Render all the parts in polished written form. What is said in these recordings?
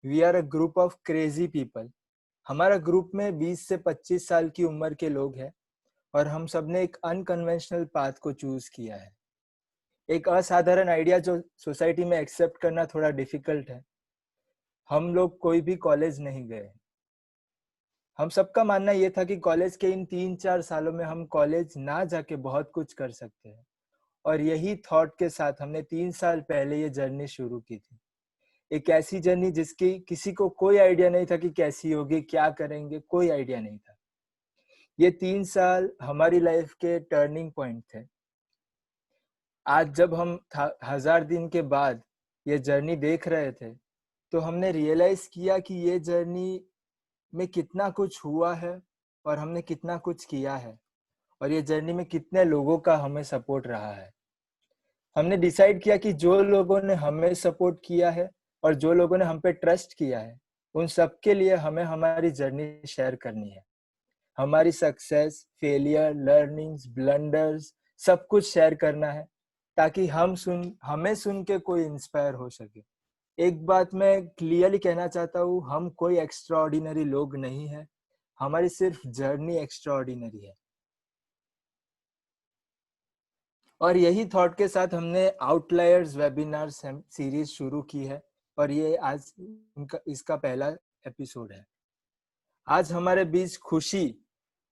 We are a group of crazy people. हमारा group में 20 से 25 साल की उम्र के लोग हैं और हम सब ने एक अनकन्वेंशनल पाथ को चूज किया है। एक असाधारण आइडिया जो सोसाइटी में एक्सेप्ट करना थोड़ा डिफिकल्ट है। हम लोग कोई भी कॉलेज नहीं गए। हम सबका मानना ये था कि कॉलेज के इन 3-4 सालों में हम कॉलेज ना जाके बहुत कुछ कर सकते हैं, और यही थॉट के साथ हमने 3 साल पहले ये जर्नी शुरू की थी। एक ऐसी जर्नी जिसकी किसी को कोई आइडिया नहीं था कि कैसी होगी, क्या करेंगे, कोई आइडिया नहीं था। ये 3 साल हमारी लाइफ के टर्निंग पॉइंट थे। आज जब हम 1000 दिन के बाद ये जर्नी देख रहे थे, तो हमने रियलाइज किया कि ये जर्नी में कितना कुछ हुआ है और हमने कितना कुछ किया है, और ये जर्नी में कितने लोगों का हमें सपोर्ट रहा है। हमने डिसाइड किया कि जो लोगों ने हमें सपोर्ट किया है और जो लोगों ने हम पे ट्रस्ट किया है, उन सब के लिए हमें हमारी जर्नी शेयर करनी है। हमारी सक्सेस, फेलियर, लर्निंग्स, ब्लंडर्स, सब कुछ शेयर करना है, ताकि हमें सुन के कोई इंस्पायर हो सके। एक बात मैं क्लियरली कहना चाहता हूँ, हम कोई एक्स्ट्राऑर्डिनरी लोग नहीं है, हमारी सिर्फ जर्नी एक्स्ट्राऑर्डिनरी है। और यही थॉट के साथ हमने आउटलायर्स वेबिनार सीरीज शुरू की है, और ये आज इसका पहला एपिसोड है। आज हमारे बीच खुशी,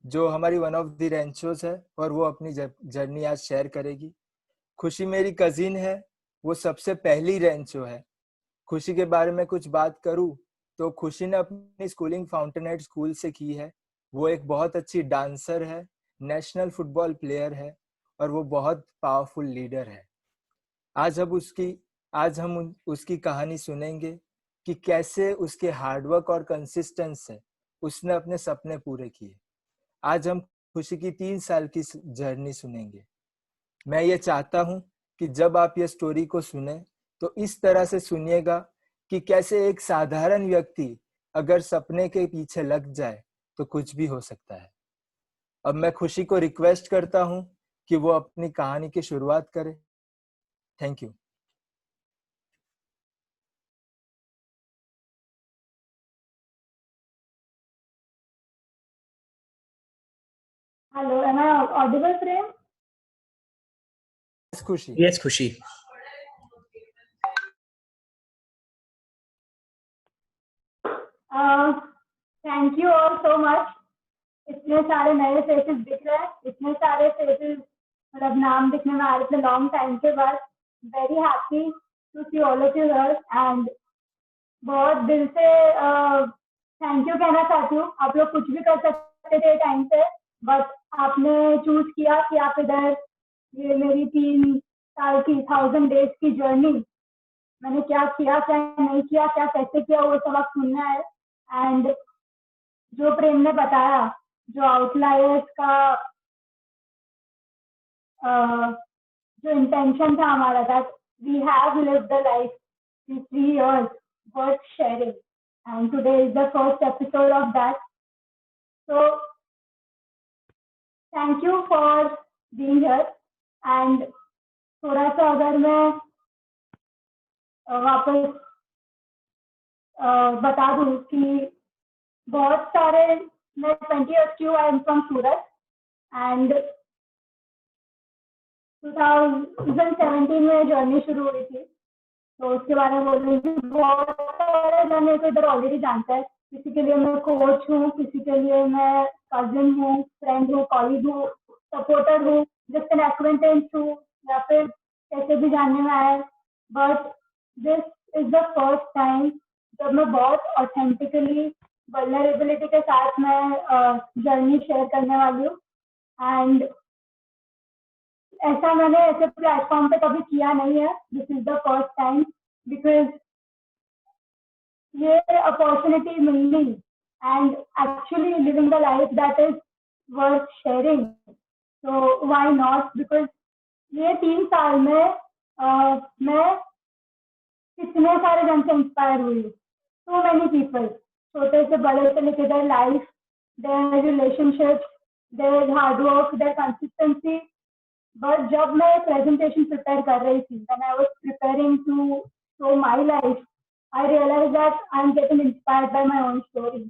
जो हमारी वन ऑफ द रेंचोस है, और वो अपनी जर्नी आज शेयर करेगी। खुशी मेरी कजिन है, वो सबसे पहली रेंचो है। खुशी के बारे में कुछ बात करूं तो खुशी ने अपनी स्कूलिंग फाउंटेनहेड स्कूल से की है। वो एक बहुत अच्छी डांसर है, नेशनल फुटबॉल प्लेयर है, और वो बहुत पावरफुल लीडर है। आज हम उसकी कहानी सुनेंगे कि कैसे उसके हार्डवर्क और कंसिस्टेंस से उसने अपने सपने पूरे किए। आज हम खुशी की 3 साल की जर्नी सुनेंगे। मैं ये चाहता हूं कि जब आप ये स्टोरी को सुने तो इस तरह से सुनिएगा कि कैसे एक साधारण व्यक्ति अगर सपने के पीछे लग जाए तो कुछ भी हो सकता है। अब मैं खुशी को रिक्वेस्ट करता हूं कि वो अपनी कहानी की शुरुआत करे। Thank you. Hello, am I audible, Prem? Yes, खुशी। Yes, खुशी। Thank you all so much. इतने सारे नए फेसेस दिख रहे हैं, इतने सारे फेसेस, मतलब नाम दिखने में आ रहे थे लॉन्ग टाइम के बाद। Very happy to see all of you here, and बहुत दिल से थैंक यू कहना चाहती हूँ। आप लोग कुछ भी कर सकते थे टाइम पे, बट आपने चूज किया कि आप इधर ये मेरी 3 साल की 1000 डेज की जर्नी, मैंने क्या किया, क्या नहीं किया, क्या कैसे किया, वो सब आप सुनना है। एंड जो प्रेम ने बताया, जो आउटलायर्स का जो इंटेंशन था हमारा, that we have lived the life in 3 years worth sharing, and today is the first episode of that. So thank you for being here. And थोड़ा सा अगर मैं वापस बता दूं कि बहुत सारे, मैं 20 years की हूँ, I am from Surat, and 2017 में जर्नी शुरू हुई थी। तो उसके बारे में बोल रही थी, बहुत सारे जने को इधर ऑलरेडी जानता है। किसी के लिए मैं कोच हूँ, किसी के लिए मैं कजिन हूँ, फ्रेंड हूँ, कॉलीग हूँ, सपोर्टर हूँ, जस्ट एन एक्वेंटेंस हूँ, या फिर कैसे भी जानने में आया। But this is the first time जब मैं बहुत ऑथेंटिकली वल्नरेबिलिटी के साथ मैं जर्नी शेयर करने वाली हूँ। एंड ऐसा मैंने ऐसे प्लेटफॉर्म पे कभी किया नहीं है। This is the first time, because ये अपॉर्चुनिटी मिली and actually living the life that is worth sharing, तो व्हाई नॉट। बिकॉज ये 3 साल में मैं कितने सारे जन से इंस्पायर हुई, सो मेनी पीपल, छोटे से बड़े से लेकर their life, their relationships, their hard work, their consistency. But जब मैं प्रेजेंटेशन प्रिपेयर कर रही थी, when I was preparing to show my life, I realized that I'm getting inspired by my own story.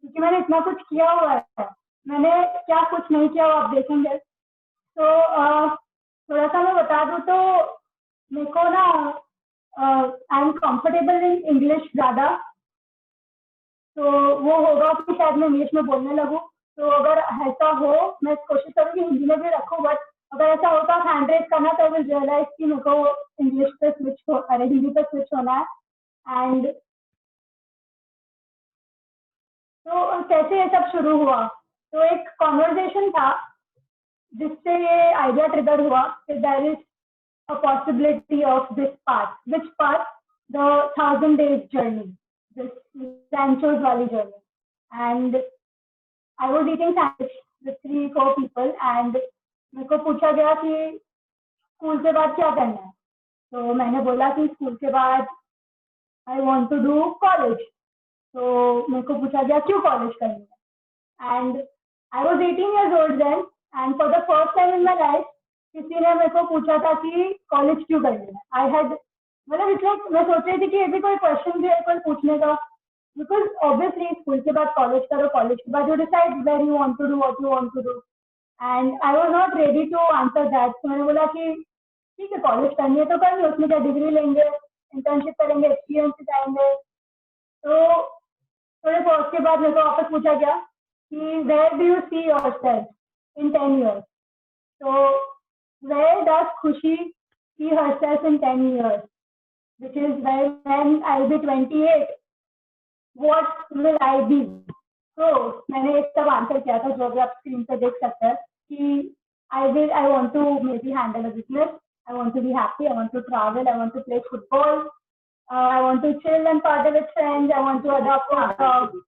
क्योंकि मैंने इतना कुछ किया हुआ है, मैंने क्या कुछ नहीं किया वो आप देखेंगे. तो थोड़ा सा मैं बता दूँ तो मेरे को ना I am comfortable in English ज़्यादा, तो वो होगा कि शायद मैं इंग्लिश में बोलने लगूँ. तो अगर ऐसा हो मैं कोशिश करूँगी हिंदी में भी रखूँ, बट अगर ऐसा हो तो आप हैंड रेज करना, तो विल रियलाइज कि मेरे को इंग्लिश पे स्विच हो, अरे हिंदी पे स्विच होना है. एंड तो कैसे ये सब शुरू हुआ, तो एक कॉन्वर्जेशन था जिससे ये आइडिया ट्रिगर हुआ कि there is a possibility of this path. Which path? The 1000 days journey, this ranchos वाली journey. And I was eating sandwich with 3-4 people and मेरे को पूछा गया कि स्कूल के बाद क्या करना है. तो मैंने बोला कि स्कूल के बाद I want to do college. तो मेरे को पूछा गया क्यों कॉलेज करनी है. And I was 18 years old then, and for the first time in my life किसी ने मेरे को पूछा था कि कॉलेज क्यों करनी है. आई हैड मतलब इसलिए मैं सोच रही थी कि ये भी कोई क्वेश्चन भी है कोई पूछने का, because obviously स्कूल के बाद कॉलेज करो, कॉलेज के बाद you decide where you want to do, what you want to do, and I was not ready to answer that. तो मैंने बोला कि ठीक है कॉलेज करनी है तो करनी है, उसमें क्या डिग्री लेंगे, इंटर्नशिप करेंगे, एक्सपीरियंस दिखाएंगे. तो थोड़े पॉज के बाद मेरे को वापस पूछा गया कि where do you see yourself in 10 years. तो where does Khushi see herself in 10 years, which is when I'll be 28, what will I be? तो मैंने एक तब आंसर किया था जो अभी आप स्क्रीन पे देख सकते हैं कि I want to maybe handle a business, I want to be happy, I want to travel, I want to play football, I want to chill and party with friends, I want to adopt a dog.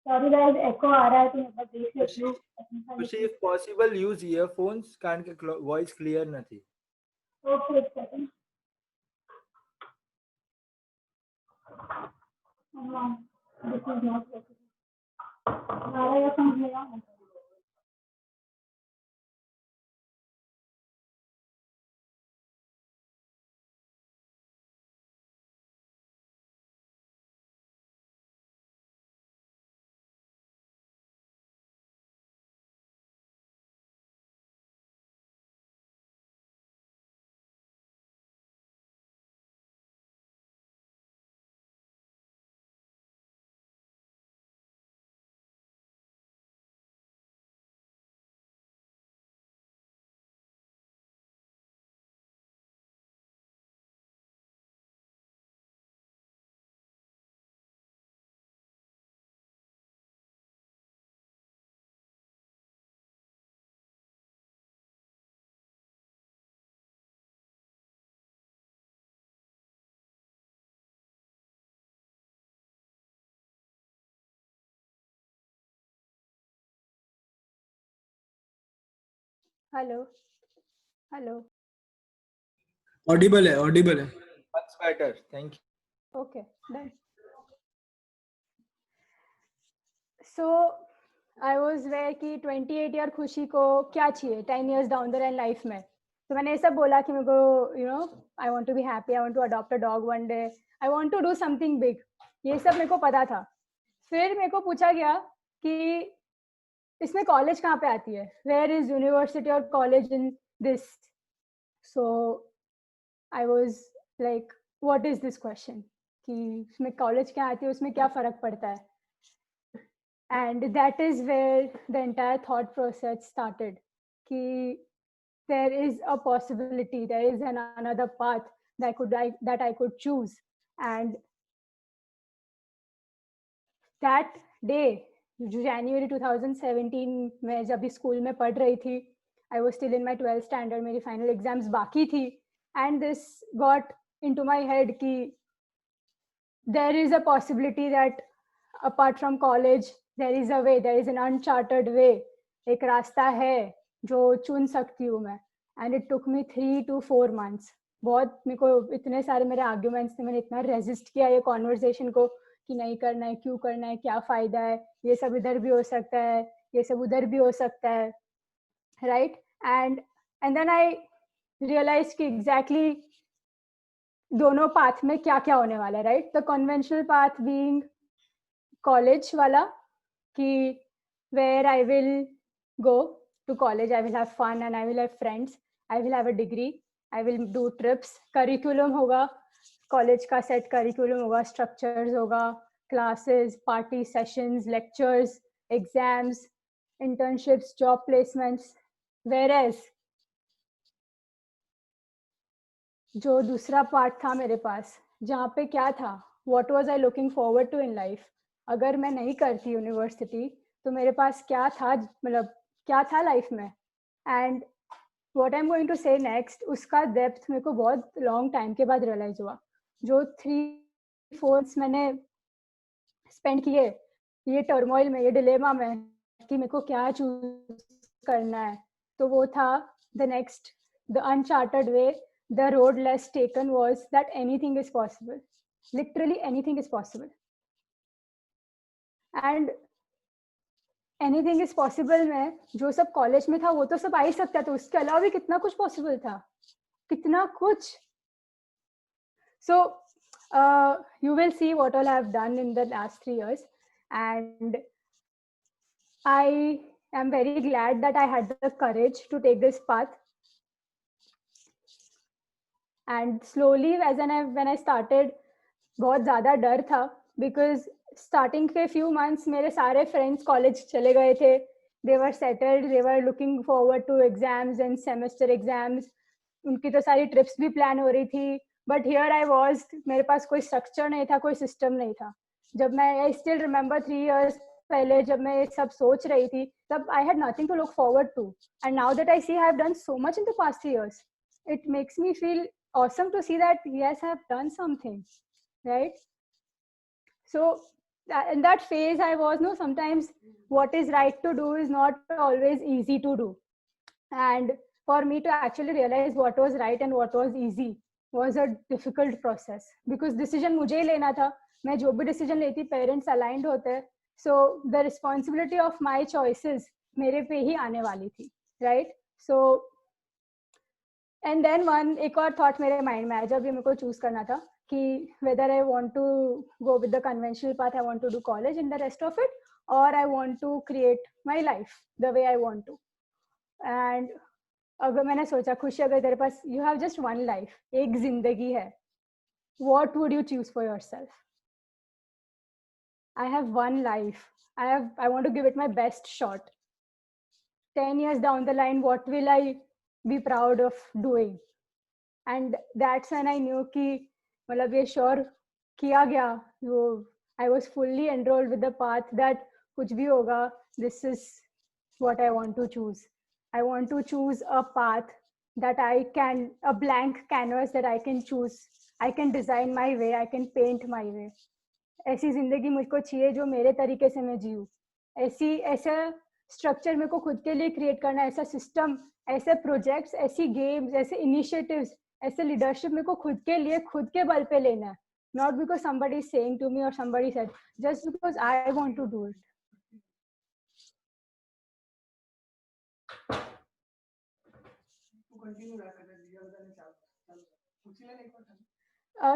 Sorry guys, echo आ रहा है तो मैं बस देख लेती हूँ. If possible use earphones કારણ કે voice clear નથી. Okay, एक second. This is not working. हमारा ये समझ में आ. Hello hello. ऑडिबल है. Much better, thank you. Okay done. So I was aware कि 28 ईयर खुशी को क्या चाहिए 10 years down the line life में. तो मैंने ये सब बोला कि मेरे को you know I want to be happy, I want to adopt a dog one day, I want to do something big. ये सब मेरे को पता था. फिर मेरे को पूछा गया कि इसमें कॉलेज कहाँ पे आती है, वेयर इज यूनिवर्सिटी और college in this. So I was like what is this question कि इसमें कॉलेज क्या आती है, उसमें क्या फर्क पड़ता है. And that is where the entire thought process started. Ki there is a possibility, there is another path that I could choose. And that day, January 2017 में जब भी स्कूल में पढ़ रही थी, I was still in my 12th standard, मेरी final exams बाकी थी, and this got into my head कि there is a possibility that apart from college there is a way, there is an uncharted way. एक रास्ता है जो चुन सकती हूँ मैं. And it took me 3 to 4 months. बहुत मेरे को इतने सारे मेरे आर्ग्यूमेंट्स थे, मैंने इतना रेजिस्ट किया ये कॉन्वर्सेशन को कि नहीं करना है, क्यों करना है, क्या फायदा है, ये सब इधर भी हो सकता है, ये सब उधर भी हो सकता है, right. And then I realize कि एग्जैक्टली दोनों पाथ में क्या क्या होने वाला है, right? The conventional path being college वाला, कि where I will go to college, I will have fun and I will have friends, I will have a degree, I will do trips, curriculum होगा, college का set curriculum होगा, structures होगा, classes, party sessions, lectures, exams, internships, job placements. Whereas जो दूसरा part था मेरे पास, जहाँ पे क्या था, what was I looking forward to in life, अगर मैं नहीं करती यूनिवर्सिटी तो मेरे पास क्या था, मतलब क्या था लाइफ में, and what I am going to say next, उसका डेप्थ मेरे को बहुत लॉन्ग टाइम के बाद रियलाइज हुआ. जो 3-4 मैंने स्पेंड किए ये टर्मोइल में, ये डिलेमा में कि मेरे को क्या चूज करना है, तो वो था the next, the uncharted way, the road less taken was that anything is possible, literally anything is possible, and anything is possible में जो सब कॉलेज में था वो तो सब आ ही सकता था, उसके अलावा भी कितना कुछ पॉसिबल था, कितना कुछ. So you will see what all I have done in the last 3 years, and I am very glad that I had the courage to take this path. And slowly when I started, बहुत ज़्यादा डर था, because starting के few months मेरे सारे friends college चले गए थे, they were settled, they were looking forward to exams and semester exams, उनकी तो सारी trips भी plan हो रही थी, but here I was, मेरे पास कोई structure नहीं था, कोई system नहीं था. जब मैं I still remember 3 years पहले जब मैं ये सब सोच रही थी, तब I had nothing to look forward to, and now that I see I have done so much in the past 3 years, it makes me feel awesome to see that yes, I have done something, right? So in that phase I was, no, sometimes what is right to do is not always easy to do, and for me to actually realize what was right and what was easy was a difficult process, because decision मुझे ही लेना था. मैं जो भी decision लेती, parents aligned होते, so the responsibility of my choices मेरे पे ही आने वाली थी, right? So and then एक और thought मेरे mind में आया जब ये मेरे को choose करना था कि whether I want to go with the conventional path, I want to do college and the rest of it, or I want to create my life the way I want to. And अगर मैंने सोचा, खुशी अगर तेरे पास, you have just one life, एक जिंदगी है, what would you choose for yourself? I have one life, I want to give it my best shot. 10 years down the line, what will I be proud of doing? And that's when I knew कि मतलब ये sure किया गया, वो I was fully enrolled with the path that कुछ भी होगा, this is what I want to choose. I want to choose a path that I can, a blank canvas that I can choose, I can design my way, I can paint my way. ऐसी जिंदगी मुझको चाहिए जो मेरे तरीके से मैं जीऊँ, ऐसा स्ट्रक्चर मेरे को खुद के लिए क्रिएट करना, ऐसा सिस्टम, ऐसे प्रोजेक्ट्स, ऐसी गेम्स, ऐसे इनिशिएटिव्स, ऐसे लीडरशिप मेरे को खुद के लिए, खुद के बल पे लेना है, not because somebody is saying to me or somebody said, just because I want to do it.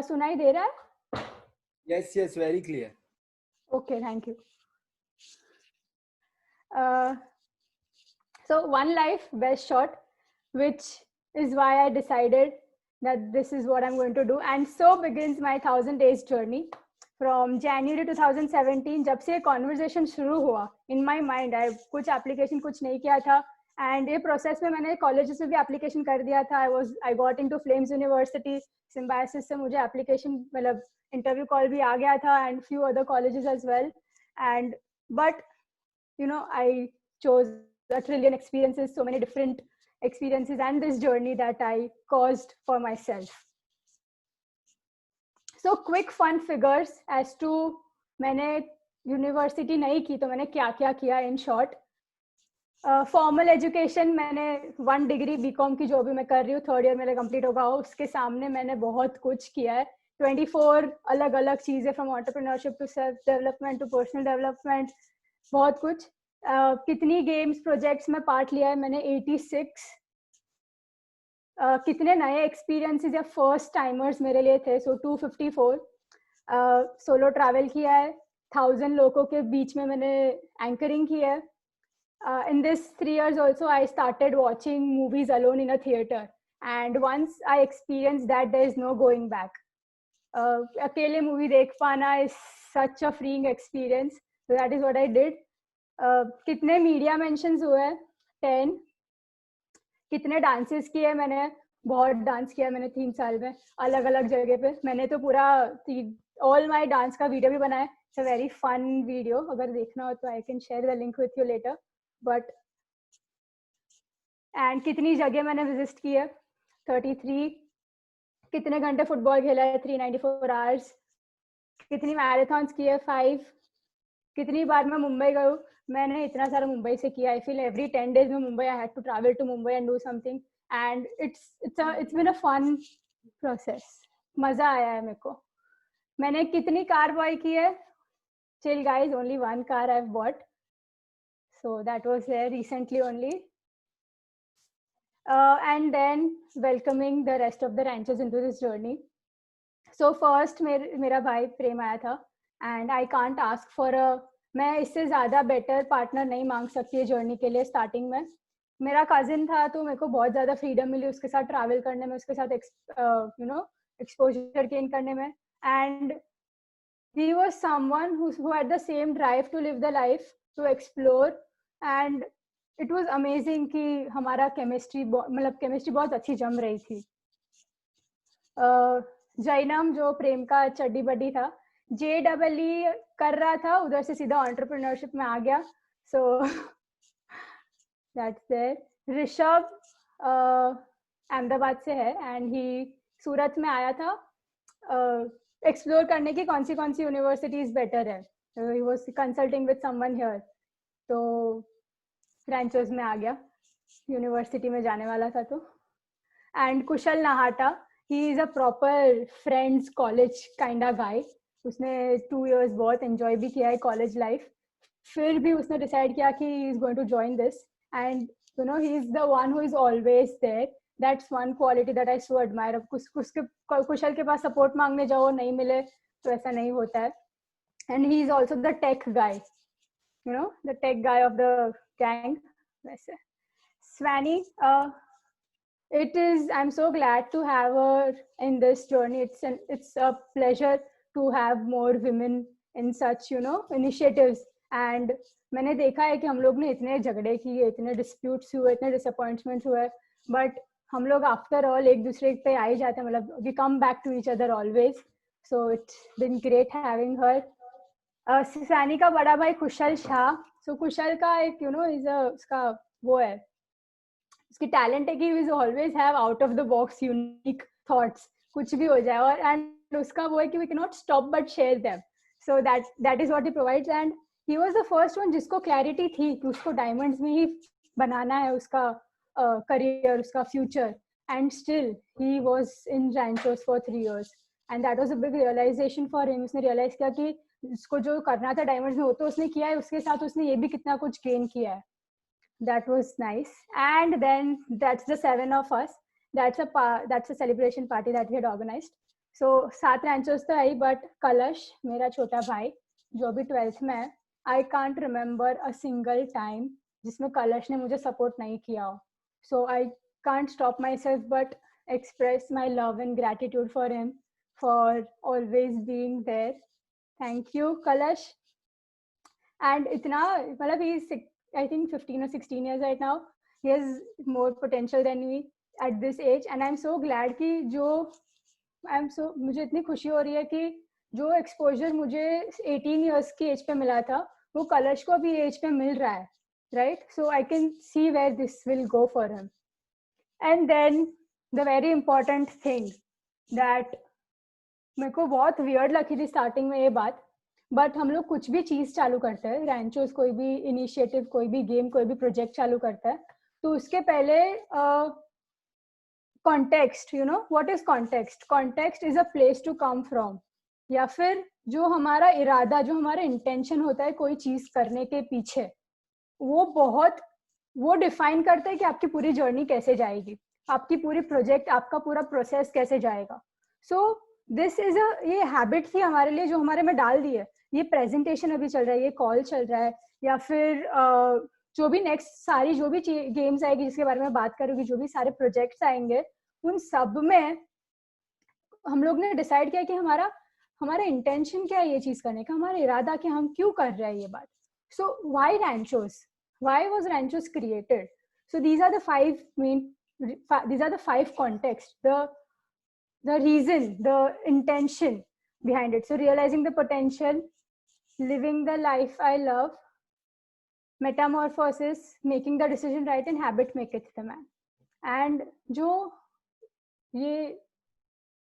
सुनाई दे रहा है? Yes, very clear. Okay, thank you. So one life, best shot, which is why I decided that this is what I'm going to do. And so begins my 1000 days journey. From January 2017, जब से conversation शुरू हुआ, in my mind, I कुछ application कुछ नहीं किया था, and ये process में मैंने colleges से भी application कर दिया था. I got into Flames University, Symbiosis से मुझे application, मतलब interview call भी आ गया था, and few other colleges as well. And but you know, I chose a trillion experiences, so many different experiences, and this journey that I caused for myself. So quick fun figures as to मैंने university नहीं की तो मैंने क्या क्या किया in short. Formal education मैंने 1 degree BCom की जो भी मैं कर रही हूँ, 3rd ईयर मेरा कंप्लीट होगा, उसके सामने मैंने बहुत कुछ किया है. 24 अलग अलग चीजें, from entrepreneurship to self development to personal development, बहुत कुछ. कितनी गेम्स प्रोजेक्ट्स में पार्ट लिया है मैंने? 86. कितने नए एक्सपीरियंसेस या फर्स्ट टाइमर्स मेरे लिए थे. सो 254 सोलो ट्रैवल किया है, 1000 लोगों के बीच में मैंने एंकरिंग की है. In this 3 years also I started watching movies alone in a theater, and once I experienced that, there is no going back. अकेले मूवी देख पाना is such a freeing experience. So that is what I did. कितने media mentions हुए? 10. कितने dances किए मैंने? बहुत dance किया मैंने 3 साल में अलग अलग जगह पे. मैंने तो पूरा ऑल माय डांस का वीडियो भी बनाया. It's a very fun video. अगर देखना हो तो I can share the link with you later. But and कितनी जगह मैंने विजिट की है? 33. कितने घंटे फुटबॉल खेला है? 394 आवर्स. कितनी मैराथन्स की है? 5. कितनी बार मैं मुंबई गई हूँ? मैंने इतना सारा मुंबई से किया. आई फील एवरी 10 days में Mumbai I had to travel to Mumbai and do something, and it's been a fun process. मजा आया है मेरे को. मैंने कितनी कार बाय की है? Chill guys, only 1 car I've bought. So that was there recently only. And then welcoming the rest of the ranchers into this journey. So first मेरा भाई प्रेम आया था, and I can't ask for a, मैं इससे ज़्यादा better partner नहीं मांग सकती है जर्नी के लिए. स्टार्टिंग में मेरा कजिन था तो मेरे को बहुत ज़्यादा फ्रीडम मिली उसके साथ ट्रैवल करने में, उसके साथ एक्सपोजर गेन करने में. And he was someone who had the same drive to live the life, to explore, and it was amazing कि हमारा केमिस्ट्री बहुत अच्छी जम रही थी. जैनम जो प्रेम का चड्डी बड्डी था, JEE कर रहा था, उधर से सीधा एंटरप्रेन्योरशिप में आ गया. So that's there. Rishabh Ahmedabad से है, एंड ही सूरत में आया था एक्सप्लोर करने की कौन सी यूनिवर्सिटीज बेटर है. He was consulting with someone here, तो रैंचर्स में आ गया. यूनिवर्सिटी में जाने वाला था तो. And Kushal Nahata, he is a proper friends college kind of guy. उसने 2 years बहुत एंजॉय भी किया है कॉलेज लाइफ. फिर भी उसने डिसाइड किया कि he is going to join this, and you know he is the one who is always there. That's one quality that I so admire. Kushal के पास सपोर्ट मांगने जाओ नहीं मिले तो ऐसा नहीं होता है. And he is also the tech guy, you know, the tech guy of the gang. वैसे Swani, I'm so glad to have her in this journey. It's a pleasure to have more women in such, you know, initiatives. And मैंने देखा है कि हम लोग ने इतने झगड़े किए, इतने disputes हुए, इतने disappointments हुए, but हम लोग आफ्टर ऑल एक दूसरे पे आ ही जाते हैं. मतलब we come back to each other always. So it's been great having her. Saini का बड़ा भाई कुशल शाह. सो कुशल का एक उसका वो है, उसकी टैलेंट है कि ही always have out of the box unique thoughts. कुछ भी हो जाए, और एंड उसका वो है कि we can not stop but share them. So that is what he provides. And he was the first one जिसको क्लैरिटी थी कि उसको डायमंड्स में ही बनाना है उसका career, उसका future, and still he was in ranchos for 3 years, and that was a big realization for him. उसने realize किया कि उसको जो करना था diamonds में वो तो उसने किया है, उसके साथ उसने ये भी कितना कुछ gain किया है. That was nice. And then that's the 7 of us. That's a celebration party that we had organized. So 7 ranchos तो है, but कलश मेरा छोटा भाई जो भी 12th में है, I can't remember a single time जिसमें कलश ने मुझे support नहीं किया हो. So I can't stop myself but express my love and gratitude for him for always being there. Thank you, Kalash. And itna, matlab he is I think 15 or 16 years right now. He has more potential than me at this age, and I'm so glad कि मुझे इतनी खुशी हो रही है कि जो exposure मुझे 18 years की age पे मिला था वो कलश को अभी age पे मिल रहा है. Right, so I can see where this will go for him. And then the very important thing that मेरे को बहुत weird लगी थी starting में ये बात, but हम लोग कुछ भी चीज चालू करते हैं, ranchos कोई भी initiative, कोई भी game, कोई भी project चालू करता है, तो उसके पहले context, you know, what is context? Context is a place to come from. या फिर जो हमारा इरादा, जो हमारा intention होता है कोई चीज करने के पीछे, वो डिफाइन करता है कि आपकी पूरी जर्नी कैसे जाएगी. आपकी पूरी प्रोजेक्ट, आपका पूरा प्रोसेस कैसे जाएगा. सो दिस इज अ, ये हैबिट थी हमारे लिए जो हमारे में डाल दी है. ये प्रेजेंटेशन अभी चल रहा है, ये कॉल चल रहा है, या फिर जो भी नेक्स्ट सारी जो भी गेम्स आएगी जिसके बारे में बात करूंगी, जो भी सारे प्रोजेक्ट्स आएंगे, उन सब में हम लोग ने डिसाइड किया कि हमारा इंटेंशन क्या है ये चीज करने का, हमारा इरादा कि हम क्यों कर रहे हैं ये बात. So why Ranchos, why was Ranchos created? So these are the 5 main, these are the 5 contexts, the reason, the intention behind it. So realizing the potential, living the life I love, metamorphosis, making the decision right, and habit make it the man. And जो ये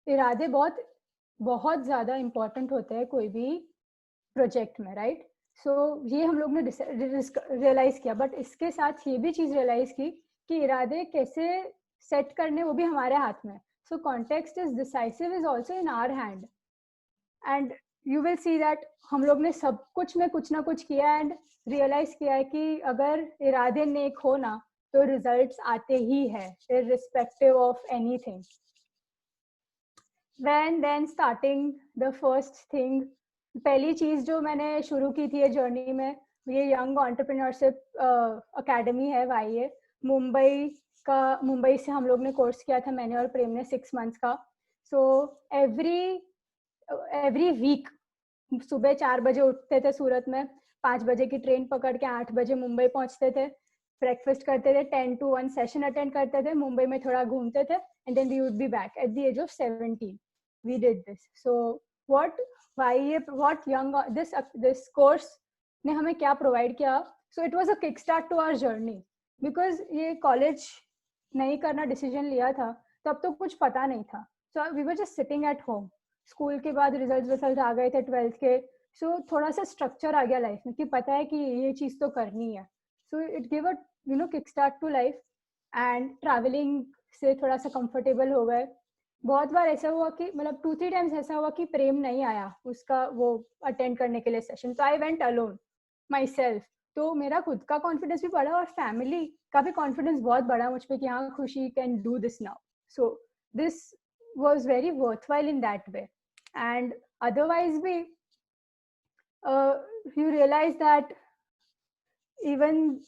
इरादे बहुत ज़्यादा important होते हैं कोई भी project में, राइट? सो ये हम लोग ने रियलाइज किया, बट इसके साथ ये भी चीज़ रियलाइज की कि इरादे कैसे सेट करने, वो भी हमारे हाथ में. So context is decisive is also in our hand, and you will see that हम लोग ने सब कुछ में कुछ ना कुछ किया एंड रियलाइज किया है कि अगर इरादे नेक हो ना तो रिजल्ट्स आते ही है, irrespective of anything. then starting the first thing, पहली चीज जो मैंने शुरू की थी ये जर्नी में, ये यंग एंटरप्रेन्योरशिप अकेडमी है YA. मुंबई से हम लोग ने कोर्स किया था, मैंने और प्रेम ने 6 months का. सो एवरी वीक सुबह 4 बजे उठते थे सूरत में, 5 बजे की ट्रेन पकड़ के 8 बजे मुंबई पहुंचते थे, ब्रेकफास्ट करते थे, 10 to 1 सेशन अटेंड करते थे, मुंबई में थोड़ा घूमते थे, and then we would be back at the age of 17. We did this. So this course ने हमें क्या प्रोवाइड किया? So it was a kickstart to our journey, because ये कॉलेज नहीं करना डिसीजन लिया था तब तो कुछ पता नहीं था. So we were just sitting at home. School के बाद रिजल्ट आ गए थे 12th के, so थोड़ा सा स्ट्रक्चर आ गया लाइफ में कि पता है कि ये चीज तो करनी है. So it gave a kickstart to life, and traveling से थोड़ा सा कंफर्टेबल हो गए. बहुत बार ऐसा हुआ कि मतलब 2-3 टाइम्स ऐसा हुआ कि प्रेम नहीं आया उसका वो अटेंड करने के लिए सेशन, तो I went alone my self. तो मेरा खुद का कॉन्फिडेंस भी बढ़ा और फैमिली का भी कॉन्फिडेंस बहुत बढ़ा मुझ पे कि हाँ खुशी can do this now. So this was very worthwhile in that way. And otherwise भी यू रियलाइज दैट इवन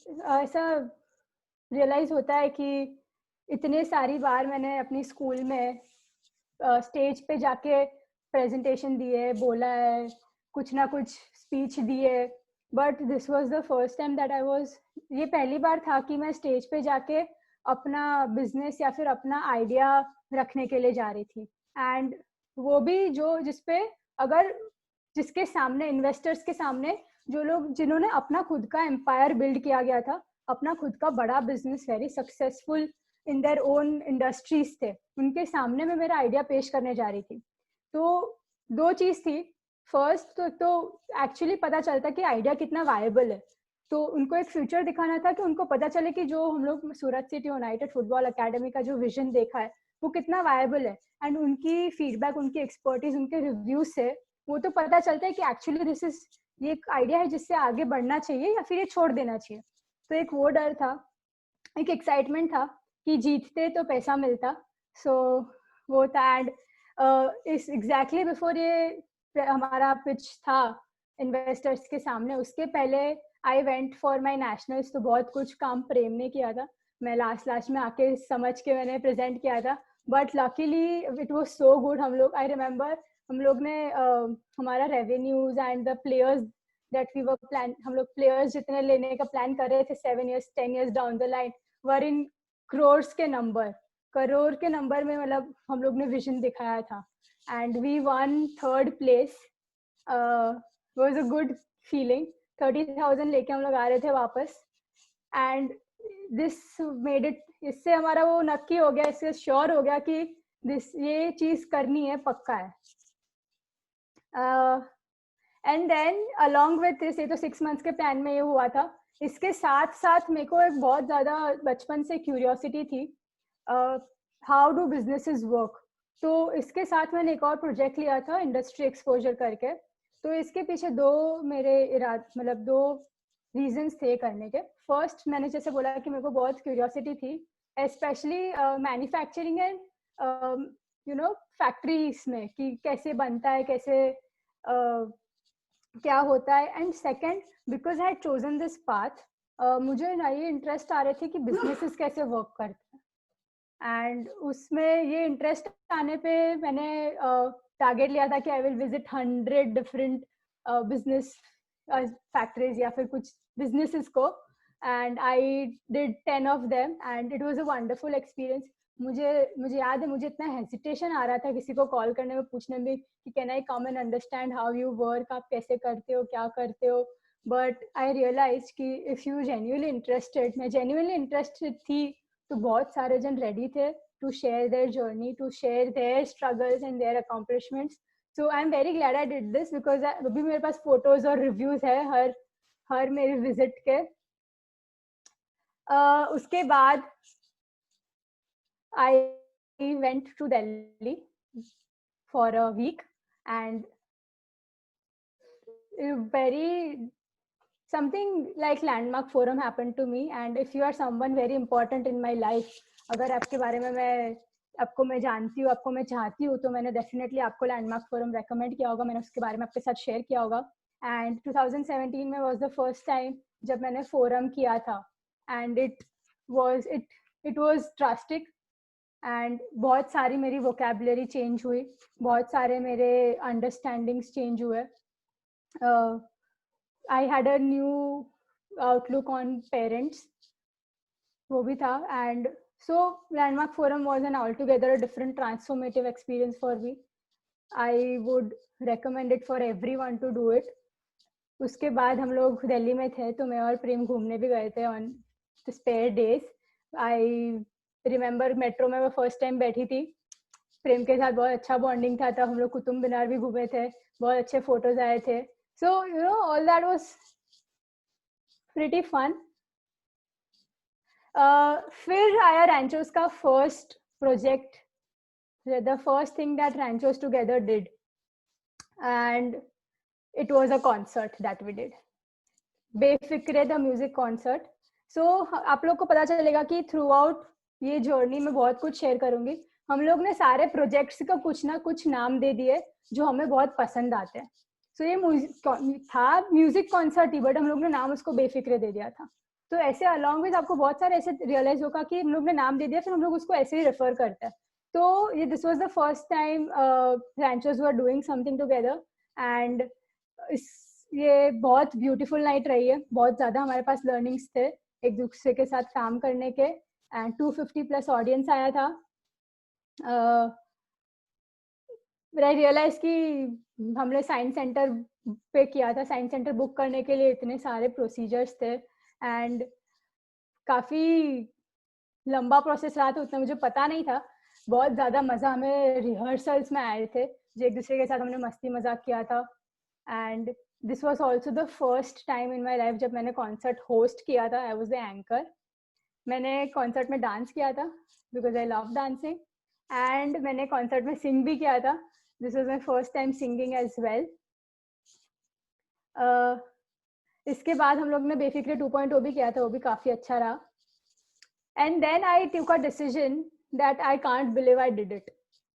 ऐसा रियलाइज होता है कि इतने सारी बार मैंने अपनी स्कूल में स्टेज पे जाके प्रेजेंटेशन दिए, बोला है, कुछ ना कुछ स्पीच दिए, but this was the first time that I was, ये पहली बार था कि मैं स्टेज पे जाके अपना बिजनेस या फिर अपना आइडिया रखने के लिए जा रही थी. एंड वो भी जिसके सामने, इन्वेस्टर्स के सामने, जो लोग जिन्होंने अपना खुद का एम्पायर बिल्ड किया गया था, अपना खुद का बड़ा business, very successful in their own industries थे, उनके सामने मैं मेरा आइडिया पेश करने जा रही थी. तो 2 चीज थी. फर्स्ट तो एक्चुअली पता चलता कि आइडिया कितना वायबल है, तो उनको एक फ्यूचर दिखाना था कि उनको पता चले कि जो हम लोग सूरत सिटी यूनाइटेड फुटबॉल अकेडमी का जो विजन देखा है वो कितना वायबल है. एंड उनकी फीडबैक, उनकी एक्सपर्टीज, उनके रिव्यूज से वो तो पता चलता है कि एक्चुअली ये एक आइडिया है जिससे आगे बढ़ना चाहिए या फिर ये छोड़ देना चाहिए. तो एक वो डर था, एक एक्साइटमेंट था कि जीतते तो पैसा मिलता. सो वो था. एंड इस एग्जैक्टली बिफोर ये हमारा पिच था इन्वेस्टर्स के सामने, उसके पहले I went for my nationals. तो बहुत कुछ काम प्रेम ने किया था, मैं लास्ट में आके समझ के मैंने प्रेजेंट किया था, but luckily it was so good. I remember हम लोग ने हमारा revenues and the players that we were plan, हम लोग प्लेयर्स जितने लेने का प्लान कर रहे थे 7 years 10 years down the line, where in crore के नंबर में, मतलब हम लोग ने विजन दिखाया था. And we won 3rd place. Was a good feeling. 30,000 लेके हम लोग आ रहे थे वापस. एंड दिस मेड इट, इससे हमारा वो नक्की हो गया, इससे श्योर हो गया कि ये चीज करनी है, पक्का है. And then along with this, ये तो 6 months के प्लान में ये हुआ था. इसके साथ साथ मेरे को एक बहुत ज्यादा बचपन से क्यूरियोसिटी थी, हाउ डू बिजनेसेस वर्क. तो इसके साथ मैंने एक और प्रोजेक्ट लिया था इंडस्ट्री एक्सपोजर करके. तो इसके पीछे 2 रीजंस थे करने के. फर्स्ट, मैंने जैसे बोला कि मेरे को बहुत क्यूरियोसिटी थी स्पेशली मैन्युफैक्चरिंग एंड फैक्ट्रीज में कि कैसे बनता है, कैसे क्या होता है. And second, because I had chosen this path, मुझे ये इंटरेस्ट आ रहे थे कि बिजनेसेस कैसे वर्क करते हैं. एंड उसमें ये इंटरेस्ट आने पे मैंने टारगेट लिया था कि I will visit 100 different business factories या फिर कुछ बिजनेसेस को. And I did 10 of them and it was a wonderful experience. मुझे याद है, मुझे इतना हेजिटेशन आ रहा था किसी को कॉल करने में, पूछने में कि can I come and understand how you work, आप कैसे करते हो, क्या करते हो. बट आई रियलाइज कि इफ यू जेन्युइनली इंटरेस्टेड, मैं जेन्युइनली इंटरेस्टेड थी, तो बहुत सारे जन रेडी थे to share their journey, to share their struggles and their accomplishments. So I'm very glad I did this because अभी मेरे पास photos और reviews है हर मेरे visit के. उसके बाद I went to Delhi for a week and something like landmark forum happened to me. And if you are someone very important in my life, अगर आपके बारे में आपको मैं जानती हूँ, आपको मैं चाहती हूँ, तो मैंने डेफिनेटली आपको लैंडमार्क फोरम रेकमेंड किया होगा, मैंने उसके बारे में आपके साथ शेयर किया होगा. एंड 2017 में वाज द फर्स्ट टाइम जब मैंने फोरम किया था. And it was drastic and बहुत सारी मेरी वोकैबुलरी चेंज हुई, बहुत सारे मेरे अंडरस्टैंडिंग्स चेंज हुए. I had a new outlook on parents, वो भी था. And so Landmark Forum was an altogether a different transformative experience for me. I would recommend it for everyone to do it. उसके बाद हम लोग दिल्ली में थे, तो मैं और प्रेम घूमने भी गए थे on the spare days. I remember metro में मैं फर्स्ट टाइम बैठी थी, प्रेम के साथ बहुत अच्छा बॉन्डिंग था. तब हम लोग कुतुब मीनार भी घूमे थे, बहुत अच्छे फोटोज आए थे. So, all that was pretty fun. फिर आया Ranchos का first project, the first thing that Ranchos together did. And it was a concert that we did. Befikre the music concert. So, आप लोग को पता चलेगा कि throughout ये journey में बहुत कुछ share करूँगी. हम लोग ने सारे projects का कुछ ना कुछ नाम दे दिए जो हमें बहुत पसंद आते हैं. So ये था म्यूजिक कॉन्सर्ट ही, बट हम लोग ने नाम उसको बेफिक्रे दे दिया था. तो ऐसे अलॉन्ग विद आपको बहुत सारे ऐसे रियलाइज होगा कि हम लोग ने नाम दे दिया, फिर हम लोग उसको ऐसे ही रेफर करते हैं. तो ये this was the first time Ranchers were doing something together. And ये बहुत ब्यूटीफुल नाइट रही है. बहुत ज्यादा हमारे पास लर्निंग्स थे एक दूसरे के साथ काम करने के. एंड 250+ ऑडियंस आया था. आई रियलाइज कि हमने साइंस सेंटर पे किया था. साइंस सेंटर बुक करने के लिए इतने सारे प्रोसीजर्स थे एंड काफी लंबा प्रोसेस रहा था. उतना मुझे पता नहीं था. बहुत ज्यादा मजा हमें रिहर्सल्स में आए थे, जो एक दूसरे के साथ हमने मस्ती मजाक किया था. And this was also the first time in my life जब मैंने कॉन्सर्ट होस्ट किया था. I was the anchor. मैंने कॉन्सर्ट में डांस किया था because I love dancing. And मैंने कॉन्सर्ट में सिंग भी किया था. This was my first time singing as well. इसके बाद हम लोग ने बेफिक्रे 2.0 भी किया था, वो भी काफी अच्छा रहा. And then I took a decision that I can't believe I did it.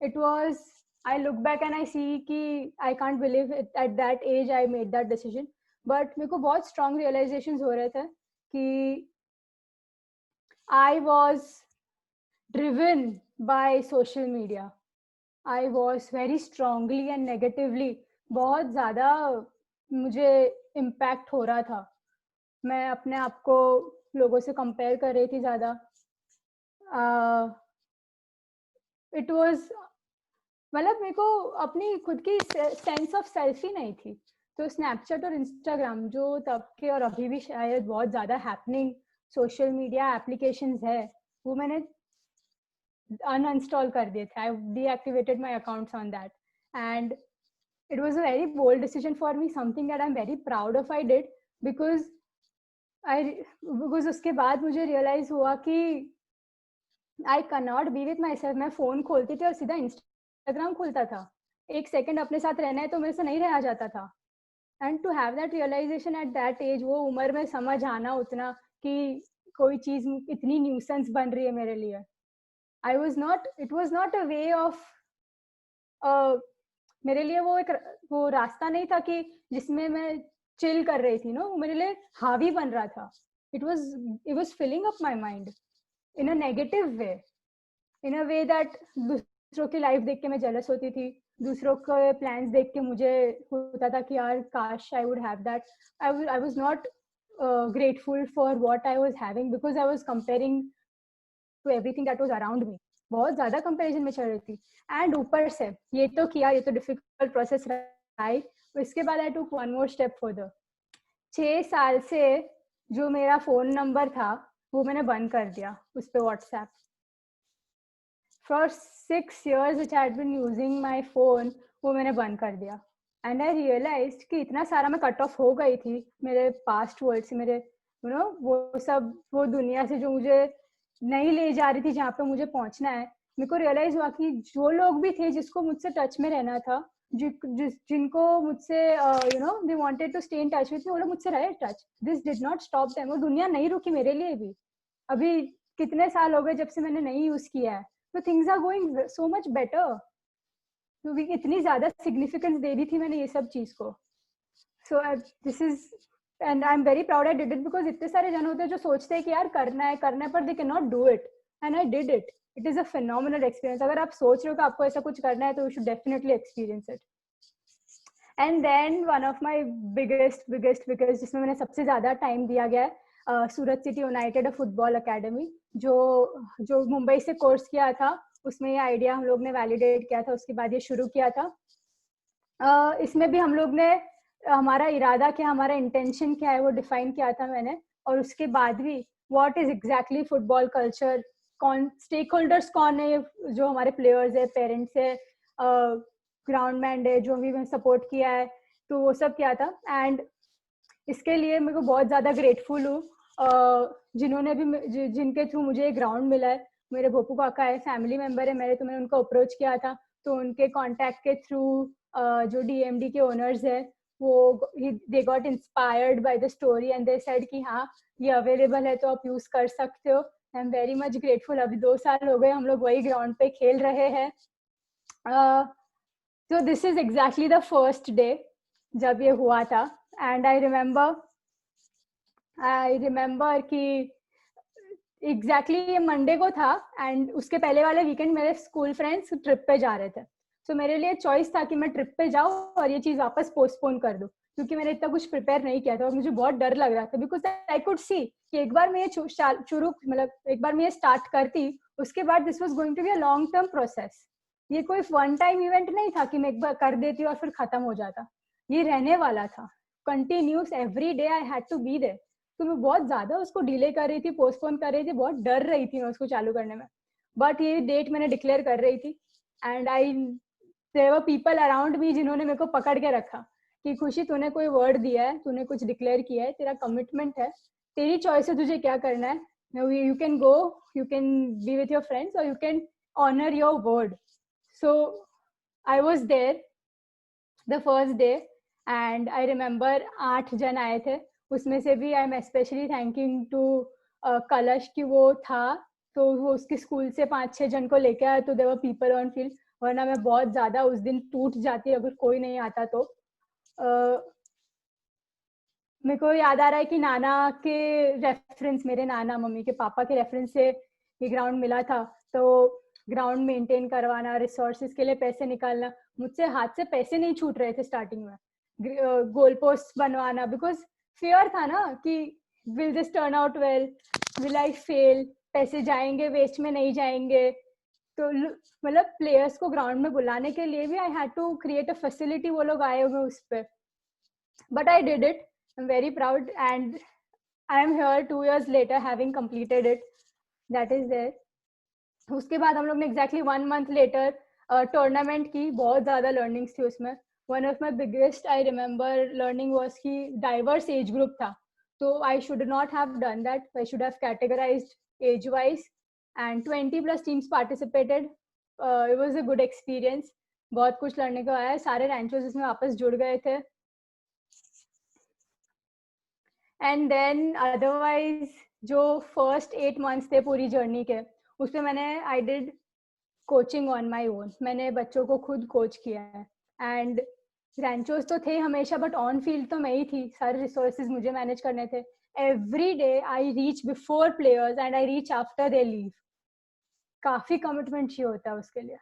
It was, I look back and I see कि I can't believe it, at that age I made that decision. But मेरे को बहुत strong realizations हो रहे थे कि I was driven by social media. I was very strongly and negatively, बहुत ज़्यादा मुझे impact हो रहा था. मैं अपने आप को लोगों से compare कर रही थी ज़्यादा. It was, मतलब मेरे को अपनी खुद की sense of self ही नहीं थी. तो Snapchat और Instagram जो तब के और अभी भी शायद बहुत ज़्यादा happening social media applications है, वो मैंने uninstall कर दिए थे. I deactivated my accounts on that. And it was a very bold decision for me, something that I'm very proud of I did, because उसके बाद मुझे realize हुआ कि I cannot be with myself. मैं phone खोलती थी और सीधा Instagram खुलता था. एक second अपने साथ रहना है तो मेरे से नहीं रहा जाता था. And to have that realization at that age, वो उम्र में समझ आना उतना कि कोई चीज इतनी न्यूसेंस बन रही है मेरे लिए. It was not a way of मेरे लिए वो रास्ता नहीं था कि जिसमें मैं चिल कर रही थी. नो, मेरे लिए हावी बन रहा था. it was filling up my mind in a negative way, in a way that दूसरों की लाइफ देख के मैं जेलस होती थी. दूसरों के प्लान्स देख के मुझे होता था कि यार काश I would have that. I was not grateful for what I was having because I was comparing to everything that was around me. बहुत ज्यादा कंपैरिजन में चल रही थी. एंड ऊपर से ये तो किया, ये तो डिफिकल्ट प्रोसेस रहा. इसके बाद आई टूक वन मोर स्टेप फर्दर. 6 साल से जो मेरा फोन नंबर था वो मैंने बंद कर दिया उस पे WhatsApp. For 6 years which I had been using my phone, वो मैंने बंद कर दिया. एंड आई रियलाइज्ड कि इतना सारा मैं कट ऑफ हो गई थी मेरे पास्ट वर्ल्ड से, मेरे वो सब, वो दुनिया से जो मुझे नहीं ले जा रही थी जहाँ पे मुझे पहुंचना है. मेरे को रियलाइज हुआ कि जो लोग भी थे जिसको मुझसे टच में रहना था, जिनको मुझसे they wanted to stay in touch with me, वो लोग मुझसे रहे touch. This did not stop them. वो दुनिया नहीं रुकी मेरे लिए भी. अभी कितने साल हो गए जब से मैंने नहीं यूज किया है, तो things are going so much better. तो इतनी ज्यादा सिग्निफिकेंस दे दी थी मैंने ये सब चीज को. So this is and I'm very proud I did it because इतने सारे जन होते हैं जो सोचते हैं कि यार करना है पर they cannot do it, and I did it. It is a phenomenal experience. अगर आप सोच रहे हो कि आपको ऐसा कुछ करना है तो you should definitely experience it. And then one of my biggest जिसमें मैंने सबसे ज्यादा टाइम दिया गया है, सूरत सिटी यूनाइटेड फुटबॉल अकेडमी, जो मुंबई से कोर्स किया था. उसमें ये आइडिया हम लोग ने वैलिडेट किया था, उसके बाद ये शुरू किया था. इसमें भी हम लोग ने हमारा इरादा क्या, हमारा इंटेंशन क्या है वो डिफाइन किया था मैंने. और उसके बाद भी what is exactly football culture, कौन स्टेक होल्डर्स कौन है, जो हमारे प्लेयर्स है, पेरेंट्स है, ग्राउंड मैन है, जो भी मैं सपोर्ट किया है, तो वो सब किया था. एंड इसके लिए मेरे को बहुत ज्यादा ग्रेटफुल हूँ जिन्होंने भी, जिनके थ्रू मुझे ग्राउंड मिला है. मेरे भोपू काका है, फैमिली मेंबर है मेरे, तो मैंने उनको अप्रोच किया था. तो उनके कॉन्टैक्ट के थ्रू जो DMD के ओनर्स है वो they got inspired by the story and they said कि हाँ ये अवेलेबल है तो आप यूज कर सकते हो. आई एम वेरी मच ग्रेटफुल. अभी 2 साल हो गए हम लोग वही ग्राउंड पे खेल रहे हैं. so this is exactly the first day जब ये हुआ था. and I remember कि exactly ये मंडे को था एंड उसके पहले वाले वीकेंड मेरे स्कूल फ्रेंड्स ट्रिप पे जा रहे थे. तो मेरे लिए चॉइस था कि मैं ट्रिप पे जाऊँ और ये चीज वापस पोस्टपोन कर दूं, क्योंकि मैंने इतना कुछ प्रिपेयर नहीं किया था और मुझे बहुत डर लग रहा था. बिकॉज आई कुड सी कि एक बार मैं ये एक बार मैं ये स्टार्ट करती, उसके बाद this was going to be a long term process. ये कोई वन टाइम इवेंट नहीं था कि मैं एक बार कर देती और फिर खत्म हो जाता. ये रहने वाला था continuous, every day I had to be there. तो मैं बहुत ज्यादा उसको डिले कर रही थी, पोस्टपोन कर रही थी, बहुत डर रही थी मैं उसको चालू करने में. बट ये डेट मैंने डिक्लेयर कर रही थी and there were people around me जिन्होंने मेरे को पकड़ के रखा कि खुशी तूने कोई वर्ड दिया है, तूने कुछ डिक्लेयर किया है, तेरा कमिटमेंट है, तेरी चॉइस है तुझे क्या करना है. you can go, you can be with your friends or you can honor your word. so I was there the first day and I remember 8 जन आए थे. उसमें से भी I am specially thanking to Kalash कि वो था, तो वो उसके स्कूल से 5-6 जन को लेके आया. तो there were people on field, वरना मैं बहुत ज्यादा उस दिन टूट जाती अगर कोई नहीं आता. तो मेरे को याद आ रहा है कि नाना के रेफरेंस, मेरे नाना मम्मी के पापा के रेफरेंस से ये ग्राउंड मिला था. तो ग्राउंड मेंटेन करवाना, रिसोर्सेज के लिए पैसे निकालना, मुझसे हाथ से पैसे नहीं छूट रहे थे स्टार्टिंग में. गोल पोस्ट बनवाना, बिकॉज फियर था ना कि will this turn out well, will I fail, पैसे जाएंगे वेस्ट में, नहीं जाएंगे. तो मतलब प्लेयर्स को ग्राउंड में बुलाने के लिए भी I had to create a facility. वो लोग आए हुए उस पर, but I did it. I am very proud and I am here 2 years later having completed it. That is there. उसके बाद हम लोग ने एग्जैक्टली 1 month लेटर टूर्नामेंट की. बहुत ज्यादा लर्निंग्स थी उसमें. One of my biggest I remember learning was कि डाइवर्स एज ग्रुप था, तो I should not have done that. I should have categorised age wise and 20+ teams participated. It was a good experience. बहुत कुछ लड़ने को आया. सारे रैंचर्स इसमें वापस जुड़ गए थे. And then otherwise जो फर्स्ट 8 मंथ्स थे पूरी जर्नी के, उसमें मैंने I did coaching on my own. मैंने बच्चों को खुद कोच किया है. एंड रैंचोस तो थे हमेशा, बट ऑन फील्ड तो मैं ही थी. सारे रिसोर्सेज मुझे मैनेज करने थे. Every day I reach before players and I reach after they leave. काफी कमिटमेंट चाहिए होता है उसके लिए.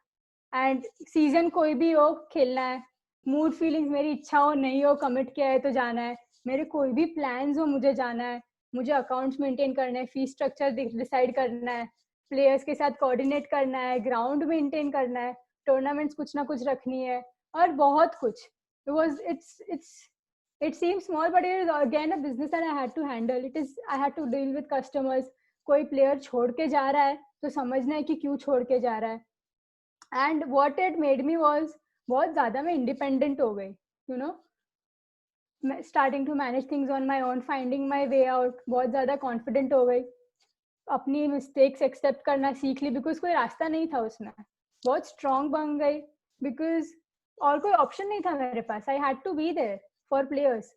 एंड सीजन कोई भी हो, खेलना है. मूड फीलिंग्स, मेरी इच्छा हो नहीं हो, कमिट किया है तो जाना है. मेरे कोई भी प्लान्स हो, मुझे जाना है. मुझे अकाउंट्स मेंटेन करना है, फीस स्ट्रक्चर डिसाइड करना है, प्लेयर्स के साथ कोऑर्डिनेट करना है, ग्राउंड मेंटेन करना है, टूर्नामेंट्स कुछ ना कुछ रखनी है, और बहुत कुछ. It seems small, but it is again a business that I had to handle. I had to deal with customers. कोई प्लेयर छोड़ के जा रहा है तो समझना है कि क्यों छोड़ के जा रहा है. And what it made me was, बहुत ज़्यादा मैं इंडिपेंडेंट हो गई. You know, starting to manage things on my own, finding my way out. बहुत ज़्यादा कॉन्फिडेंट हो गई. अपनी मिस्टेक्स एक्सेप्ट करना सीख ली, बिकॉज कोई रास्ता नहीं था उसमें. बहुत स्ट्रॉन्ग बन गई, बिकॉज और कोई ऑप्शन नहीं था मेरे पास. I had to be there for players.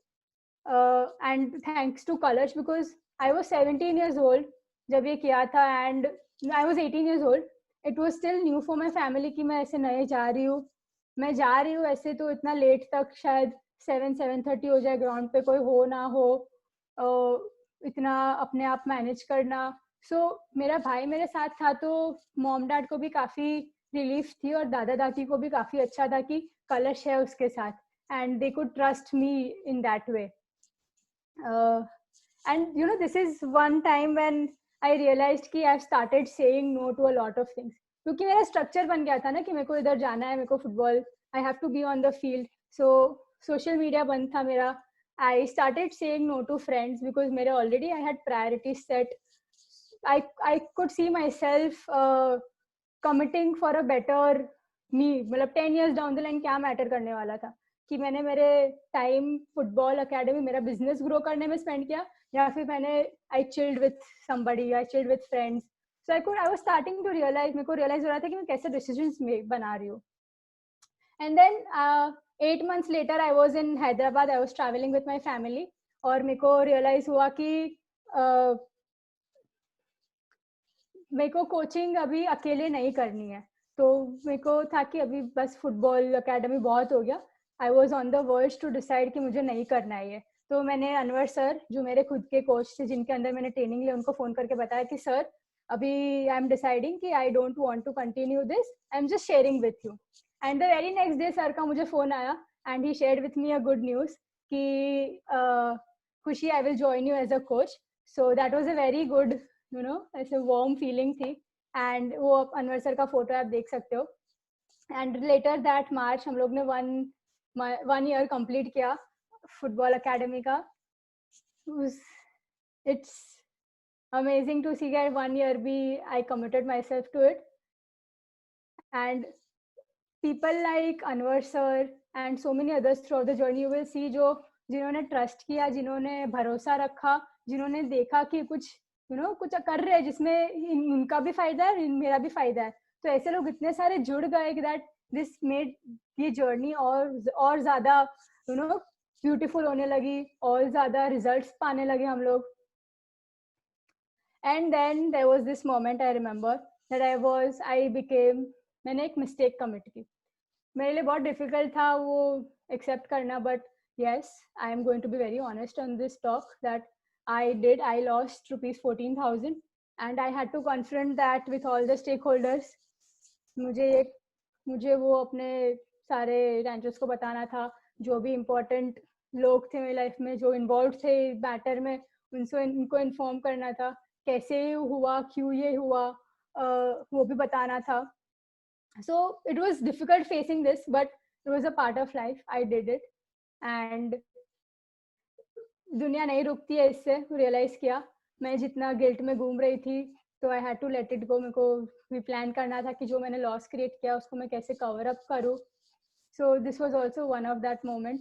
And thanks to Colors, because I was 17 years old जब ये किया था, and I was 18 years old. It was still new for my family कि मैं ऐसे नए जा रही हूँ. मैं जा रही हूँ ऐसे तो इतना लेट तक, शायद 7-7:30 हो जाए, ग्राउंड पे कोई हो ना हो, इतना अपने आप मैनेज करना. सो मेरा भाई मेरे साथ था तो मॉम डैड को भी काफ़ी रिलीफ थी, और दादा दादी को भी काफ़ी अच्छा था कि कलश है उसके साथ, and they could trust me in that way. And you no, this is one time when I realized कि I've started saying no to a lot of things. क्योंकि मेरा स्ट्रक्चर बन गया था ना कि मेरे को इधर जाना है, मेरे को football, I have to be on the field. So social media बंद था मेरा. I started saying no to friends because मेरे already I had priorities set. I could see myself committing for a better me. मतलब 10 years down the line क्या matter करने वाला था, कि मैंने मेरे टाइम फुटबॉल अकेडमी, मेरा बिजनेस ग्रो करने में स्पेंड किया, या फिर मैंने I chilled with somebody, I chilled with friends. So I was starting to realise, मेरे को रियलाइज हो रहा था कि मैं कैसे डिसीजंस बना रही हूँ. And then 8 months later I was in Hyderabad. I was traveling with my family, और मेरे को रियलाइज हुआ कि मेरे को कोचिंग अभी अकेले नहीं करनी है. तो मेरे को था कि अभी बस फुटबॉल अकेडमी बहुत हो गया. I was on the verge to decide कि मुझे नहीं करना है ये. तो मैंने अनवर सर, जो मेरे खुद के कोच थे जिनके अंदर मैंने ट्रेनिंग ली, उनको फ़ोन करके बताया कि सर अभी आई एम डिसाइडिंग कि I don't want to continue this, I am just sharing with you. And the very next day sir का मुझे फ़ोन आया, and he shared with me a good news कि Khushi, I will join you as a coach. So that was a very good, you know, ऐसे warm feeling थी. And वो Anwar sir का photo आप देख सकते हो. एंड लेटर दैट मार्च हम लोग ने वन ईयर कंप्लीट किया फुटबॉल अकेडमी का. It's amazing to see that 1 year भी I committed myself to it. And people like Anwar sir and so many others throughout the journey you will see, जो जिन्होंने trust किया, जिन्होंने भरोसा रखा, जिन्होंने देखा कि कुछ कुछ कर रहे हैं जिसमें उनका भी फायदा है, मेरा भी फायदा है. तो ऐसे लोग इतने सारे जुड़ गए कि दैट दिस मेड ये जर्नी और ज्यादा ब्यूटीफुल होने लगी, और ज्यादा रिजल्ट्स पाने लगे हम लोग. And then there was this moment, I remember that I became, मैंने एक मिस्टेक कमिट की. मेरे लिए बहुत डिफिकल्ट था वो एक्सेप्ट करना, but yes, I am going to be very honest on this talk that I lost rupees 14,000 and I had to confront that with all the stakeholders. मुझे वो अपने सारे रैंचर्स को बताना था, जो भी इम्पोर्टेंट लोग थे मेरी लाइफ में, जो इन्वॉल्व थे मैटर में, उनको इन्फॉर्म करना था, कैसे हुआ, क्यों ये हुआ, वो भी बताना था. So it was difficult facing this, but it was a part of life. I did it. And दुनिया नहीं रुकती है इससे, रियलाइज किया. मैं जितना गिल्ट में घूम रही थी, तो I had to let it go. मेरे को भी प्लान करना था कि जो मैंने लॉस क्रिएट किया उसको मैं कैसे कवर अप करूँ. सो this was also one of that moment.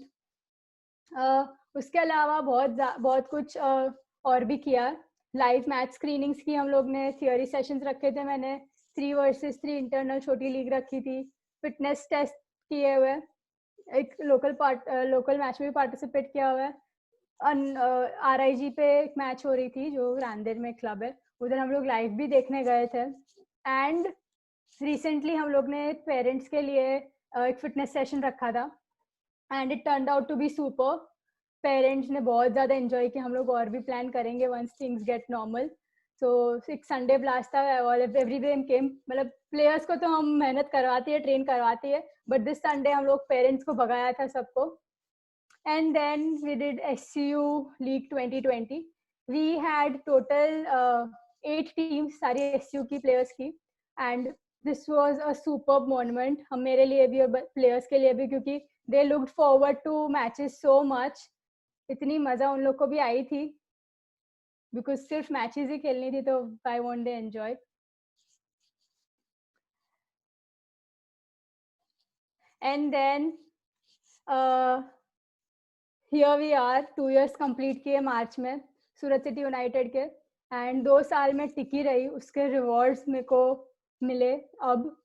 उसके अलावा बहुत कुछ और भी किया. लाइव मैच स्क्रीनिंग्स की हम लोग ने, थियोरी सेशंस रखे थे मैंने, 3 versus 3 इंटरनल छोटी लीग रखी थी, फिटनेस टेस्ट किए हुए, एक लोकल मैच में भी पार्टिसिपेट किया हुआ है. RIG पे एक मैच हो रही थी जो रांदेर में क्लब है, उधर हम लोग लाइव भी देखने गए थे. एंड रिसेंटली हम लोग ने पेरेंट्स के लिए एक फिटनेस सेशन रखा था and it turned out to be super. Parents ने बहुत ज़्यादा एंजॉय किया. हम लोग और भी प्लान करेंगे वंस थिंग्स गेट नॉर्मल. सो एक संडे ब्लास्ट था और एवरीवन केम. मतलब प्लेयर्स को तो हम मेहनत करवाती है, ट्रेन करवाती है, बट दिस संडे हम लोग पेरेंट्स को भगाया था सबको. And then we did SCU League 2020. We had total 8 teams, सारी SCU की players की, and this was a superb monument. हम मेरे लिए भी और players के लिए भी, क्योंकि they looked forward to matches so much. इतनी मजा उन लोग को भी आई थी, because सिर्फ matches ही खेलनी थी, तो why won't they enjoy? And then here we are, 2 years complete किए मार्च में सूरत सिटी यूनाइटेड के. एंड 2 साल में टिकी रही, उसके रिवॉर्ड्स मेरे को मिले अब,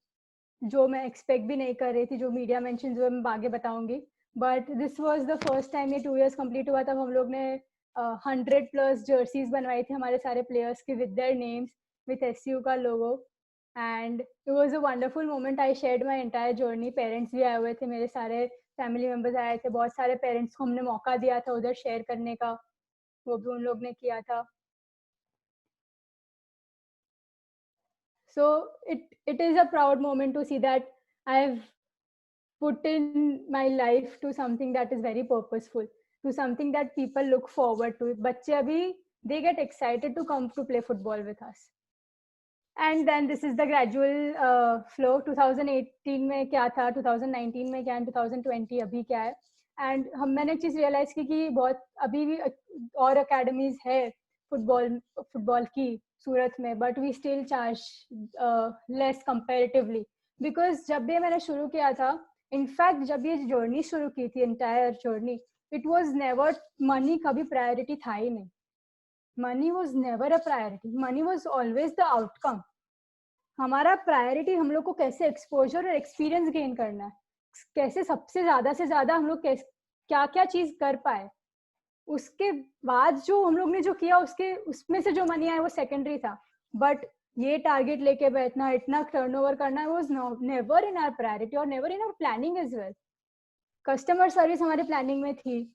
जो मैं एक्सपेक्ट भी नहीं कर रही थी, जो मीडिया मेंशन जो मैं आगे बताऊंगी. But this was the first time ये 2 years कंप्लीट हुआ. तब हम लोग ने 100+ जर्सीज बनवाई थी हमारे सारे प्लेयर्स की, with their names, with SCU का logo. And it was a wonderful moment. I shared my entire journey. Parents भी आए हुए थे, मेरे सारे फैमिली मेंबर्स आए थे, बहुत सारे पेरेंट्स को हमने मौका दिया था उधर शेयर करने का, वो भी उन लोग ने किया था. So it is a proud moment to see that I've put in my life to something that is very purposeful, to something that people look forward to. बच्चे अभी they get excited to come to play football with us. And then this is the gradual flow. 2018 में क्या था, 2019 में क्या, 2020 अभी क्या है. एंड मैंने एक चीज़ रियलाइज की कि बहुत अभी भी और अकेडमीज है फुटबॉल की सूरत में, but we still charge less comparatively. Because जब भी मैंने शुरू किया था, इनफैक्ट जब ये जर्नी शुरू की थी, entire journey, it was never, money कभी प्रायोरिटी था ही नहीं. Money was never a priority. Money was always the outcome. हमारा प्रायोरिटी हम लोग को कैसे एक्सपोजर और एक्सपीरियंस गेन करना है, कैसे सबसे ज्यादा से ज्यादा हम लोग क्या क्या चीज कर पाए. उसके बाद जो हम लोग ने जो किया, उसमें से जो मनी आया वो सेकेंडरी था. बट ये टारगेट लेके बैठना, इतना टर्नओवर करना, was never in our priority और never in our planning as well. Customer service हमारी प्लानिंग में थी,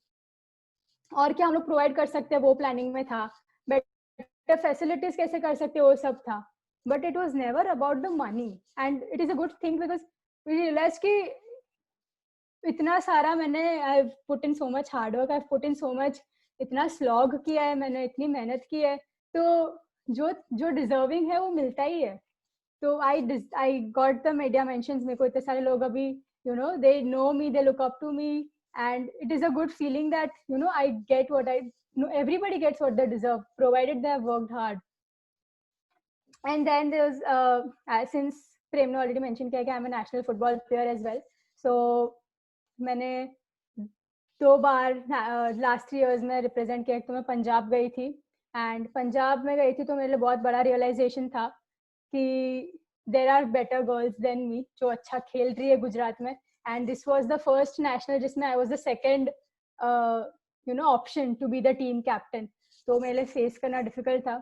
और क्या हम लोग प्रोवाइड कर सकते हैं वो प्लानिंग में था, बेटर फैसिलिटीज कैसे कर सकते हैं वो सब था. But it was never about the money. And it is a good thing, because we realise कि इतना सारा मैंने, I put in so much hard work, I put in so much, इतना स्लॉग किया है मैंने, इतनी मेहनत की है, तो जो डिजर्विंग है वो मिलता ही है. तो I got the media mentions. मेरे को इतने सारे लोग अभी they know me, they look up to me, and it is a good feeling that I get what everybody gets what they deserve, provided they have worked hard. And then there's since Prem ne already mentioned कि I'm a national football player as well. So मैंने 2 बार last 3 years में represent किया. तो मैं पंजाब गई थी, and Punjab में गई थी तो मेरे लिए बहुत बड़ा रियलाइजेशन था कि there are better girls than me जो अच्छा खेल रही है गुजरात में. And this was the first national जिसमें I was the second option to be the team captain. तो मेरे लिए फेस करना डिफिकल्ट था.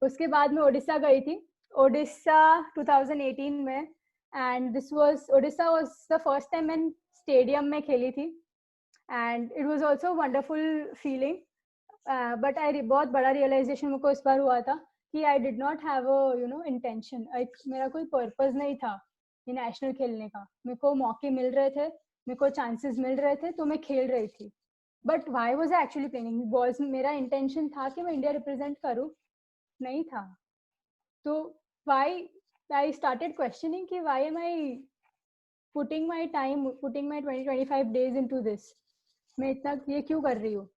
उसके बाद मैं ओडिशा गई थी, ओडिशा 2018 में. And Odisha was the first time मैं स्टेडियम में खेली थी, and it was also wonderful feeling. But बहुत बड़ा रियलाइजेशन मेरे को इस बार हुआ था कि I did not have a intention. मेरा कोई पर्पस नहीं था ये नेशनल खेलने का. मेरे को मौके मिल रहे थे, मेरे को चांसेस मिल रहे थे, तो मैं खेल रही थी. But why was I actually playing? मेरा इंटेंशन था कि मैं इंडिया रिप्रेजेंट करूं? नहीं था. तो व्हाई आई स्टार्टेड क्वेश्चनिंग कि why am I putting my 20-25 days into this. मैं इतना ये क्यों कर रही हूँ?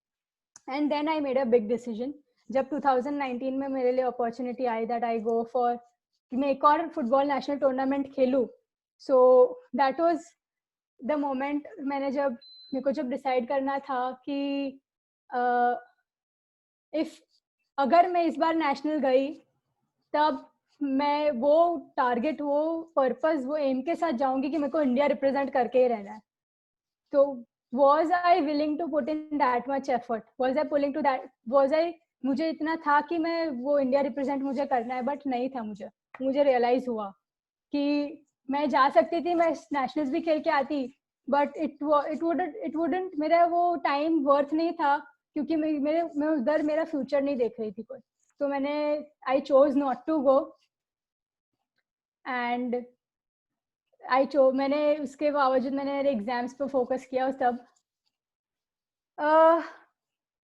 And then I made a big decision. जब 2019 में मेरे लिए अपॉर्चुनिटी आई दैट आई गो फॉर कि मैं एक और फुटबॉल नेशनल टूर्नामेंट खेलूं. So that was the moment. मेरे को जब डिसाइड करना था कि अगर मैं इस बार नेशनल गई, तब मैं वो टारगेट, वो पर्पस, वो एम के साथ जाऊंगी कि मेरे को इंडिया रिप्रेजेंट करके ही रहना है. तो was I willing to put in that much effort? Was I pulling to that? मुझे इतना था कि मैं वो इंडिया रिप्रेजेंट मुझे करना है, बट नहीं था मुझे रियलाइज हुआ कि मैं जा सकती थी, मैं नेशनल्स भी खेल के आती, बट इट वुडंट, मेरा वो टाइम वर्थ नहीं था, क्योंकि मैं उधर मेरा फ्यूचर नहीं देख रही थी कोई. तो I chose not to go, and मैंने उसके बावजूद मैंने एग्जाम्स पे फोकस किया तब.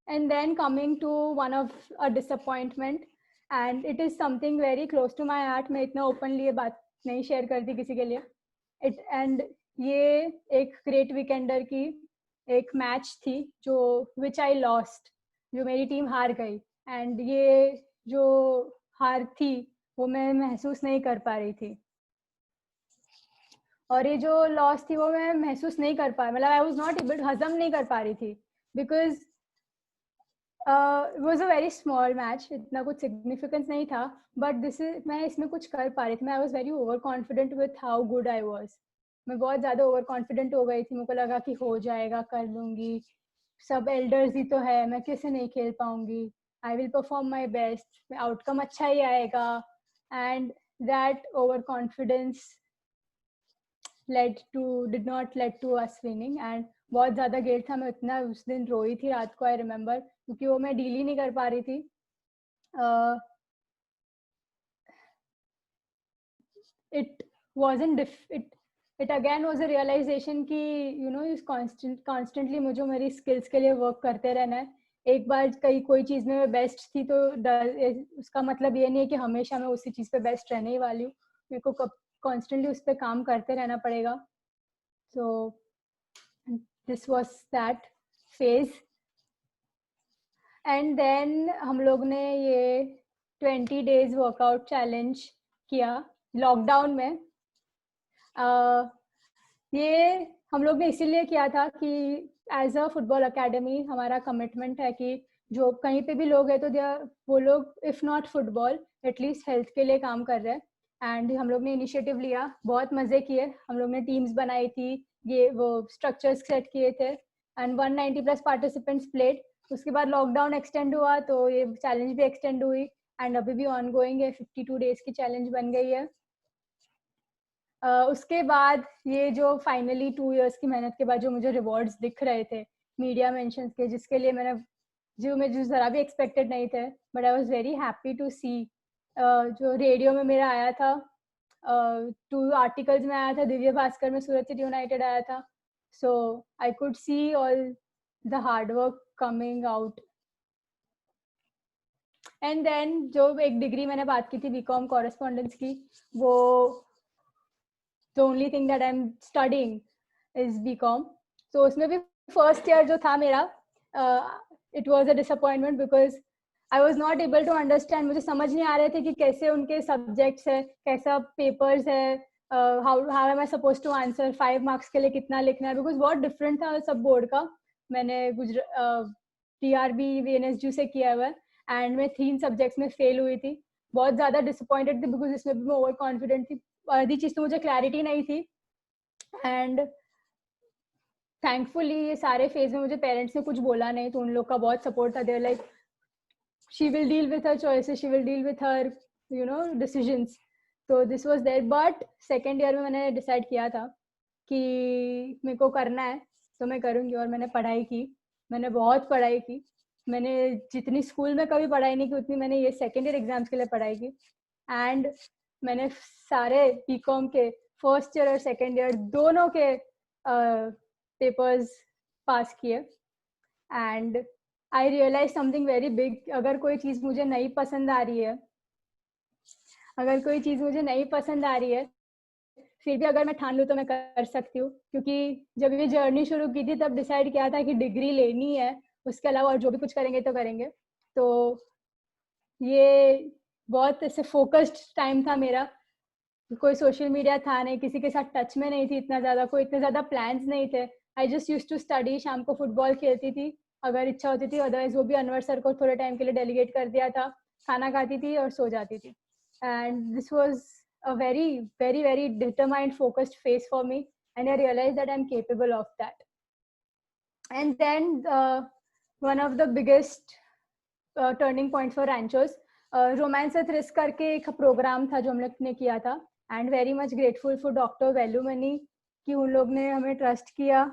And then coming to one of a disappointment, and it is something very close to my heart. मैं इतना openly ये बात नहीं share करती किसी के लिए. And ये एक great weekender की एक match थी जो which I lost, जो मेरी टीम हार गई. And ये जो हार थी वो मैं महसूस नहीं कर पा रही थी, और ये जो लॉस थी वो मैं महसूस नहीं कर पाई, मतलब आई वाज नॉट एबल, हजम नहीं कर पा रही थी, because it was a very small match, इतना कुछ सिग्निफिकेंस नहीं था, बट मैं इसमें कुछ कर पा रही थी. मैं आई was very over confident with how good I was. मैं बहुत ज़्यादा ओवर कॉन्फिडेंट हो गई थी, मुझे लगा कि हो जाएगा, कर लूँगी, सब एल्डर्स ही तो है, मैं कैसे नहीं खेल पाऊँगी, I will perform my best, outcome अच्छा ही आएगा. And that over confidence did not lead to us winning. And बहुत ज़्यादा गिल्ट था, मैं इतना उस दिन रोई थी रात को, आई रिमेम्बर, क्योंकि वो मैं डील ही नहीं कर पा रही थी. It again was a realization कि you know constantly मुझे मेरी skills के लिए work करते रहना है. एक बार कोई चीज़ में मैं बेस्ट थी तो उसका मतलब ये नहीं है कि हमेशा मैं उसी चीज़ पे बेस्ट रहने ही वाली हूँ. मेरे को constantly उस पे काम करते रहना पड़ेगा. So this was that phase. And then हम लोग ने ये 20 days workout challenge किया लॉकडाउन में. ये हम लोग ने इसीलिए किया था कि एज अ फुटबॉल अकेडमी हमारा कमिटमेंट है कि जो कहीं पे भी लोग हैं तो वो लोग if not football at least health के लिए काम कर रहे हैं. एंड हम लोग ने इनिशिएटिव लिया, बहुत मजे किए, हम लोग ने टीम्स बनाई थी, ये वो स्ट्रक्चर्स सेट किए थे, एंड 190 प्लस पार्टिसिपेंट्स प्लेड. उसके बाद लॉकडाउन एक्सटेंड हुआ तो ये चैलेंज भी एक्सटेंड हुई, एंड अभी भी ऑन गोइंग है, 52 डेज की चैलेंज बन गई है. उसके बाद ये जो फाइनली 2 years की मेहनत के बाद जो मुझे रिवॉर्ड्स दिख रहे थे मीडिया मेंशंस के, जिसके लिए मुझे जरा भी एक्सपेक्टेड नहीं थे, but I was very happy to see. जो रेडियो में मेरा आया था, 2 आर्टिकल्स में आया था, दिव्य भास्कर में सूरत सिटी यूनाइटेड आया था. So I could see all the hard work coming out. And then जो एक डिग्री मैंने बात की थी बीकॉम कॉरेस्पॉन्डेंस की, वो the only thing that I'm studying is BCom. So उसमें भी first year जो था मेरा, it was a disappointment because I was not able to understand. मुझे समझ नहीं आ रहे थे कि कैसे उनके subjects है, कैसा papers है, how am I supposed to answer 5 marks के लिए कितना लिखना है, because बहुत different था सब board का. मैंने TRB VNSU से किया हुआ है, and मैं 3 subjects में fail हुई थी. बहुत ज़्यादा disappointed थी because इसमें भी मैं over confident थी. आधी चीज तो मुझे क्लैरिटी नहीं थी. एंड थैंकफुली ये सारे फेज में मुझे पेरेंट्स ने कुछ बोला नहीं, तो उन लोग का बहुत सपोर्ट था. There like she will deal with her choices, she will deal with her you know decisions. तो this was there. But second year में मैंने डिसाइड किया था कि मेरे को करना है तो मैं करूँगी, और मैंने पढ़ाई की, मैंने बहुत पढ़ाई की. मैंने जितनी स्कूल में कभी पढ़ाई नहीं की उतनी मैंने ये सेकेंड ईयर एग्जाम्स के लिए पढ़ाई की. एंड मैंने सारे बीकॉम के फर्स्ट ईयर और सेकेंड ईयर दोनों के पेपर्स पास किए. And I realise something very big. अगर कोई चीज़ मुझे नहीं पसंद आ रही है, फिर भी अगर मैं ठान लूँ तो मैं कर सकती हूँ. क्योंकि जब ये जर्नी शुरू की थी तब डिसाइड किया था कि डिग्री लेनी है, उसके अलावा और जो भी कुछ करेंगे तो करेंगे. तो ये बहुत ऐसे फोकस्ड टाइम था मेरा. कोई सोशल मीडिया था नहीं, किसी के साथ टच में नहीं थी इतना ज़्यादा, कोई इतने ज़्यादा प्लान्स नहीं थे. I just used to study. शाम को फुटबॉल खेलती थी अगर इच्छा होती थी, अदरवाइज वो भी अनवर सर को थोड़े टाइम के लिए डेलीगेट कर दिया था. खाना खाती थी और सो जाती थी. And this was a very very very determined focused phase for me, and I realise that I am capable of that. And then one of the biggest turning point for ranchers, romance with risk करके एक programme था जो हम लोग ने किया था, and very much grateful for doctor Velumani कि उन लोग ने हमें ट्रस्ट किया,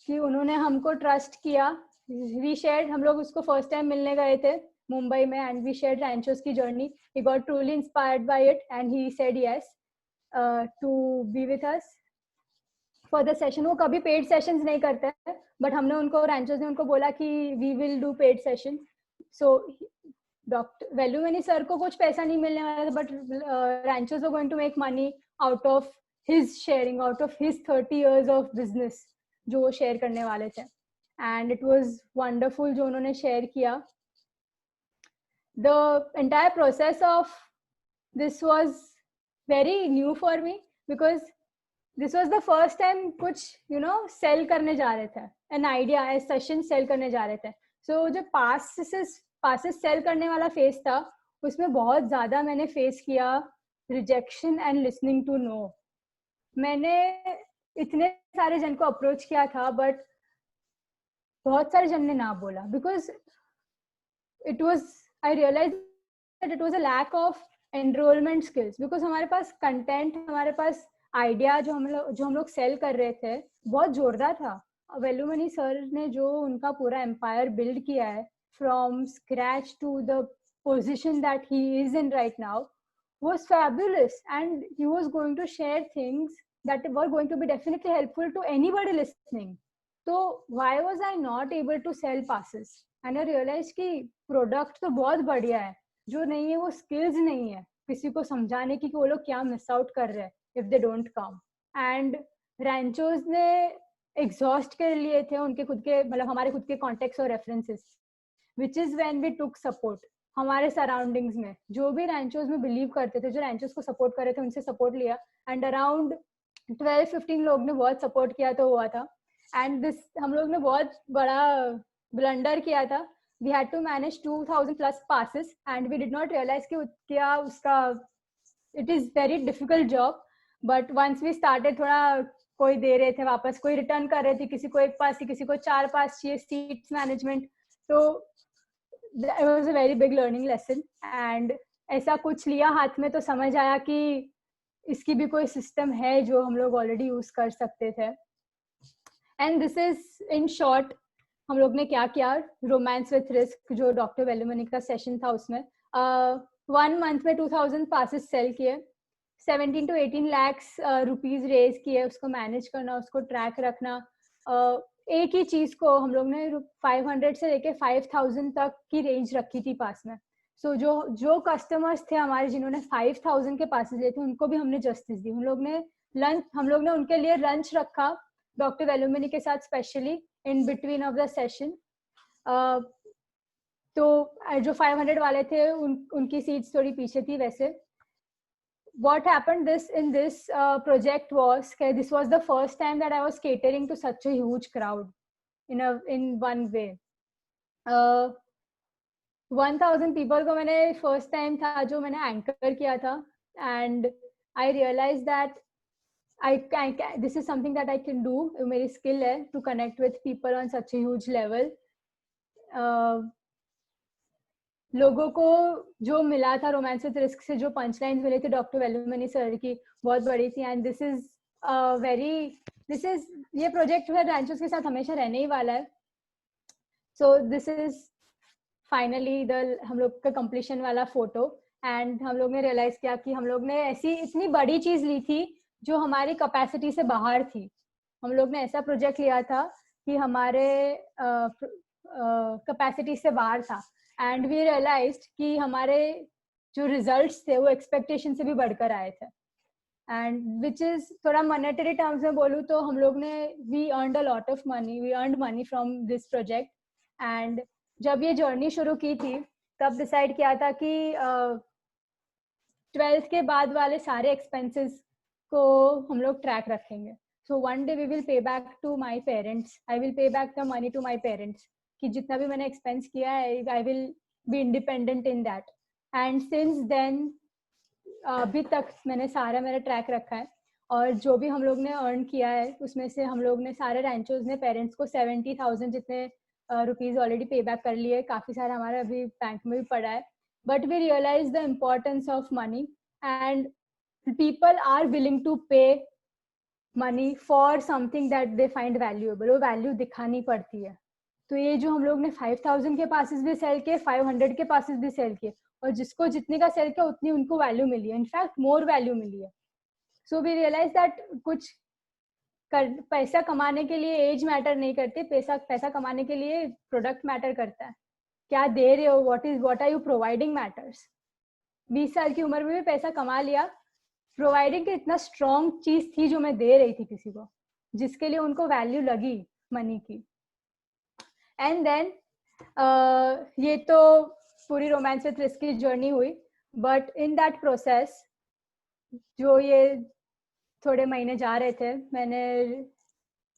कि उन्होंने हमको ट्रस्ट किया. वी शेयर्ड, हम लोग उसको फर्स्ट टाइम मिलने गए थे मुंबई में, एंड वी शेयर्ड रैंचर्स की journey. He got truly inspired by it and he said yes to be with us for the session. वो कभी पेड सेशंस नहीं करते हैं, बट हमने उनको, रैंचर्स ने उनको बोला कि we will do paid session. So doctor Velumani sir को कुछ पैसा नहीं मिलने वाला था, but ranchers are going to make money out of his sharing, out of his 30 years of business जो वो शेयर करने वाले थे. एंड इट वाज वंडरफुल जो उन्होंने शेयर किया. The entire process of this was very new for me, because this was the first time कुछ sale करने जा रहे थे, an idea, as session sale करने जा रहे थे. सो जो पासेस सेल करने वाला फेस था, उसमें बहुत ज्यादा मैंने फेस किया rejection and listening to no. मैंने इतने सारे जन को अप्रोच किया था, बट बहुत सारे जन ने ना बोला, because it was, I realise that it was a lack of enrolment skills. Because हमारे पास कंटेंट, हमारे पास आइडिया जो हम लोग सेल कर रहे थे बहुत जोरदार था. वेलुमनी सर ने जो उनका पूरा एम्पायर बिल्ड किया है from scratch to the position that he is in right now was fabulous, and he was going to share things that were going to be definitely helpful to anybody listening. So why was I not able to sell passes? And I realized कि product तो बहुत बढ़िया है, जो नहीं है वो skills नहीं है किसी को समझाने की कि वो लोग क्या miss out कर रहे हैं if they don't come. And ranchers ने exhaust कर लिए थे उनके खुद के, मतलब हमारे खुद के contacts और references, which is when we took support. हमारे सराउंडिंग्स में जो भी रैंचर्स में बिलीव करते थे, जो रैंचर्स को सपोर्ट कर रहे थे, उनसे सपोर्ट लिया. एंड अराउंड 12-15 लोग ने बहुत सपोर्ट किया तो हुआ था. एंड दिस हम लोग ने बहुत बड़ा ब्लंडर किया था. We had to manage 2000 plus passes and we did not realise कि क्या उसका, it is very difficult job. But once we started, थोड़ा कोई दे रहे थे वापस, कोई रिटर्न कर रहे थे, किसी को 1 पास, किसी को 4 पास चाहिए, सीट्स मैनेजमेंट. तो it was a very big learning lesson. and ऐसा कुछ लिया हाथ में तो समझ आया कि इसकी भी कोई सिस्टम है जो हम लोग ऑलरेडी यूज कर सकते थे. And this is in short हम लोग ने क्या किया. रोमांस विथ रिस्क जो डॉक्टर वेलुमनी का सेशन था, उसमें 1 month में 2000 पासेस सेल किए, 17 to 18 lakhs रुपीज रेज किए. उसको मैनेज करना, उसको ट्रैक रखना, एक ही चीज को हम लोग ने 500 से लेके 5000 तक की रेंज रखी थी पास में. सो जो कस्टमर्स थे हमारे जिन्होंने 5000 के पासेस लिए थे, उनको भी हमने जस्टिस दी. हम लोग ने उनके लिए लंच रखा डॉक्टर वेलुमनी के साथ, specially in between of the session. तो जो 500 वाले थे उनकी सीट्स थोड़ी पीछे थी. वैसे what happened in this project was this was the first time that I was catering to such a huge crowd in one way. 1000 people को मैंने first time था जो मैंने anchor किया था, and I realized that this is something that I can do. मेरी skill है to connect with people on such a huge level. लोगों को जो मिला था रोमांस विथ रिस्क से, जो पंच लाइन्स मिले थे डॉक्टर वेलुमनी सर की, बहुत बड़ी थी. एंड दिस इज ये प्रोजेक्ट है रैंचर्स के साथ हमेशा रहने ही वाला है. सो दिस इज फाइनली हम लोग का कंप्लीशन वाला फोटो. एंड हम लोग ने रियलाइज किया कि हम लोग ने ऐसी इतनी बड़ी चीज ली थी जो हमारी कैपेसिटी से बाहर थी. हम लोग ने ऐसा प्रोजेक्ट लिया था कि हमारे कैपेसिटी से बाहर था. एंड वी रियलाइज्ड कि हमारे जो रिजल्ट्स थे वो एक्सपेक्टेशन से भी बढ़कर आए थे. एंड विच इज थोड़ा मॉनेटरी टर्म्स में बोलूँ तो हम लोग ने we earned a lot of money, we earned money from this project. And जब ये जर्नी शुरू की थी तब डिसाइड किया था कि 12th के बाद वाले सारे एक्सपेंसेस को हम लोग ट्रैक रखेंगे. So one day we will pay back to my parents, I will pay back the money to my parents, कि जितना भी मैंने एक्सपेंस किया है I will be independent in that. And since then अभी तक मैंने सारा मेरा ट्रैक रखा है. और जो भी हम लोग ने अर्न किया है उसमें से हम लोग ने सारे रैंचोज ने पेरेंट्स को 70,000 जितने रुपीज ऑलरेडी पे बैक कर लिए. काफ़ी सारा हमारे अभी बैंक में भी पड़ा है. But we realise the importance of money and people are willing to pay money for something that they find valuable. वो वैल्यू दिखानी पड़ती है. तो ये जो हम लोग ने 5,000 के पासेस भी सेल किए, 500 के पासेस भी सेल किए, और जिसको जितने का सेल किया उतनी उनको वैल्यू मिली है, इनफैक्ट मोर वैल्यू मिली है. सो वी रियलाइज दैट कुछ पैसा कमाने के लिए एज मैटर नहीं करती, पैसा कमाने के लिए प्रोडक्ट मैटर करता है. क्या दे रहे हो, what are you providing matters. 20 साल की उम्र में भी पैसा कमा लिया, प्रोवाइडिंग की इतना स्ट्रॉन्ग चीज थी जो मैं दे रही थी किसी को, जिसके लिए उनको वैल्यू लगी मनी की. एंड देन ये तो पूरी रोमांस विथ रिस्क की जर्नी हुई. बट इन दैट प्रोसेस जो ये थोड़े महीने जा रहे थे, मैंने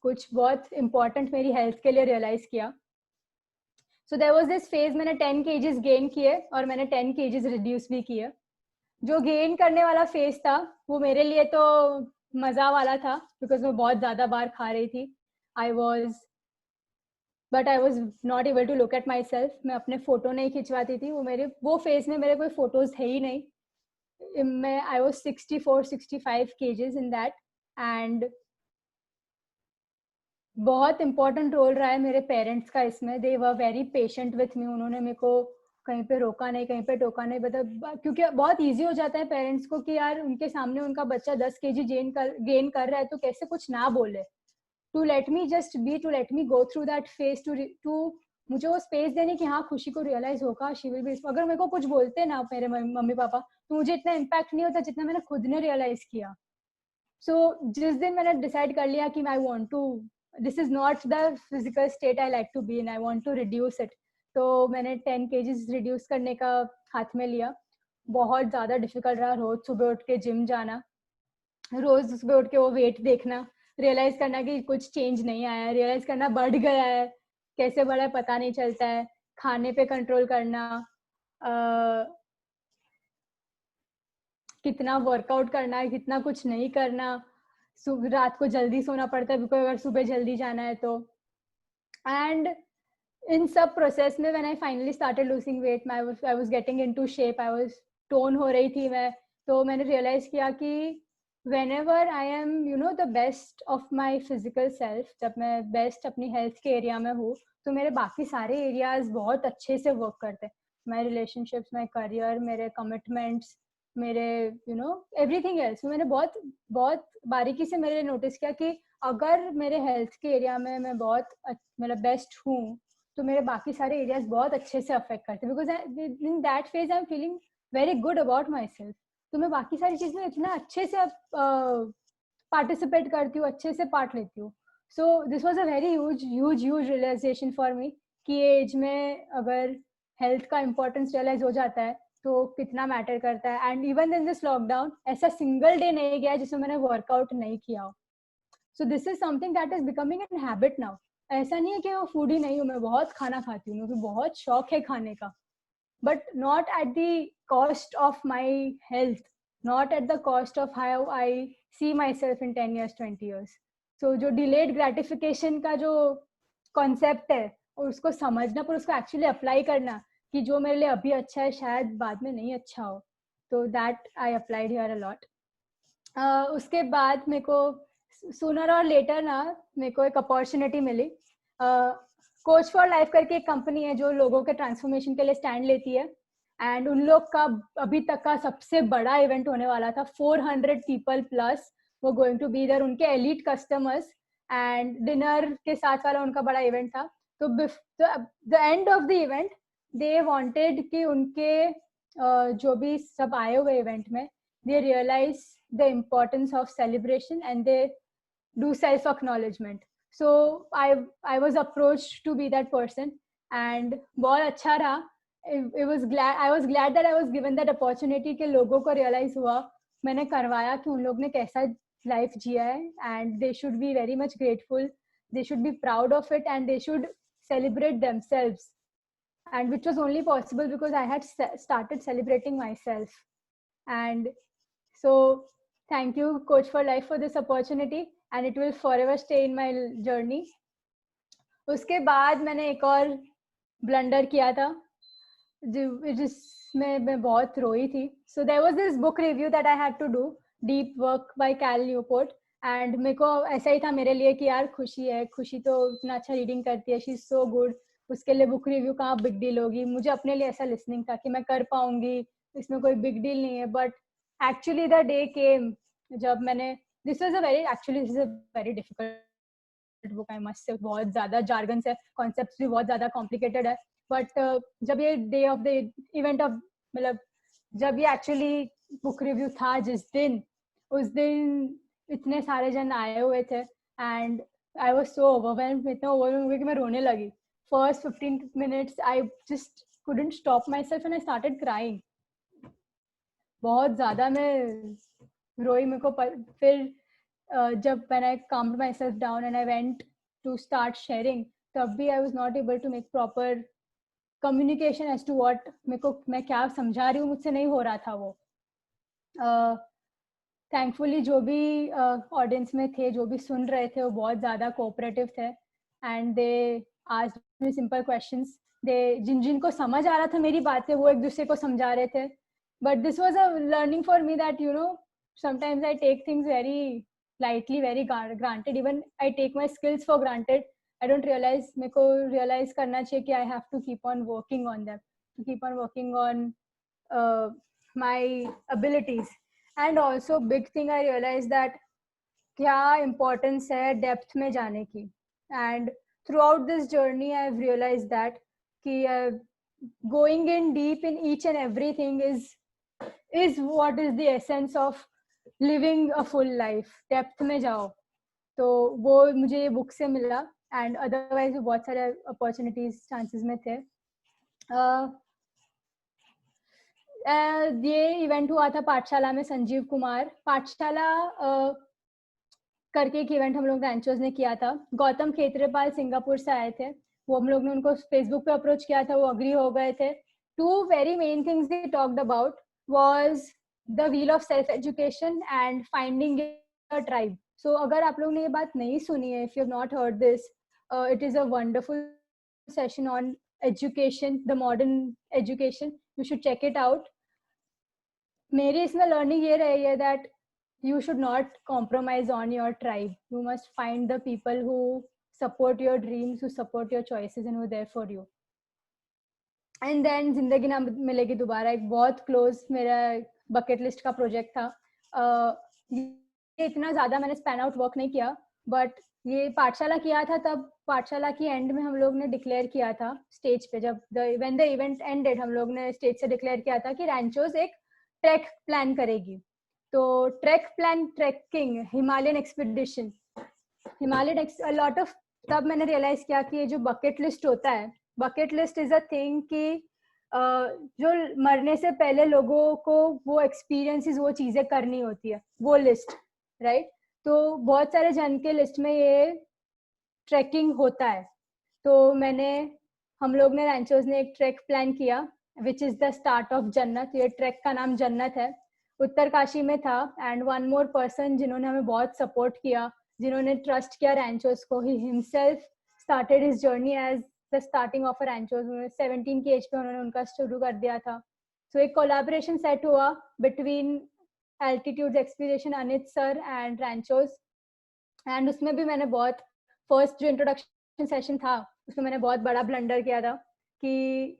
कुछ बहुत इम्पोर्टेंट मेरी हेल्थ के लिए रियलाइज किया. So there was this phase, मैंने 10 kgs गेन किए और मैंने 10 kgs रिड्यूस भी किए. जो गेन करने वाला फेज था वो मेरे लिए तो मजा वाला था, बिकॉज मैं बहुत ज्यादा बार खा रही थी. I was not able to look at myself. मैं अपने फोटो नहीं खिंचवाती थी. वो फेज में मेरे कोई फोटोज है ही नहीं. मैं I was 64-65 kgs in that. And बहुत इंपॉर्टेंट रोल रहा है मेरे पेरेंट्स का इसमें. They were very patient with me. उन्होंने मेरे को कहीं पे रोका नहीं, कहीं पे टोका नहीं. मतलब क्योंकि बहुत इजी हो जाता है पेरेंट्स को कि यार उनके सामने उनका बच्चा 10 kg गेन कर रहा है तो कैसे कुछ ना बोले. To let me just be, to let me go through that phase, to मुझे वो स्पेस देने की हाँ खुशी को रियलाइज होगा शी विल बी. अगर मेरे को कुछ बोलते ना मेरे मम्मी पापा तो मुझे इतना इम्पैक्ट नहीं होता जितना मैंने खुद ने रियलाइज किया. सो जिस दिन मैंने डिसाइड कर लिया कि I want to, this is not the physical state I like to be in, I want to reduce it. तो मैंने 10 kgs रिड्यूस करने का हाथ में लिया. बहुत ज़्यादा डिफिकल्ट रहा. रोज सुबह उठ के जिम जाना, रोज सुबह उठ के वो वेट देखना, रियलाइज करना कि कुछ चेंज नहीं आया, रियलाइज करना बढ़ गया है, कैसे बढ़ा है पता नहीं चलता है. खाने पे कंट्रोल करना, कितना वर्कआउट करना है, कितना कुछ नहीं करना. रात को जल्दी सोना पड़ता है बिकॉज अगर सुबह जल्दी जाना है तो. एंड इन सब प्रोसेस में when I finally started losing weight, I was getting into shape, I was tone हो रही थी मैं. तो मैंने रियलाइज किया कि whenever I am the best of my physical self, जब मैं बेस्ट अपनी हेल्थ के एरिया में हूँ तो मेरे बाकी सारे एरियाज बहुत अच्छे से वर्क करते हैं. माई रिलेशनशिप्स, माई करियर, मेरे कमिटमेंट्स, मेरे एवरीथिंग एल्स. मैंने बहुत बहुत बारीकी से मेरे नोटिस किया कि अगर मेरे हेल्थ के एरिया में मैं बहुत मतलब बेस्ट हूँ तो मेरे बाकी सारे एरियाज बहुत अच्छे से अफेक्ट करते हैं. Because in that phase I am feeling very good about my self. तो मैं बाकी सारी चीज में इतना अच्छे से पार्टिसिपेट करती हूँ, अच्छे से पार्ट लेती हूँ. So this was a very huge realisation for me कि एज में अगर हेल्थ का इम्पोर्टेंस रियलाइज हो जाता है तो कितना मैटर करता है. And even in this lockdown ऐसा सिंगल डे नहीं गया जिसमें मैंने वर्कआउट नहीं किया हो. So this is something that is becoming an habit now. ऐसा नहीं है कि मैं फूडी नहीं हूँ, मैं बहुत खाना खाती हूँ, मुझे बहुत शौक है खाने का, but not at the cost of my health, not at the cost of how I see myself in 10 years, 20 years. So जो delayed gratification का जो concept है और उसको समझना पर उसको actually apply करना कि जो मेरे लिए अभी अच्छा है शायद बाद में नहीं अच्छा हो. तो that I applied here a lot. उसके बाद मेरे को sooner or later ना मेरे को एक opportunity मिली. कोच फॉर लाइफ करके एक कंपनी है जो लोगों के ट्रांसफॉर्मेशन के लिए स्टैंड लेती है. एंड उन लोग का अभी तक का सबसे बड़ा इवेंट होने वाला था. 400 पीपल प्लस वो गोइंग टू बी देयर, उनके एलिट कस्टमर्स एंड डिनर के साथ वाला उनका बड़ा इवेंट था. तो the end of the event they wanted कि उनके जो भी सब आए हुए इवेंट में they realise the importance of celebration and they do self acknowledgement. So I was approached to be that person and बहुत अच्छा रहा. I was glad that I was given that opportunity कि लोगों को realize हुआ, मैंने करवाया कि उन लोग ने कैसा life जिया है and they should be very much grateful, they should be proud of it and they should celebrate themselves, and which was only possible because I had started celebrating myself. And so Thank you, Coach for Life, for this opportunity, and it will forever stay in my journey. उसके बाद मैंने एक और blunder किया था जिसमें मैं बहुत रोई थी. So there was this book review that I had to do, Deep Work by Cal Newport, and मेरे को ऐसा ही था मेरे लिए कि यार खुशी तो इतना अच्छा रीडिंग करती है, शी इज सो गुड, उसके लिए बुक रिव्यू कहाँ बिग डील होगी. मुझे अपने लिए ऐसा लिसनिंग था कि मैं कर पाऊंगी, इसमें कोई बिग डील नहीं है. बट एक्चुअली द डे केम जब मैंने, this was a very difficult book, I must say. बहुत ज्यादा जार्गन्स है, कॉन्सेप्ट्स भी बहुत ज्यादा कॉम्प्लिकेटेड है. बट जब ये day of the event of, मतलब जब ये एक्चुअली बुक रिव्यू था जिस दिन, उस दिन इतने सारे जन आए हुए थे and I was so overwhelmed, इतना ओवरवेल्म हुई कि मैं रोने लगी. First 15 minutes I just couldn't stop myself and I started crying. बहुत ज्यादा मैं रोई. मेरे को फिर जब when I calmed myself down and I went to start sharing, तब भी I was not able to make proper communication as to what मैं क्या समझा रही हूँ, मुझसे नहीं हो रहा था वो. थैंकफुली जो भी ऑडियंस में थे, जो भी सुन रहे थे, वो बहुत ज़्यादा कोऑपरेटिव थे and they asked me simple questions. जिनको समझ आ रहा था मेरी बातें, वो एक दूसरे को समझा रहे थे. But this was a learning for me that sometimes I take things very lightly, very granted. Even I take my skills for granted. I don't realize, मेरे को realize करना चाहिए कि I have to keep on working on them, to keep on working on my abilities. And also big thing I realized that क्या importance है depth में जाने की. And throughout this journey I've realized that कि going in deep in each and everything is what is the essence of living a full life. depth में जाओ, तो वो मुझे ये बुक से मिला. एंड अदरवाइज बहुत सारे अपॉर्चुनिटीज चांसेस में थे. ये इवेंट हुआ था पाठशाला में. संजीव कुमार पाठशाला करके एक इवेंट हम लोग रैंचोज ने किया था. गौतम खेत्रेपाल सिंगापुर से आए थे. वो हम लोग ने उनको फेसबुक पे अप्रोच किया था, वो अग्री हो गए थे. 2 very main things they talked about was the wheel of self education and finding a tribe. So अगर आप लोग ने ये बात नहीं सुनी है, if you have not heard this, it is a wonderful session on education, the modern education. You should check it out. मेरी इसमें learning ये रही है that you should not compromise on your tribe. You must find the people who support your dreams, who support your choices and who are there for you. And then जिंदगी ना मिलेगी दोबारा, एक बहुत क्लोज मेरा बकेट लिस्ट का project था. ये इतना ज्यादा मैंने स्पैन आउट वर्क नहीं किया, बट ये पाठशाला किया था. तब पाठशाला की एंड में हम लोग ने डिक्लेयर किया था स्टेज पे, जब व्हेन द इवेंट एंडेड, हम लोग ने स्टेज से डिक्लेयर किया था कि रैंचोज एक ट्रैक प्लान करेगी. तो trek plan, trekking, Himalayan expedition, Himalayan lot of. तब मैंने रियलाइज किया कि ये जो बकेट लिस्ट होता है, bucket list is a thing कि जो मरने से पहले लोगों को वो एक्सपीरियंसेस, वो चीजें करनी होती है, वो लिस्ट, राइट. तो बहुत सारे जन के लिस्ट में ये ट्रैकिंग होता है. तो हम लोग ने रैंचोज ने एक ट्रैक प्लान किया which is the start of जन्नत. ये ट्रैक का नाम जन्नत है, उत्तरकाशी में था. एंड वन मोर पर्सन जिन्होंने हमें बहुत सपोर्ट किया, जिन्होंने ट्रस्ट किया रैंचोज को, he himself started his journey as the starting of a Rancho's. 17 की एज पे उन्होंने उनका शुरू कर दिया था. सो एक कोलैबोरेशन सेट हुआ between altitude expedition, Anit sir and Rancho's. And उसमें भी मैंने बहुत, फर्स्ट जो इंट्रोडक्शन सेशन था उसमें मैंने बहुत बड़ा ब्लंडर किया था कि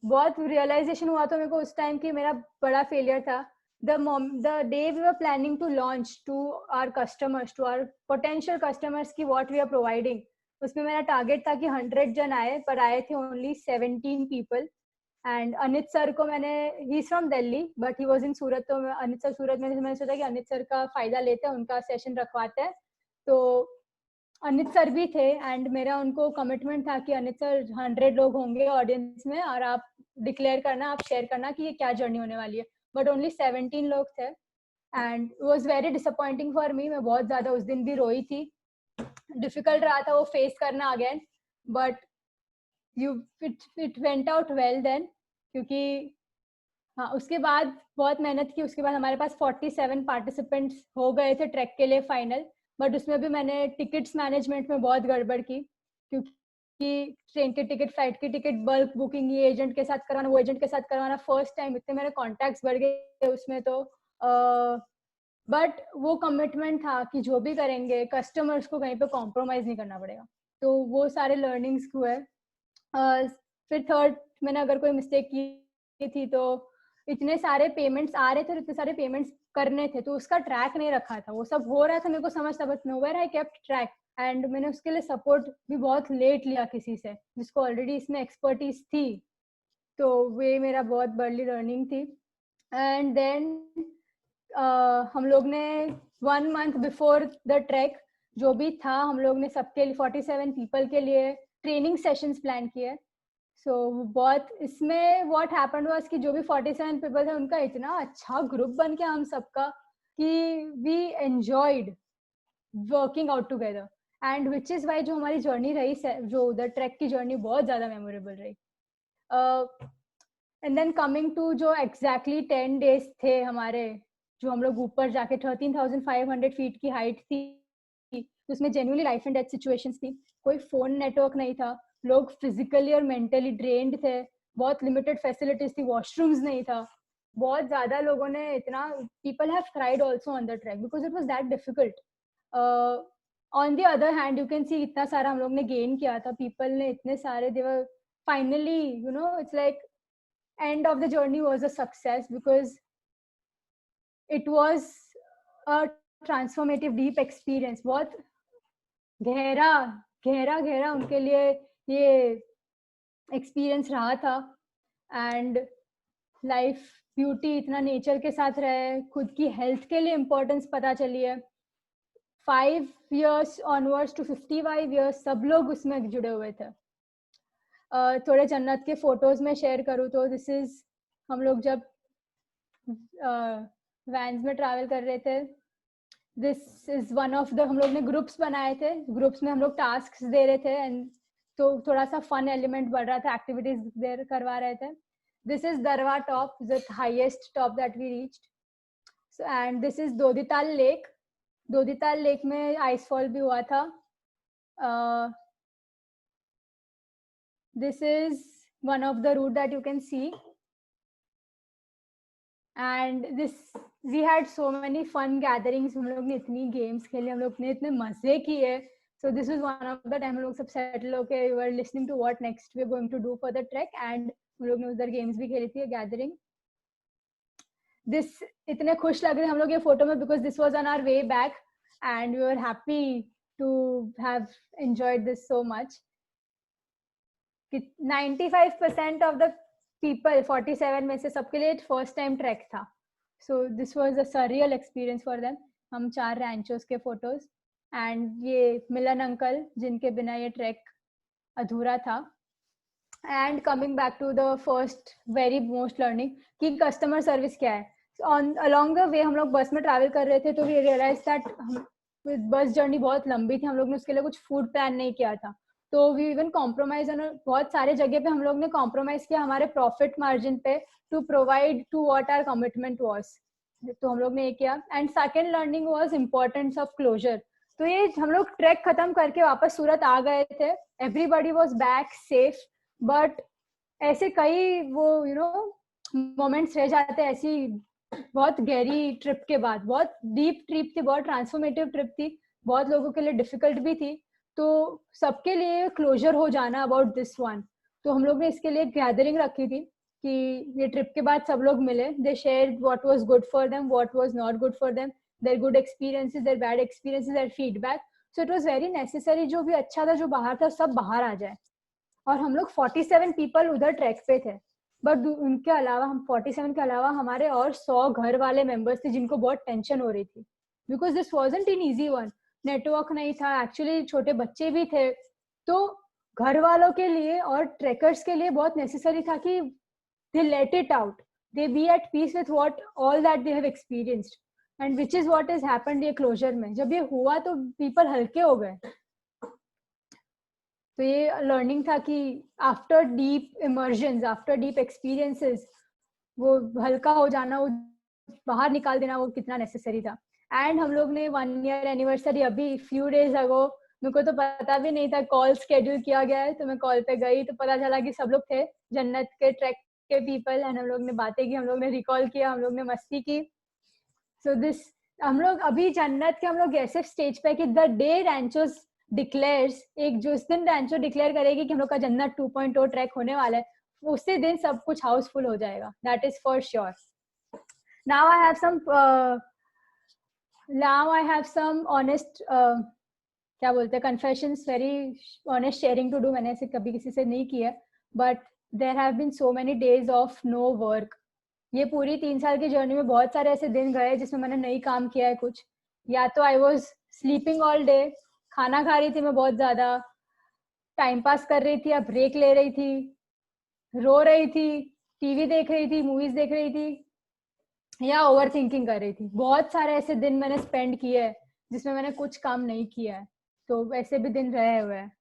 बहुत रियलाइजेशन हुआ था मेरे को उस टाइम कि मेरा बड़ा फेलियर था. the day we were planning to launch to our customers, to our potential customers की what we are providing, उसमें मेरा टारगेट था कि 100 जन आए, पर आए थे only 17 people. And Anit sir को मैंने, he is from Delhi but he was in Surat, तो अनित सर सूरत में, मैंने सोचा कि अनित सर का फायदा लेते हैं, उनका सेशन रखवाते हैं. तो अनित सर भी थे एंड मेरा उनको कमिटमेंट था कि अनित सर 100 लोग होंगे ऑडियंस में और आप डिक्लेयर करना, आप शेयर करना कि ये क्या जर्नी होने वाली है. बट ओनली 17 लोग थे and it was very disappointing for me. मैं बहुत ज्यादा उस दिन भी रोई थी. डिफिकल्ट रहा था वो फेस करना again, but it went out well then, क्योंकि हाँ, उसके बाद बहुत मेहनत की, उसके बाद हमारे पास 47 पार्टिसिपेंट्स हो गए थे ट्रैक के लिए फाइनल, बट उसमें भी मैंने टिकट्स मैनेजमेंट में बहुत गड़बड़ की, क्योंकि ट्रेन के टिकट, फ्लाइट की टिकट, बल्क बुकिंग, ये एजेंट के साथ करवाना, वो एजेंट के साथ करवाना, फर्स्ट टाइम इतने मेरे कॉन्टैक्ट्स बढ़ गए उसमें तो, बट वो कमिटमेंट था कि जो भी करेंगे कस्टमर्स को कहीं पे कॉम्प्रोमाइज नहीं करना पड़ेगा, तो वो सारे लर्निंग्स हुए। फिर थर्ड, मैंने अगर कोई मिस्टेक की थी तो इतने सारे पेमेंट्स आ रहे थे, इतने सारे पेमेंट्स करने थे, तो उसका ट्रैक नहीं रखा था, वो सब हो रहा था मेरे को समझ था, but nowhere I kept track, and मैंने उसके लिए सपोर्ट भी बहुत लेट लिया किसी से जिसको ऑलरेडी इसमें एक्सपर्टीज थी, तो वे मेरा बहुत बड़ी लर्निंग थी। एंड देन हम लोग ने 1 मंथ बिफोर द ट्रैक जो भी था, हम लोग ने सबके लिए 47 पीपल के लिए ट्रेनिंग सेशंस प्लान किए। सो बहुत इसमें व्हाट हैपेंड वाज कि जो भी 47 पीपल थे उनका इतना अच्छा ग्रुप बन गया हम सबका कि we enjoyed working out together, and which is why जो हमारी जर्नी रही, जो उधर ट्रैक की जर्नी बहुत ज्यादा मेमोरेबल रही। एंड देन कमिंग टू जो एग्जैक्टली 10 डेज थे हमारे, जो हम लोग ऊपर जाके 13,500 फीट की हाइट थी, उसमें genuinely life and death situations थी, कोई फोन नेटवर्क नहीं था, लोग फिजिकली और मेंटली ड्रेन्ड थे, बहुत लिमिटेड फैसिलिटीज थी, वॉशरूम्स नहीं था, बहुत ज्यादा लोगों ने इतना, people have cried also on the track because it was that difficult. On the other hand you can see इतना सारा हम लोग ने गेन किया था, पीपल ने इतने सारे, they were finally, you know, it's like end of the journey was a success because it was a transformative deep experience, बहुत गहरा गहरा गहरा उनके लिए ये एक्सपीरियंस रहा था। एंड लाइफ ब्यूटी, इतना नेचर के साथ रहे, खुद की हेल्थ के लिए इम्पोर्टेंस पता चली है। 5 years onwards to 55 years सब लोग उसमें जुड़े हुए थे। थोड़े जन्नत के फोटोज में शेयर करूँ तो दिस इज, हम लोग जब वैन्स में ट्रैवल कर रहे थे, this is one of the, हम लोग ने ग्रुप्स बनाए थे, ग्रुप्स में हम लोग टास्क दे रहे थे, एंड तो थोड़ा सा फन एलिमेंट बढ़ रहा था, एक्टिविटीज देर करवा रहे थे। This is Darwa top, the highest top that we reached, and this is Dodital lake. Dodital lake में आइसफॉल भी हुआ था। This is one of the route that you can see, and this, we had so many fun gatherings, हम लोग ने इतनी games खेली, हम लोग ने इतने मजे किए। So this is one of the time हम लोग सब settle होके we were listening to what next we are going to do for the trek, and हम लोग ने उधर games भी खेली थी, gathering. This इतने खुश लग रहे हम लोग ये फोटो में because this was on our way back and we were happy to have enjoyed this so much. 95% of the people 47 में से सबके लिए फर्स्ट टाइम ट्रैक था, सो this was a surreal experience for them. हम 4 रैंचोस के photos, and ये मिलन uncle जिनके बिना ये ट्रैक अधूरा था। And coming back to the first very most learning कि कस्टमर सर्विस क्या है। ऑन अलोंग द वे हम लोग बस में ट्रैवल कर रहे थे तो we realise that bus journey बहुत लंबी थी, हम लोग ने उसके लिए कुछ फूड प्लान नहीं किया था, तो वी इवन कॉम्प्रोमाइज, बहुत सारे जगह पे हम लोग ने कॉम्प्रोमाइज किया हमारे प्रॉफिट मार्जिन पे to provide to what our commitment was, तो हम लोग ने ये किया। And second learning was importance of closure. तो ये हम लोग ट्रैक खत्म करके वापस सूरत आ गए थे, everybody was back safe, but ऐसे कई वो यू नो मोमेंट्स रह जाते हैं ऐसी बहुत गहरी ट्रिप के बाद। बहुत डीप ट्रिप थी, बहुत ट्रांसफॉर्मेटिव ट्रिप थी, बहुत लोगों के लिए डिफिकल्ट भी थी, तो सबके लिए क्लोजर हो जाना अबाउट दिस वन। तो हम लोग ने इसके लिए गैदरिंग रखी थी कि ये ट्रिप के बाद सब लोग मिले, they share what was good for them, what was not good for them, their good experiences, their bad experiences, their feedback. So it was very necessary, जो भी अच्छा था जो बाहर था सब बाहर आ जाए। और हम लोग 47 पीपल उधर ट्रैक पे थे, बट उनके अलावा, हम 47 के अलावा हमारे और 100 घर वाले मेंबर्स थे जिनको बहुत टेंशन हो रही थी, because this wasn't an easy one. Network नहीं था, एक्चुअली छोटे बच्चे भी थे, तो घर वालों के लिए और ट्रैकर्स के लिए बहुत नेसेसरी था कि they let it out, they be at peace with what all that they have experienced, and which is what is happened ये क्लोजर में। जब ये हुआ तो पीपल हल्के हो गए। तो ये लर्निंग था कि after deep emergence, after deep experiences, वो हल्का हो जाना, वो बाहर निकाल देना, वो कितना नेसेसरी था. एंड हम लोग ने 1 year एनिवर्सरी अभी फ्यू डेज अगो, मेरे को तो पता भी नहीं था, कॉल शेड्यूल किया गया है, तो मैं कॉल पे गई तो पता चला कि सब लोग थे जन्नत के ट्रैक के पीपल. एंड हम लोग ने बातें की, हम लोग ने रिकॉल किया, हम लोग ने मस्ती की. सो दिस, हम लोग अभी जन्नत के हम लोग ऐसे स्टेज पे कि द डे रैंचोस डिक्लेयर्स, एक जो इस दिन रैंचो डिक्लेयर करेगी कि हम लोग का जन्नत 2.0 ट्रैक होने वाला है, उसी दिन सब कुछ हाउसफुल हो जाएगा. That is for sure. Now I have some honest, क्या बोलते हैं, confessions, very honest sharing to do. मैंने ऐसे कभी किसी से नहीं किया, but there have been so many days of no work. ये पूरी 3 साल की जर्नी में बहुत सारे ऐसे दिन गए जिसमें मैंने नहीं काम किया है कुछ. या तो I was sleeping all day, खाना खा रही थी मैं बहुत ज्यादा, टाइम पास कर रही थी, या ब्रेक ले रही थी, रो रही थी, टीवी देख रही थी, मूवीज देख रही थी, या ओवर थिंकिंग कर रही थी. बहुत सारे ऐसे दिन मैंने स्पेंड किए हैं जिसमें मैंने कुछ काम नहीं किया है. तो ऐसे भी दिन रहे हुए हैं.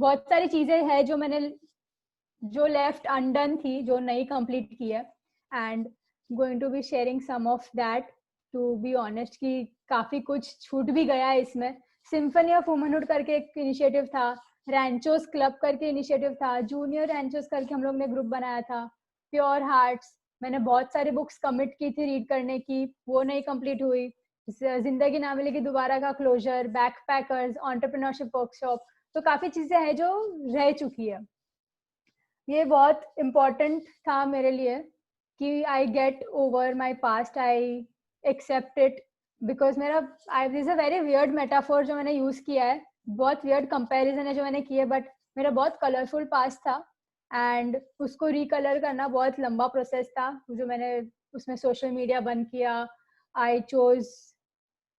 बहुत सारी चीजें हैं जो मैंने, जो लेफ्ट अनडन थी, जो नहीं कंप्लीट की है. And going to be sharing some of that, to be honest, कि काफी कुछ छूट भी गया है इसमें. सिम्फनी ऑफ वुमनहुड करके एक इनिशिएटिव था, रैंचोस क्लब करके इनिशिएटिव था, जूनियर रैंचोस करके हम लोग ने ग्रुप बनाया था, प्योर हार्ट्स. मैंने बहुत सारी बुक्स कमिट की थी रीड करने की, वो नहीं कंप्लीट हुई. जिंदगी ना मिलेगी दोबारा का क्लोजर, बैकपैकर्स, एंटरप्रेन्योरशिप वर्कशॉप. तो काफी चीजें हैं जो रह चुकी है. ये बहुत इम्पोर्टेंट था मेरे लिए कि I get over my past, I accept it. Because मेरा, this a very weird metaphor जो मैंने यूज किया है, बहुत वियर्ड कंपैरिजन है जो मैंने किया, बट मेरा बहुत कलरफुल पास्ट था. एंड उसको रिकलर करना बहुत लंबा प्रोसेस था, जो मैंने उसमें सोशल मीडिया बंद किया. I chose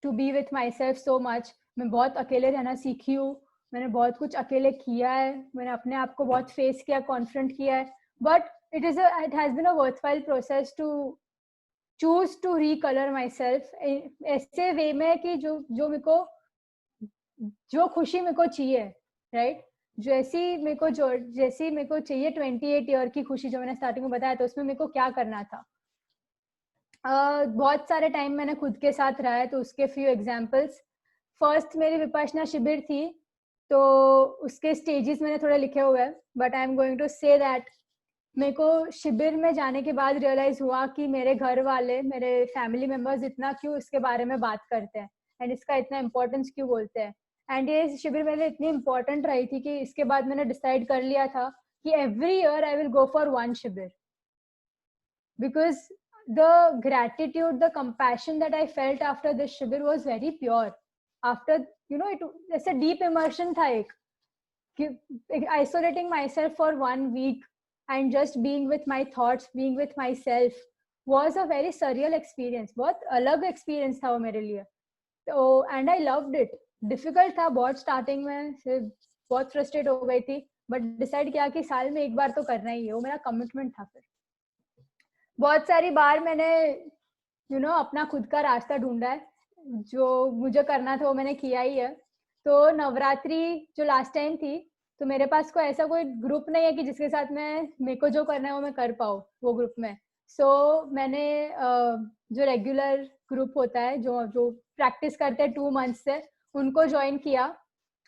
to be with myself so much. मैं बहुत अकेले रहना सीखी हूँ, मैंने बहुत कुछ अकेले किया है, मैंने अपने आप को बहुत फेस किया, कॉन्फ्रंट किया है. But it has been a worthwhile process to choose to recolour myself ऐसे वे में कि जो मेरे को, जो खुशी मेरे को चाहिए, राइट. जैसी मेरे को चाहिए 28 ईयर की खुशी, जो मैंने स्टार्टिंग में बताया था, उसमें मेरे को क्या करना था. बहुत सारे टाइम मैंने खुद के साथ रहा है, तो उसके फ्यू एग्जांपल्स. फर्स्ट मेरी विपश्यना शिविर थी, तो उसके स्टेजेस मैंने थोड़े लिखे हुए हैं, but I am going to say that मेरे को शिविर में जाने के बाद रियलाइज हुआ कि मेरे घर वाले, मेरे फैमिली मेंबर्स इतना क्यों इसके बारे में बात करते हैं, एंड इसका इतना इम्पोर्टेंस क्यों बोलते हैं. एंड ये शिविर मेरे लिए इतनी इम्पोर्टेंट रही थी कि इसके बाद मैंने डिसाइड कर लिया था कि every year I will go for 1 शिविर. Because the gratitude, the compassion that I felt after this shibir was very pure. After, it's a deep immersion tha ek, isolating myself for 1 week and just being with my thoughts, being with myself was a very surreal experience. बहुत अलग experience था वो मेरे लिए. तो and I loved it. Difficult था बहुत starting में, बहुत frustrated हो गई थी, but decide किया कि साल में एक बार तो करना ही है, वो मेरा commitment था. फिर बहुत सारी बार मैंने अपना खुद का रास्ता ढूंढा है, जो मुझे करना था वो मैंने किया ही है. तो नवरात्रि जो लास्ट टाइम थी, तो मेरे पास कोई ऐसा कोई ग्रुप नहीं है कि जिसके साथ मेरे को जो करना है वो मैं कर पाऊँ वो ग्रुप में. सो मैंने जो रेगुलर ग्रुप होता है, जो प्रैक्टिस करते हैं 2 months से, उनको ज्वाइन किया.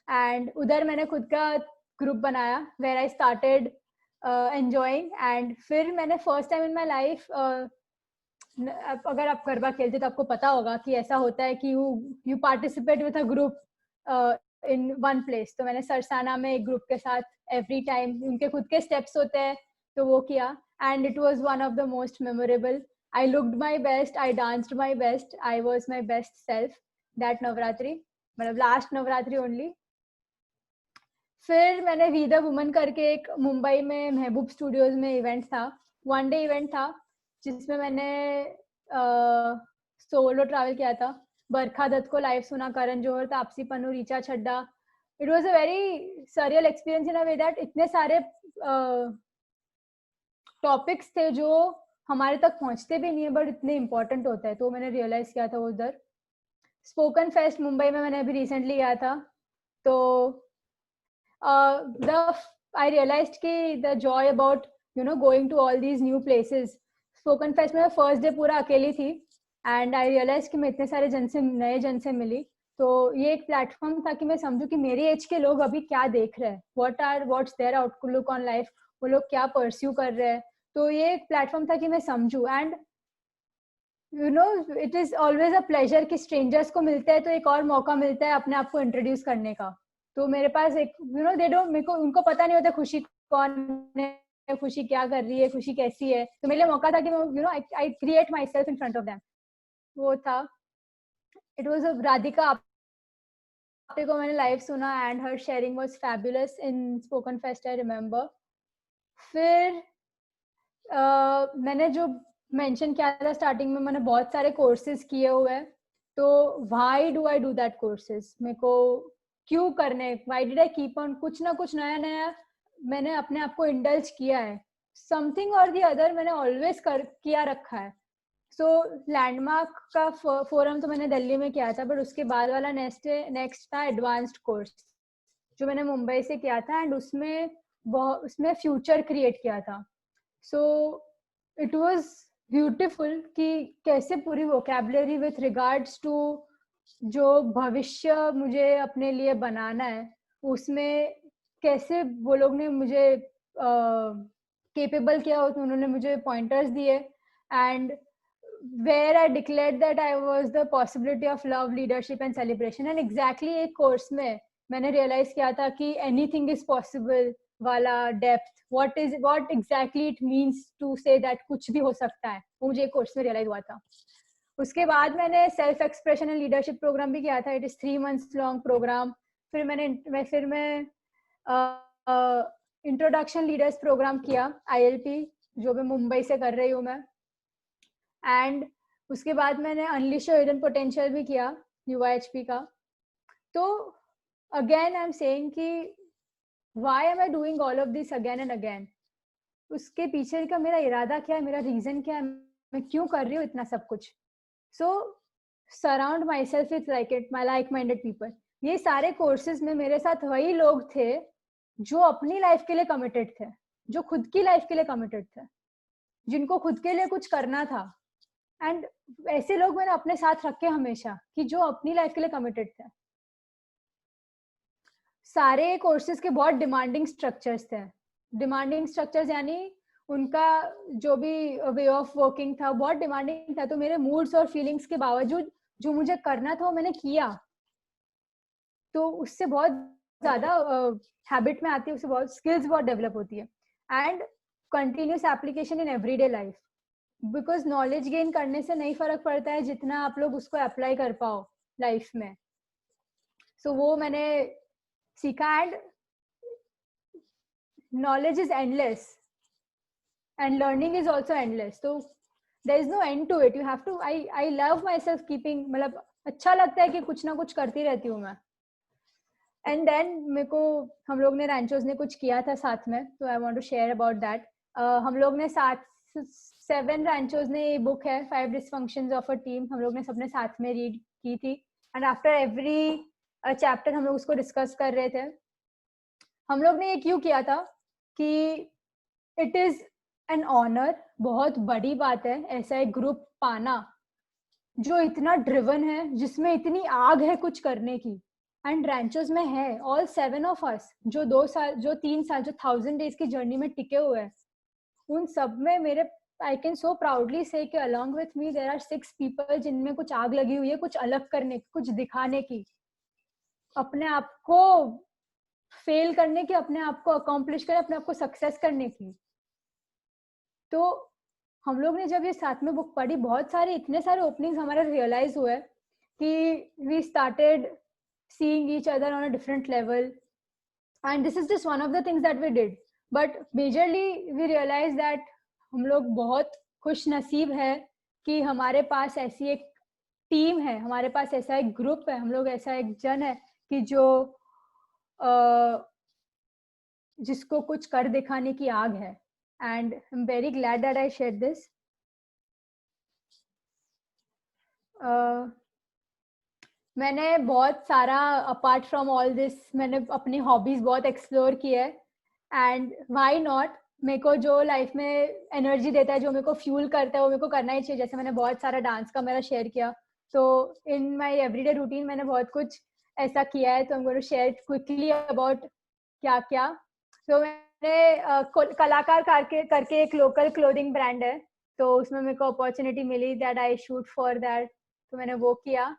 एंड उधर मैंने खुद का ग्रुप बनाया, where I started enjoying. And फिर मैंने first time in my life, अगर आप गरबा खेलते तो आपको पता होगा कि ऐसा होता है कि you participate with a group in one place. तो मैंने सरसाना में एक ग्रुप के साथ एवरी टाइम, उनके खुद के स्टेप्स होते हैं, तो वो किया. And it was one of the most memorable. I looked my best, I danced my best, I was my best self that Navratri, मतलब लास्ट नवरात्रि ओनली. फिर मैंने वी द वुमन करके एक मुंबई में महबूब स्टूडियोज में इवेंट था, 1 day इवेंट था, जिसमें मैंने सोलो ट्रैवल किया था. बरखा दत्त को लाइव सुना, Karan Johar, Taapsee Pannu, Richa Chadha. It was a very surreal experience in a way that इतने सारे टॉपिक्स थे जो हमारे तक पहुंचते भी नहीं है, बट इतने इम्पोर्टेंट होता है. तो मैंने रियलाइज किया था वो उधर. स्पोकन फेस्ट मुंबई में मैंने अभी रिसेंटली गया था, तो I realized कि the joy about going to all these new places. Spoken fest में फर्स्ट डे पूरा अकेली थी एंड आई रियलाइज कि मैं इतने सारे नए जन से मिली. तो ये एक प्लेटफॉर्म था कि मैं समझूं कि मेरी एज के लोग अभी क्या देख रहे हैं, what's their outlook on life, वो लोग क्या परस्यू कर रहे हैं. तो ये एक प्लेटफॉर्म था कि मैं समझूं. And it is always a pleasure कि स्ट्रेंजर्स को मिलते हैं तो एक और मौका मिलता है अपने आप को इंट्रोड्यूस करने का. तो मेरे पास एक दे डोंट, मेरे को उनको पता नहीं होता खुशी कौन है, खुशी क्या कर रही है, खुशी कैसी है. तो मेरे लिए मौका था कि मैं I create my self in front of them. वो था, इट वॉज राधिका आप्टे को मैंने लाइव सुना and her sharing was fabulous in spoken fest, I remember. फिर मैंने जो मेंशन किया था स्टार्टिंग में, मैंने बहुत सारे कोर्सेज किए हुए हैं. तो why do I do that courses, मेरे को क्यों करने, why did I keep on, कुछ ना कुछ नया नया मैंने अपने आप को इंडल्ज किया है. समथिंग और दी अदर मैंने ऑलवेज किया रखा है. सो लैंडमार्क का फोरम तो मैंने दिल्ली में किया था, बट उसके बाद वाला नेक्स्ट था एडवांस्ड कोर्स जो मैंने मुंबई से किया था एंड उसमें फ्यूचर क्रिएट किया था. सो इट वाज ब्यूटीफुल कि कैसे पूरी वोकैबुलरी विथ रिगार्ड्स टू जो भविष्य मुझे अपने लिए बनाना है, उसमें कैसे वो लोग ने मुझे केपेबल किया, उन्होंने मुझे पॉइंटर्स दिए. And where I declared that I was the possibility of love, leadership and celebration. And exactly एक कोर्स में मैंने realize किया था कि anything is possible वाला depth, what exactly it means to say that कुछ भी हो सकता है, वो मुझे एक कोर्स में realize हुआ था. उसके बाद मैंने self expression and leadership program भी किया था. It is 3 months long program. फिर मैं introduction leaders program किया, ILP, जो मैं मुंबई से कर रही हूँ मैं. एंड उसके बाद मैंने अनलिश योर हिडन पोटेंशियल भी किया UIHP का. तो अगेन आई एम सेइंग कि why am I doing all of this again and again, उसके पीछे का मेरा इरादा क्या है, मेरा रीजन क्या है, मैं क्यों कर रही हूँ इतना सब कुछ. So surround myself with like minded people. ये सारे कोर्सेज में मेरे साथ वही लोग थे जो अपनी लाइफ के लिए कमिटेड थे, जो खुद की लाइफ के लिए कमिटेड थे, जिनको खुद के लिए कुछ करना था. एंड ऐसे लोग मैंने अपने साथ रखे हमेशा कि जो अपनी लाइफ के लिए कमिटेड थे. सारे कोर्सेज के बहुत डिमांडिंग स्ट्रक्चर्स थे. डिमांडिंग स्ट्रक्चर्स यानी उनका जो भी वे ऑफ वर्किंग था बहुत डिमांडिंग था. तो मेरे मूड्स और फीलिंग्स के बावजूद जो मुझे करना था वो मैंने किया. तो उससे बहुत ज्यादा हैबिट में आती है, उससे बहुत स्किल्स बहुत डेवलप होती है. And continuous application in everyday life, because knowledge gain करने से नहीं फर्क पड़ता है जितना आप लोग उसको अप्लाई कर पाओ लाइफ में. सो वो मैंने सीखा. And knowledge is endless and learning is also endless. तो there is no end to it. You have to, I love myself keeping, मतलब अच्छा लगता है कि कुछ ना कुछ करती रहती हूँ मैं. एंड देन मेरे को हम लोग ने रैंचोज ने कुछ किया था साथ में, तो I want to share about that. हम लोग ने 7 रैंचोज ने ये बुक है 5 डिसफंक्शंस ऑफ अ टीम, हम लोग ने सबने साथ में रीड की थी. एंड आफ्टर एवरी चैप्टर हम लोग उसको डिस्कस कर रहे थे. हम लोग ने ये क्यों किया था कि इट इज एन ऑनर, बहुत बड़ी बात है ऐसा एक ग्रुप पाना जो इतना ड्रिवन है, जिसमें इतनी आग है कुछ करने की. एंड रैंचोज में है ऑल 7 ऑफ अस जो 2 साल, जो 3 साल, जो 1000 डेज की जर्नी में टिके हुए हैं. उन सब में मेरे I can so proudly say कि along with me there are 6 people जिनमें कुछ आग लगी हुई है, कुछ अलग करने, कुछ दिखाने की, अपने आप को फेल करने की, अपने आप को अकॉम्प्लिश करने, अपने आप को सक्सेस करने की. तो हम लोग ने जब ये साथ में बुक पढ़ी, बहुत सारे इतने सारे ओपनिंग्स हमारे रियलाइज हुए कि we started seeing each other on a different level. And this is just one of the things that we did. But majorly we realized that हम लोग बहुत खुश नसीब है कि हमारे पास ऐसी एक टीम है, हमारे पास ऐसा एक ग्रुप है, हम लोग ऐसा एक जन है कि जो जिसको कुछ कर दिखाने की आग है. And I am very glad that I share this. मैंने बहुत सारा अपार्ट फ्रॉम ऑल दिस मैंने अपनी हॉबीज बहुत एक्सप्लोर की है. एंड व्हाई नॉट, मेरे को जो लाइफ में एनर्जी देता है, जो मेरे को फ्यूल करता है, वो मेरे को करना ही चाहिए. जैसे मैंने बहुत सारा डांस का मेरा शेयर किया, तो इन माय एवरीडे रूटीन मैंने बहुत कुछ ऐसा किया है, तो I am going to share quickly about क्या क्या. तो मैंने कलाकार करके एक लोकल क्लोथिंग ब्रांड है, तो उसमें मेरे को अपॉर्चुनिटी मिली that I shoot for that, तो मैंने वो किया.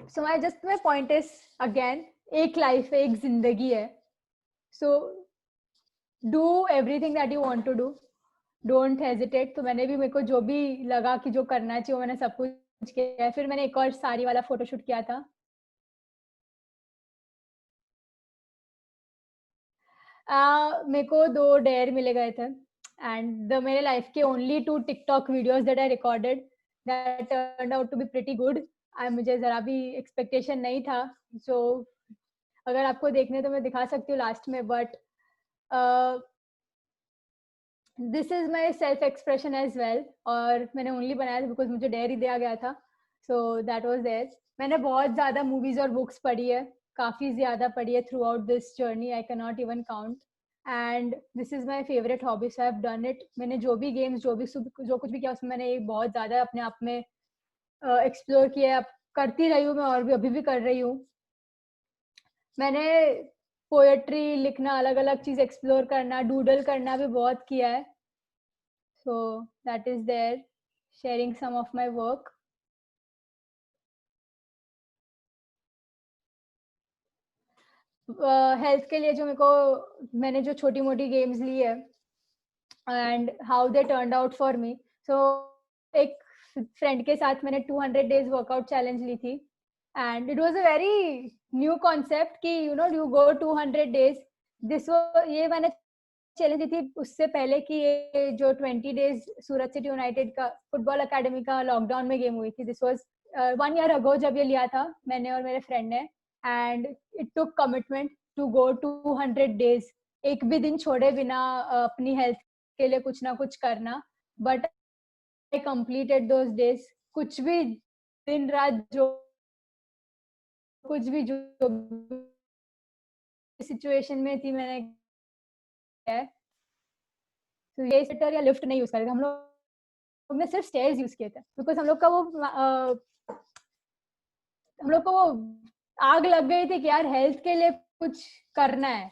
So my point is again, एक लाइफ है, एक जिंदगी है. So do everything that you want to do, don't hesitate. तो मैंने भी, मेरे को जो भी लगा कि जो करना चाहिए वो मैंने सब कुछ किया है. फिर मैंने एक और साड़ी वाला फोटोशूट किया था. मेरे को 2 डेयर मिले गए थे, एंड मेरे लाइफ के only 2 TikTok videos that I recorded that turned out to be pretty good. मुझे जरा भी एक्सपेक्टेशन नहीं था. सो अगर आपको देखने तो मैं दिखा सकती हूँ लास्ट में, but this is my self expression as well. और मैंने ओनली बनाया था बिकॉज मुझे डेयर ही दिया गया था, सो दैट वॉज देयर. मैंने बहुत ज्यादा मूवीज और बुक्स पढ़ी है, काफी ज्यादा पढ़ी है through out this journey. I can not even count, and this is my favourite hobby, so I have done it. मैंने जो भी गेम्स, जो कुछ भी किया, उसमें मैंने बहुत ज्यादा अपने आप में एक्सप्लोर किया. करती रही हूँ मैं, और भी अभी भी कर रही हूँ. मैंने पोएट्री लिखना, अलग अलग चीज एक्सप्लोर करना, डूडल करना भी बहुत किया है. So that is there, sharing some of my work. Health के लिए जो मैंने जो छोटी मोटी गेम्स ली है, and how they turned out for me. So एक फ्रेंड के साथ मैंने 200 डेज वर्कआउट चैलेंज ली थी, and it was a very new concept कि यू गो 200 डेज. ये मैंने चैलेंज दी थी उससे पहले कि ये जो 20 डेज सूरत सिटी यूनाइटेड का फुटबॉल अकेडमी का लॉकडाउन में गेम हुई थी. दिस वाज 1 ईयर अगो जब ये लिया था मैंने और मेरे फ्रेंड ने, and it took commitment to go 200 days, एक भी दिन छोड़े बिना अपनी हेल्थ के लिए कुछ ना कुछ करना. But I completed those days. कुछ भी दिन रात जो कुछ भी जो सिचुएशन में थी मैंने किया. तो ये एस्केलेटर या लिफ्ट नहीं यूज करे थे हम लोग ने, सिर्फ स्टेयर्स यूज किए थे, बिकॉज हम लोग को वो आग लग गई थी कि यार हेल्थ के लिए कुछ करना है.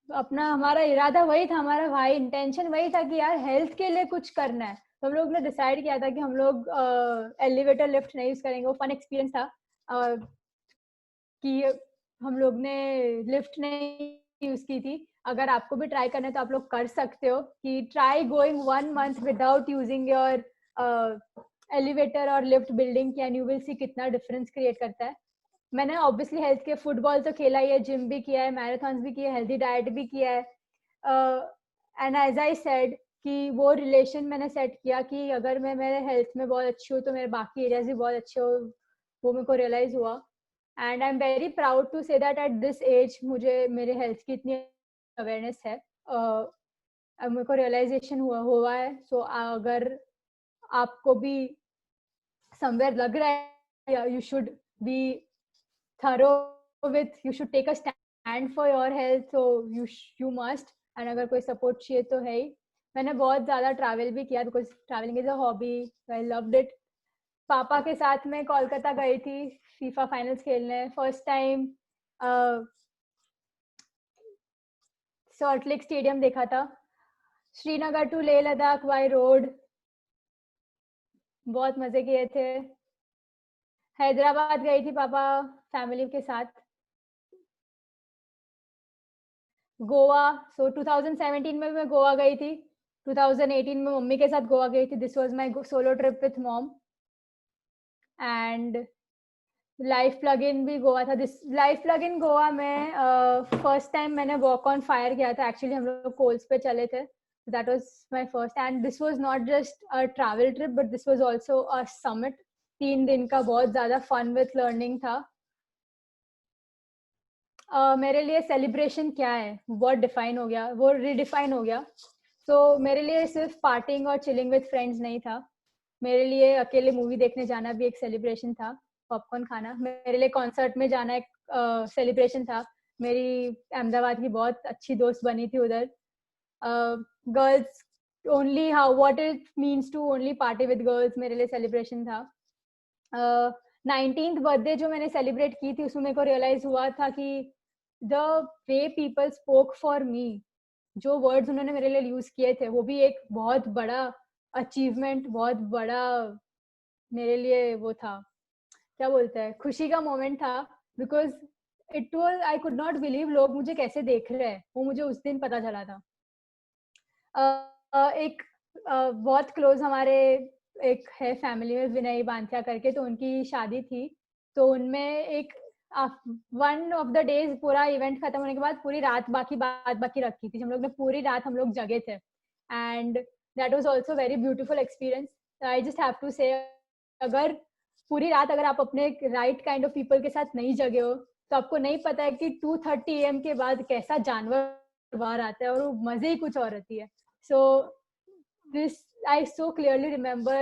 अपना हमारा इरादा वही था, हमारा भाई इंटेंशन वही था कि यार हेल्थ के लिए कुछ करना है. तो हम लोग ने डिसाइड किया था कि हम लोग एलिवेटर लिफ्ट नहीं यूज करेंगे. वो फन एक्सपीरियंस था कि हम लोग ने लिफ्ट नहीं यूज की थी. अगर आपको भी ट्राई करना है तो आप लोग कर सकते हो कि try going 1 month without using your elevator और lift building, and you will see कितना डिफरेंस क्रिएट करता है. मैंने ऑब्वियसली हेल्थ के फुटबॉल तो खेला ही है, जिम भी किया है, मैराथन्स भी किया है, हेल्दी डाइट भी किया है. एंड एज आई सेड कि वो रिलेशन मैंने सेट किया कि अगर मैं मेरे हेल्थ में बहुत अच्छी हूँ तो मेरे बाकी एरियाज भी बहुत अच्छे हो. वो मेरे को रियलाइज हुआ, and I am very proud to say that at this age मुझे मेरे हेल्थ की इतनी अवेयरनेस है. अब मेरे को रियलाइजेशन हुआ है. सो अगर आपको भी समवेयर लग रहा है you should be thorough with, you should take a stand for your health, so you must. And अगर कोई सपोर्ट चाहिए तो है ही. मैंने बहुत ज्यादा ट्रैवल भी किया because travelling is a hobby, I loved it. पापा के साथ मैं कोलकाता गई थी फीफा फाइनल्स खेलने. First time salt lake stadium देखा था. Srinagar to Leh Ladakh by road, बहुत मजे किए थे. हैदराबाद गई थी पापा फैमिली के साथ. गोवा, सो 2017 में मैं गोवा गई थी. 2018 में मम्मी के साथ गोवा गई थी. This was my solo trip with mom. And life plug in भी गोवा था. This life plug in Goa में फर्स्ट टाइम मैंने वॉक ऑन फायर किया था. एक्चुअली हम लोग कोल्स पे चले थे. That was my first, and this was not just a travel trip but this was also a summit. 3 दिन का बहुत ज्यादा फन विथ लर्निंग था. मेरे लिए सेलिब्रेशन क्या है बहुत डिफाइन हो गया, वो रिडिफाइन हो गया. सो मेरे लिए सिर्फ पार्टिंग और चिलिंग विथ फ्रेंड्स नहीं था. मेरे लिए अकेले मूवी देखने जाना भी एक सेलिब्रेशन था. पॉपकॉर्न खाना, मेरे लिए कॉन्सर्ट में जाना एक सेलिब्रेशन था। मेरी अहमदाबाद की बहुत अच्छी दोस्त बनी थी उधर। Girls only, how what it means to only party with girls मेरे लिए सेलिब्रेशन था। 19th बर्थडे जो मैंने सेलिब्रेट की थी उसमें मेरे को रियलाइज हुआ था कि the way people spoke for me, जो वर्ड्स उन्होंने मेरे लिए यूज किए थे, वो भी एक बहुत बड़ा अचीवमेंट, बहुत बड़ा मेरे लिए वो था, क्या बोलते हैं, खुशी का मोमेंट था। Because it was, I could not believe लोग मुझे कैसे देख रहे हैं, वो मुझे उस दिन पता चला था। एक बहुत क्लोज हमारे एक है फैमिली में, विनय बांथिया करके, तो उनकी शादी थी। तो उनमें एक वन ऑफ द डेज पूरा इवेंट खत्म होने के बाद पूरी रात बाकी रखी थी हम लोग ने, पूरी रात हम लोग जगे थे। And that was also very beautiful experience. I just have to say, अगर पूरी रात अगर आप अपने राइट काइंड ऑफ पीपल के साथ नहीं जगे हो तो आपको नहीं पता है कि 2:30 AM के बाद कैसा जानवर बाहर आता है, और वो मजे ही कुछ और रहती है। So this, I so clearly remember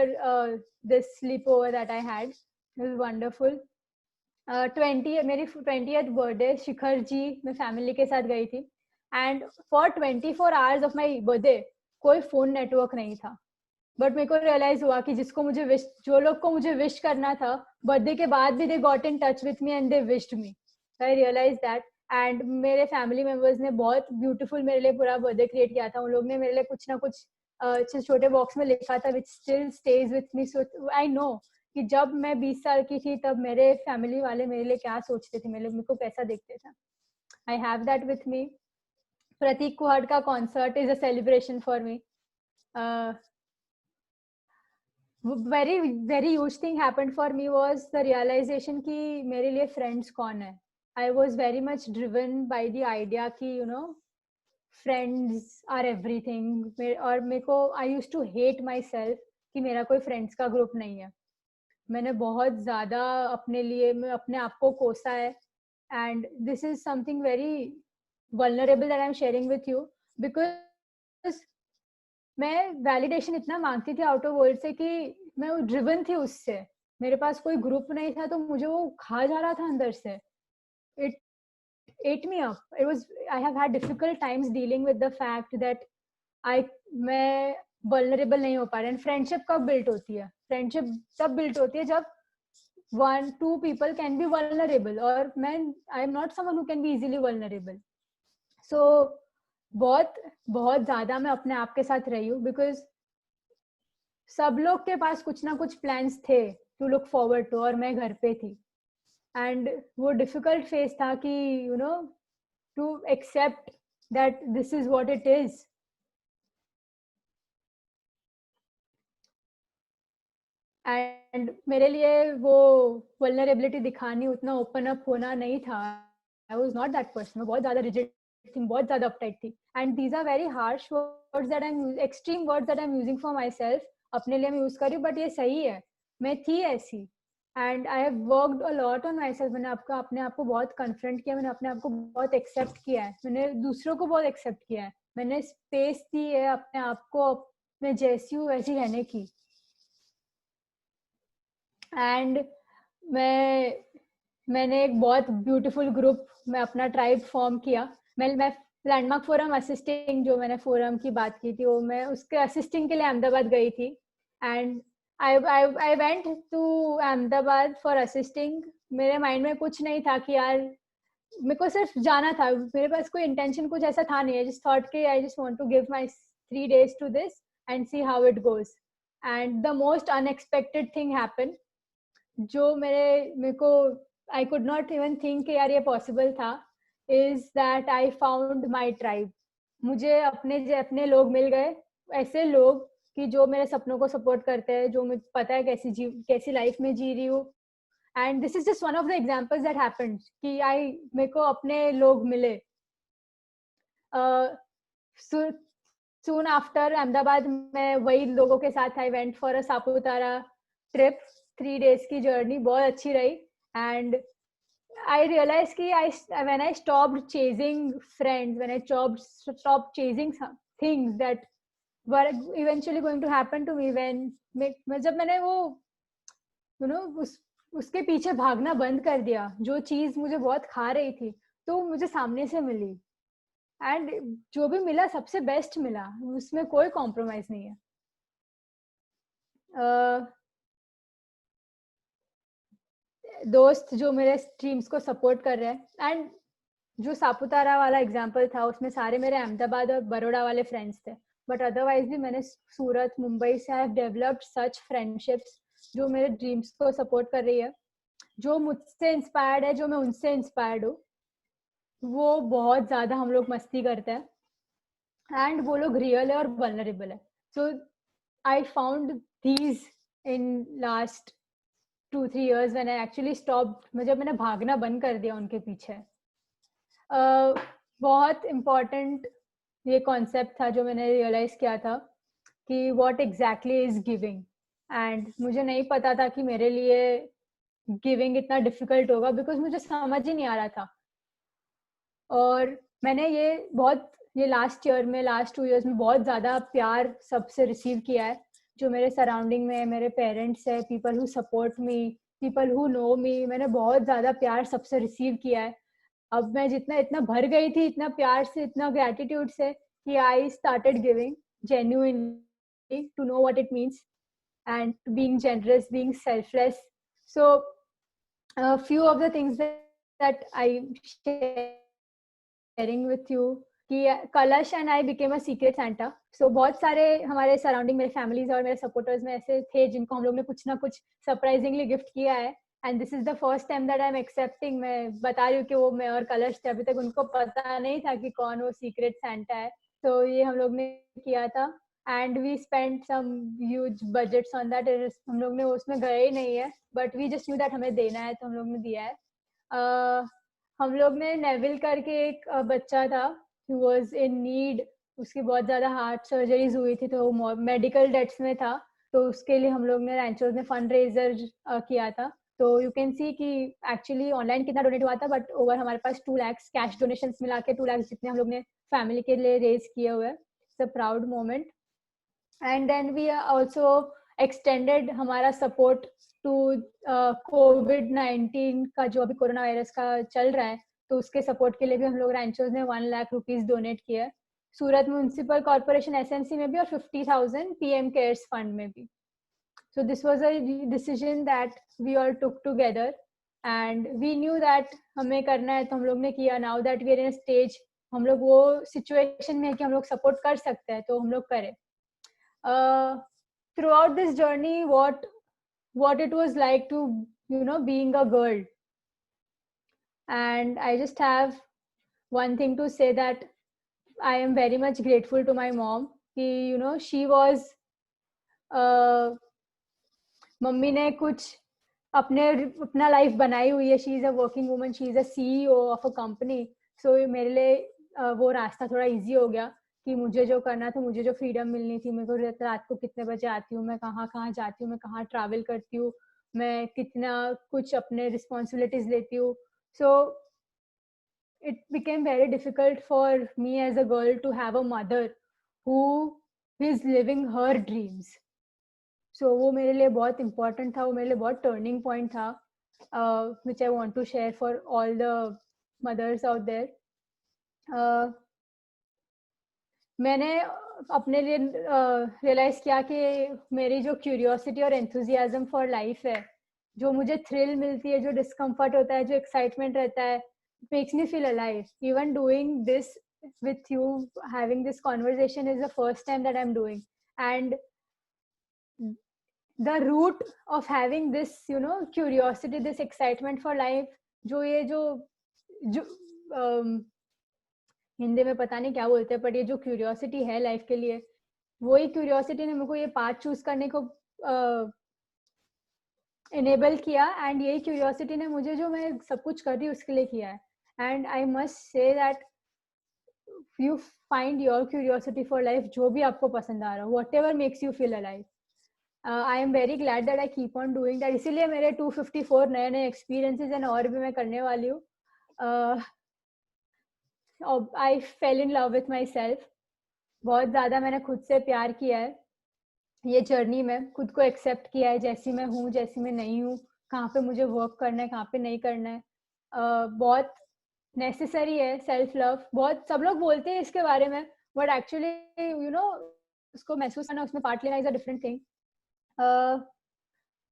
this sleepover that I had. It was wonderful. 20 मेरी 20th बर्थडे शिखर जी मैं फैमिली के साथ गई थी, and for 24 hours of my birthday कोई फोन नेटवर्क नहीं था। बट मेरे को रियलाइज हुआ कि जिसको मुझे विश, जो लोग को मुझे विश करना था बर्थडे के बाद भी, they got in touch with me and they wished me. I realise that. And मेरे फैमिली मेंबर्स ने बहुत ब्यूटीफुल मेरे लिए पूरा बर्थडे क्रिएट किया था। उन लोग ने मेरे लिए कुछ ना कुछ छोटे बॉक्स में लिखा था, which still stage with me. So I no कि जब मैं 20 साल की थी तब मेरे फैमिली वाले मेरे लिए क्या सोचते थे, मेरे को कैसा देखते थे। I have that with me. Prateek Kuhad का concert is a celebration for me. very very huge thing happened for me was the realization कि मेरे लिए friends कौन है। I was very much driven by the idea कि you know friends are everything। और मेरे को I used to hate myself कि मेरा कोई friends का group नहीं है। मैंने बहुत ज़्यादा अपने लिए अपने आप को कोसा है। and this is something very vulnerable that I'm sharing with you because मैं वैलिडेशन इतना मांगती थी आउट ऑफ वर्ल्ड से कि मैं ड्रिवन थी उससे। मेरे पास कोई ग्रुप नहीं था तो मुझे वो खा जा रहा था अंदर से। It ate me up. I have had difficult times dealing with the fact that मैं vulnerable नहीं हो पा रही। फ्रेंडशिप कब बिल्ट होती है? फ्रेंडशिप तब बिल्ट होती है जब 1-2 people can be vulnerable, और मैं I am not someone who can be easily vulnerable. So बहुत ज्यादा मैं अपने आप के साथ रही हूँ, बिकॉज सब लोग के पास कुछ ना कुछ प्लान्स थे टू लुक फॉरवर्ड टू, और मैं घर पे थी। एंड वो डिफिकल्ट फेज था कि you know to accept that this is what it is. And मेरे लिए वो वल्नरेबिलिटी दिखानी, उतना ओपन अप होना नहीं था। I was not that person. मैं बहुत ज्यादा रिजिड थी, बहुत ज्यादा अपटाइट थी। And these are very harsh words that I am, extreme words that I am using for myself. अपने लिए मैं यूज कर रही हूँ, बट ये सही है, मैं थी ऐसी। And I have worked a lot on my self. मैंने अपने आप को बहुत कन्फ्रंट किया, मैंने अपने आप को बहुत एक्सेप्ट किया है, मैंने दूसरों को बहुत एक्सेप्ट किया है, मैंने स्पेस दी है अपने आप को मैं जैसी हूँ वैसी रहने की। एंड मैंने एक बहुत ब्यूटीफुल ग्रुप में अपना ट्राइब फॉर्म किया। मैं लैंडमार्क फोरम असिस्टिंग, जो मैंने फोरम की बात की थी, वो मैं उसके असिस्टिंग के लिए अहमदाबाद गई थी। And I went to Ahmedabad for assisting. मेरे माइंड में कुछ नहीं था कि यार मेरे को सिर्फ जाना था, मेरे पास कोई इंटेंशन कुछ ऐसा था नहीं। आई जस्ट थॉट कि I just want to give my 3 days to this and see how it goes. And the most unexpected thing happened, जो मेरे को I could not even think यार ये पॉसिबल था, is that I found my tribe. मुझे अपने लोग मिल गए, ऐसे लोग कि जो मेरे सपनों को सपोर्ट करते हैं, जो मुझे पता है कैसी लाइफ में जी रही हूँ। And this is just one of the examples that happened कि मेरे को अपने लोग मिले। soon after अहमदाबाद में वही लोगों के साथ I went for a Saputara trip, 3 days की जर्नी, बहुत अच्छी रही। एंड I realized कि when I stopped chasing friends, when I stopped chasing things that were eventually going to happen to me, जब मैंने वो उसके पीछे भागना बंद कर दिया। जो चीज मुझे बहुत खा रही थी तो मुझे सामने से मिली, एंड जो भी मिला सबसे बेस्ट मिला, उसमें कोई कॉम्प्रोमाइज नहीं है। दोस्त जो मेरे स्ट्रीम्स को सपोर्ट कर रहे हैं, एंड जो सापुतारा वाला एग्जांपल था उसमें सारे मेरे अहमदाबाद और बड़ौदा वाले फ्रेंड्स थे, बट अदरवाइज भी मैंने सूरत मुंबई से I have developed such friendships जो मेरे ड्रीम्स को सपोर्ट कर रही है, जो मुझसे इंस्पायर्ड है, जो मैं उनसे इंस्पायर्ड हूँ। वो बहुत ज्यादा हम लोग मस्ती करते हैं एंड वो लोग रियल है और वल्नरेबल है। So I found these in last 2-3 years when I actually stopped, जब मैंने भागना बंद कर दिया उनके पीछे। बहुत इम्पोर्टेंट ये कॉन्सेप्ट था जो मैंने रियलाइज किया था कि what exactly is giving, and मुझे नहीं पता था कि मेरे लिए गिविंग इतना डिफिकल्ट होगा बिकॉज मुझे समझ ही नहीं आ रहा था। और मैंने ये लास्ट ईयर में, लास्ट 2 years में बहुत ज़्यादा प्यार सबसे रिसीव किया है, जो मेरे सराउंडिंग में मेरे पेरेंट्स है, people who support me, people who know me, मैंने बहुत ज़्यादा प्यार सबसे रिसीव किया है। अब मैं इतना भर गई थी इतना प्यार से, इतना ग्रेटिट्यूड से, कि I started giving genuinely to know what it means and being generous, being selfless. So a few of the things that I sharing with you कि Kalash and I became a secret Santa. So बहुत सारे हमारे surrounding, मेरे families और मेरे supporters में ऐसे थे जिनको हम लोग ने कुछ ना कुछ सरप्राइजिंगली गिफ्ट किया है, and this is the first time that I am accepting. मैं बता रही हूँ कि वो मैं और कलश थे, अभी तक उनको पता नहीं था कि कौन वो सीक्रेट सैंटा है। तो ये हम लोग ने किया था and we spend some huge budgets on that. हम लोग ने उसमें गए ही नहीं है, but we just knew that हमें देना है तो हम लोग ने दिया है। हम लोग ने नेविल करके एक बच्चा था, he was in need, उसकी बहुत ज़्यादा हार्ट सर्जरीज हुई थी तो वो मेडिकल डेट्स में था, तो उसके लिए हम लोग ने रैंचोज में फंड रेजर किया था। तो यू कैन सी कि एक्चुअली ऑनलाइन कितना डोनेट हुआ था, बट ओवर हमारे पास 2 lakhs कैश डोनेशंस मिला के 2 lakhs जितने हम लोग ने फैमिली के लिए रेज किए हुए। It's a proud moment. And then we also extended हमारा सपोर्ट टू COVID-19 का, जो अभी कोरोना वायरस का चल रहा है, तो उसके सपोर्ट के लिए भी हम लोग रैंचोज ने 1 lakh रुपीज डोनेट किया। सूरत म्यूनिसिपल कॉर्पोरेशन SNC में भी और 50,000 PM केयर्स फंड में भी। So this was a decision that we all took together and we knew that हमें करना है तो हम लोग ने किया। Now that we are in stage, हम लोग वो सिचुएशन में है कि हम लोग सपोर्ट कर सकते हैं तो हम लोग करें। Throughout this journey, what it was like to, being a girl, and I just have one thing to say, that I am very much grateful to my mom कि she was मम्मी ने कुछ अपना लाइफ बनाई हुई है। She is a working woman, she is a CEO of a company. So मेरे लिए वो रास्ता थोड़ा इजी हो गया कि मुझे जो करना था, मुझे जो फ्रीडम मिलनी थी, मेरे को रात को कितने बजे आती हूँ, मैं कहाँ कहाँ जाती हूँ, मैं कहाँ ट्रैवल करती हूँ, मैं कितना कुछ अपने रिस्पॉन्सिबिलिटीज लेती हूँ। सो it became very difficult for me as a girl to have a mother who is living her dreams. So वो मेरे लिए बहुत important था, वो मेरे लिए बहुत turning point था, which I want to share for all the mothers out there. मैंने अपने लिए रियलाइज किया कि मेरी जो क्यूरियोसिटी और एंथुजियाज्म फॉर लाइफ है, जो मुझे थ्रिल मिलती है, जो डिस्कम्फर्ट होता है, जो एक्साइटमेंट रहता है, makes me feel alive. Even doing this with you, having this conversation is the first time that I'm doing, and the root of having this curiosity, this excitement for life, जो हिंदी में पता नहीं क्या बोलते हैं, पर ये जो क्यूरियोसिटी है लाइफ के लिए, वही क्यूरियोसिटी ने मेरे को ये पाथ चूज करने को इनेबल किया, एंड यही क्यूरियोसिटी ने मुझे जो मैं सब कुछ कर रही हूँ उसके लिए किया है। And I must say that you find your curiosity for life, जो भी आपको पसंद आ रहा हो, what ever makes you feel alive. I am very glad that I keep on doing that. इसीलिए मेरे 254 नए नए एक्सपीरियंसेस एंड और भी मैं करने वाली हूँ। I fell in love with myself. बहुत ज़्यादा मैंने खुद से प्यार किया है ये जर्नी में, खुद को एक्सेप्ट किया है जैसी मैं हूँ, जैसी मैं नहीं हूँ, कहाँ पे मुझे वर्क करना है, कहाँ पे नहीं करना है. बहुत नेसेसरी है सेल्फ लव. बहुत सब लोग बोलते हैं इसके बारे में, बट एक्चुअली यू नो उसको महसूस करना, उसमें पार्ट लेना is a different thing.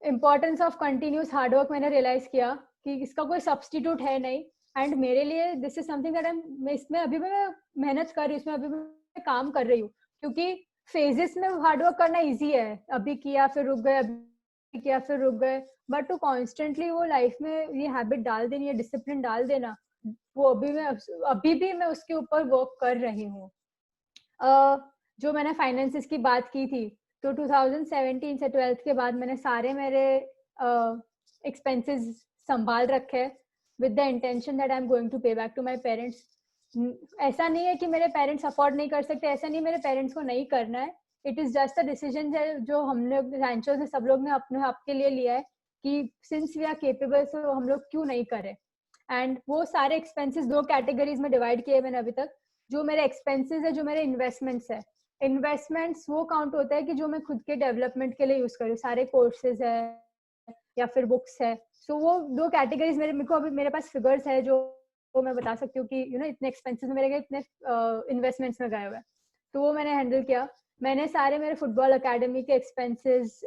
Importance of continuous hard work मैंने रियलाइज किया कि इसका कोई सब्स्टिट्यूट है नहीं. एंड मेरे लिए दिस इज समथिंग दैट मैं इसमें अभी भी मैं मेहनत कर रही हूँ, इसमें अभी भी मैं काम कर रही हूँ. क्योंकि फेजेस में हार्डवर्क करना इजी है, अभी किया फिर रुक गए, अभी किया फिर रुक गए. बट टू कॉन्स्टेंटली वो लाइफ में ये हैबिट डाल देनी है, डिसिप्लिन डाल देना, वो अभी भी मैं उसके ऊपर वर्क कर रही हूँ. जो मैंने फाइनेंसेस की बात की थी, तो 2017 से 12th के बाद मैंने सारे मेरे एक्सपेंसेस संभाल रखे with the intention that I am going to pay back to my parents. ऐसा नहीं है कि मेरे पेरेंट्स अफोर्ड नहीं कर सकते, ऐसा नहीं मेरे पेरेंट्स को नहीं करना है. It is just a decision जो हमने रैंचर्स ने सब लोग ने अपने आप के लिए लिया है कि सिंस वी आर केपेबल सो हम लोग क्यों नहीं करें. एंड वो सारे एक्सपेंसेस 2 कैटेगरीज में डिवाइड किए मैंने अभी तक. जो मेरे एक्सपेंसेस है, जो मेरे इन्वेस्टमेंट्स है. इन्वेस्टमेंट्स वो काउंट होता है कि जो मैं खुद के डेवलपमेंट के लिए यूज करूँ, सारे कोर्सेज है या फिर बुक्स है. सो वो 2 कैटेगरीज मेरे को अभी मेरे पास फिगर्स है जो मैं बता सकती हूँ कि इतने एक्सपेंसेस मेरे गए, इतने इन्वेस्टमेंट्स में गए हुए. तो वो मैंने हैंडल किया. मैंने सारे मेरे फुटबॉल अकेडमी के एक्सपेंसेस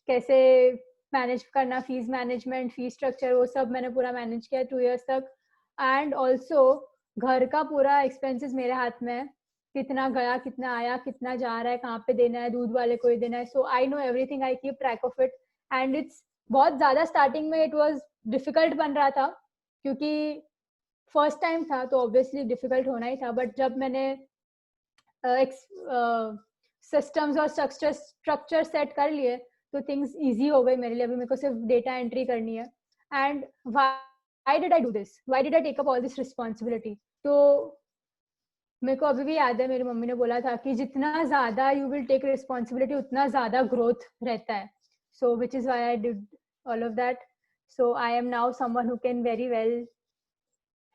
कैसे मैनेज करना, फीस मैनेजमेंट, फीस स्ट्रक्चर, वो सब मैंने पूरा मैनेज किया 2 years तक. एंड ऑल्सो घर का पूरा एक्सपेंसेस मेरे हाथ में है, कितना गया, कितना आया, कितना जा रहा है, कहाँ पे देना है, दूध वाले को ही देना है. So I know everything, I keep track of it. And it's बहुत ज्यादा स्टार्टिंग में इट वाज डिफिकल्ट बन रहा था क्योंकि फर्स्ट टाइम था तो ऑब्वियसली डिफिकल्ट होना ही था. बट जब मैंने सिस्टम्स और स्ट्रक्चर सेट कर लिए तो थिंग्स इजी हो गई मेरे लिए. अभी मेरे को सिर्फ डेटा एंट्री करनी है. And why did I do this, why did I take up all this responsibility. तो मेरे को अभी भी याद है, मेरी मम्मी ने बोला था कि जितना ज्यादा यू विल टेक रिस्पॉन्सिबिलिटी उतना ज्यादा ग्रोथ रहता है. So which is why I did all of that. So I am now someone who can very well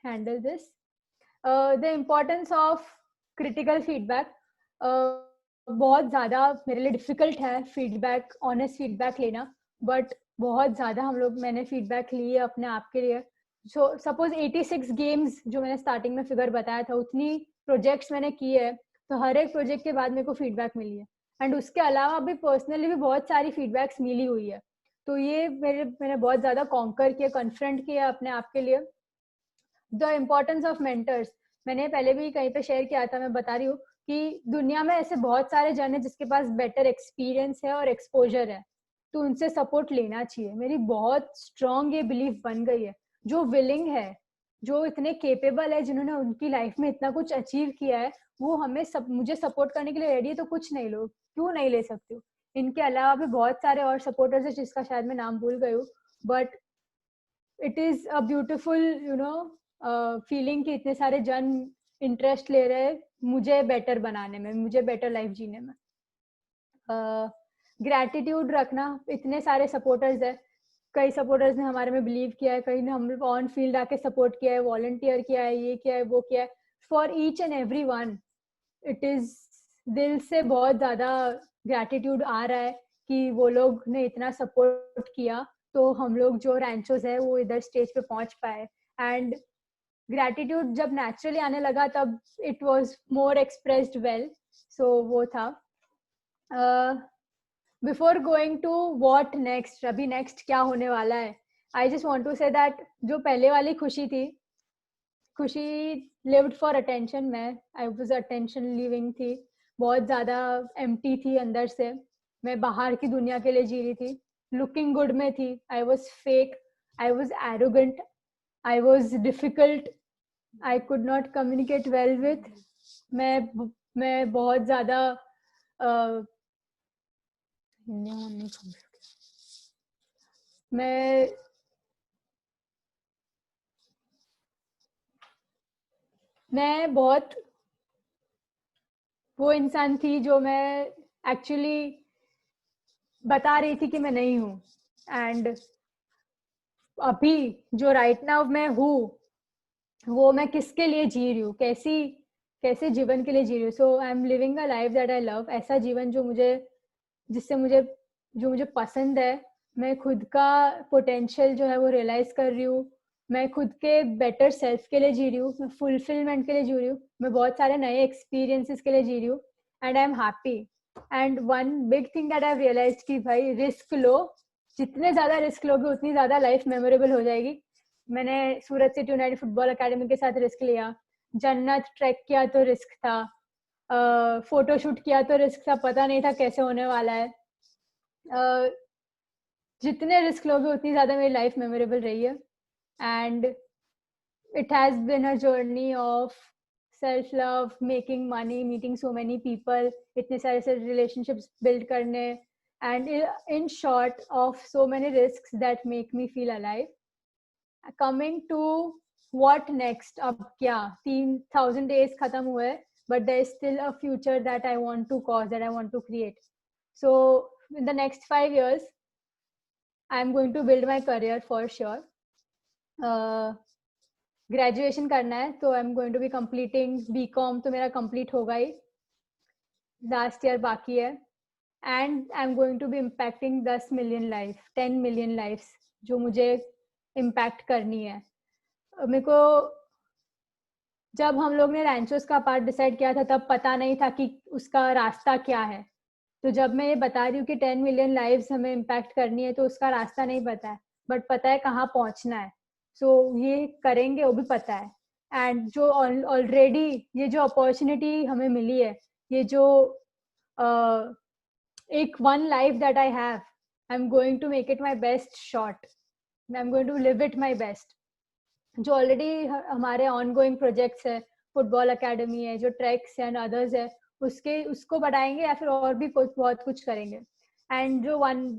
handle this. The importance of critical feedback. बहुत ज्यादा मेरे लिए डिफिकल्ट है feedback, honest feedback लेना. बट बहुत ज्यादा मैंने फीडबैक लिए अपने आप के लिए. सो सपोज 86 गेम्स जो मैंने स्टार्टिंग में फिगर बताया था, उतनी प्रोजेक्ट्स मैंने किए है, तो हर एक प्रोजेक्ट के बाद मेरे को फीडबैक मिली है. एंड उसके अलावा भी पर्सनली भी बहुत सारी फीडबैक्स मिली हुई है. तो ये मैंने बहुत ज्यादा कॉन्कर किया, कन्फ्रंट किया अपने आप के लिए. द इम्पोर्टेंस ऑफ मेंटर्स मैंने पहले भी कहीं पे शेयर किया था, मैं बता रही हूँ कि दुनिया में ऐसे बहुत सारे जन है जिसके पास बेटर एक्सपीरियंस है और एक्सपोजर है, तो उनसे सपोर्ट लेना चाहिए. मेरी बहुत स्ट्रॉन्ग ये बिलीफ बन गई है. जो विलिंग है, जो इतने केपेबल है, जिन्होंने उनकी लाइफ में इतना कुछ अचीव किया है, वो मुझे सपोर्ट करने के लिए रेडी है. तो कुछ नहीं लो, क्यों नहीं ले सकते हो. इनके अलावा भी बहुत सारे और सपोर्टर्स है जिसका शायद मैं नाम भूल गई हूँ. But it is a beautiful feeling कि इतने सारे जन इंटरेस्ट ले रहे हैं मुझे बेटर बनाने में, मुझे बेटर लाइफ जीने में. ग्रैटिट्यूड रखना. इतने सारे सपोर्टर्स है, कई सपोर्टर्स ने हमारे में बिलीव किया है, कई ने हम ऑन फील्ड आके सपोर्ट किया है, वॉलंटियर किया है, ये किया है, वो किया है. For each and every one it is दिल से बहुत ज्यादा ग्रैटिट्यूड आ रहा है कि वो लोग ने इतना सपोर्ट किया तो हम लोग जो रैंचोस है वो इधर स्टेज पे पहुंच पाए. एंड ग्रैटिट्यूड जब नेचुरली आने लगा तब it was more expressed well. So वो था. Before going to what next, अभी नेक्स्ट क्या होने वाला है, I just want to say that जो पहले वाली खुशी थी, खुशी lived for attention. I was attention living थी, बहुत ज्यादा एम्प्टी थी अंदर से. मैं बाहर की दुनिया के लिए जी रही थी. लुकिंग गुड में थी. I was fake, I was arrogant, I was difficult, I could not communicate well with. मैं बहुत ज्यादा मैं बहुत वो इंसान थी जो मैं एक्चुअली बता रही थी कि मैं नहीं हूँ. एंड अभी जो राइट नाउ मैं हूँ वो मैं किसके लिए जी रही हूँ, कैसे जीवन के लिए जी रही हूँ. So I am living a life that I love. ऐसा जीवन जो मुझे पसंद है. मैं खुद का पोटेंशियल जो है वो रियलाइज कर रही हूँ, मैं खुद के बेटर सेल्फ के लिए जी रही हूँ, मैं फुलफिलमेंट के लिए जी रही हूँ, मैं बहुत सारे नए एक्सपीरियंसेस के लिए जी रही हूँ, and I am happy. And one big thing that I have realised कि भाई रिस्क लो, जितने ज्यादा रिस्क लोगे उतनी ज्यादा लाइफ मेमोरेबल हो जाएगी. मैंने सूरत सिटी यूनाइटेड फुटबॉल अकेडमी के साथ रिस्क लिया, जन्नत ट्रैक किया तो रिस्क था, फोटोशूट किया तो रिस्क था, पता नहीं था कैसे होने वाला है. जितने रिस्क लोगे उतनी ज्यादा मेरी लाइफ मेमोरेबल रही है. And it has been a journey of self love, making money, meeting so many people, itne sare relationships build karne, and in short of so many risks that make me feel alive. Coming to what next, ab kya 3000 days khatam hue, but there is still a future that I want to cause, that I want to create. So in the next 5 years I am going to build my career for sure. Graduation करना है तो I am going to be completing BCom, तो मेरा complete होगा ही, last year बाकी है. And I am going to be impacting 10 million life, 10 million lifes जो मुझे इम्पैक्ट करनी है. मेरे को जब हम लोग ने रैंचोस का पार्ट डिसाइड किया था तब पता नहीं था कि उसका रास्ता क्या है. तो जब मैं ये बता रही हूँ कि 10 मिलियन लाइव्स हमें इम्पैक्ट करनी है तो उसका रास्ता नहीं पता है, बट पता है कहाँ पहुँचना है. सो ये करेंगे वो भी पता है. एंड जो ऑलरेडी ये जो अपॉर्चुनिटी हमें मिली है, ये जो एक one life that I have, I am going to make it my best shot, I am going to live it my best. जो ऑलरेडी हमारे ऑन गोइंग प्रोजेक्ट्स है, फुटबॉल अकेडमी है, जो ट्रैक्स एंड अदर्स है, उसको बढ़ाएंगे या फिर और भी बहुत कुछ करेंगे. एंड जो वन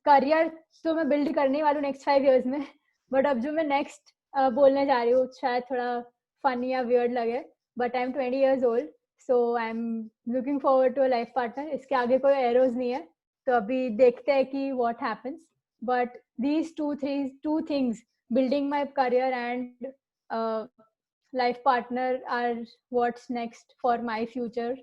करियर तो मैं बिल्ड करने वाली हूँ नेक्स्ट 5 years में, बट अब जो मैं नेक्स्ट बोलने जा रही हूँ शायद थोड़ा फनी या वियर्ड लगे, but I am 20 years old, so I am looking forward to a life partner. इसके आगे कोई एरोज नहीं है, तो अभी देखते हैं कि what happens. But these two things, building my career and life partner, are what's next for my future.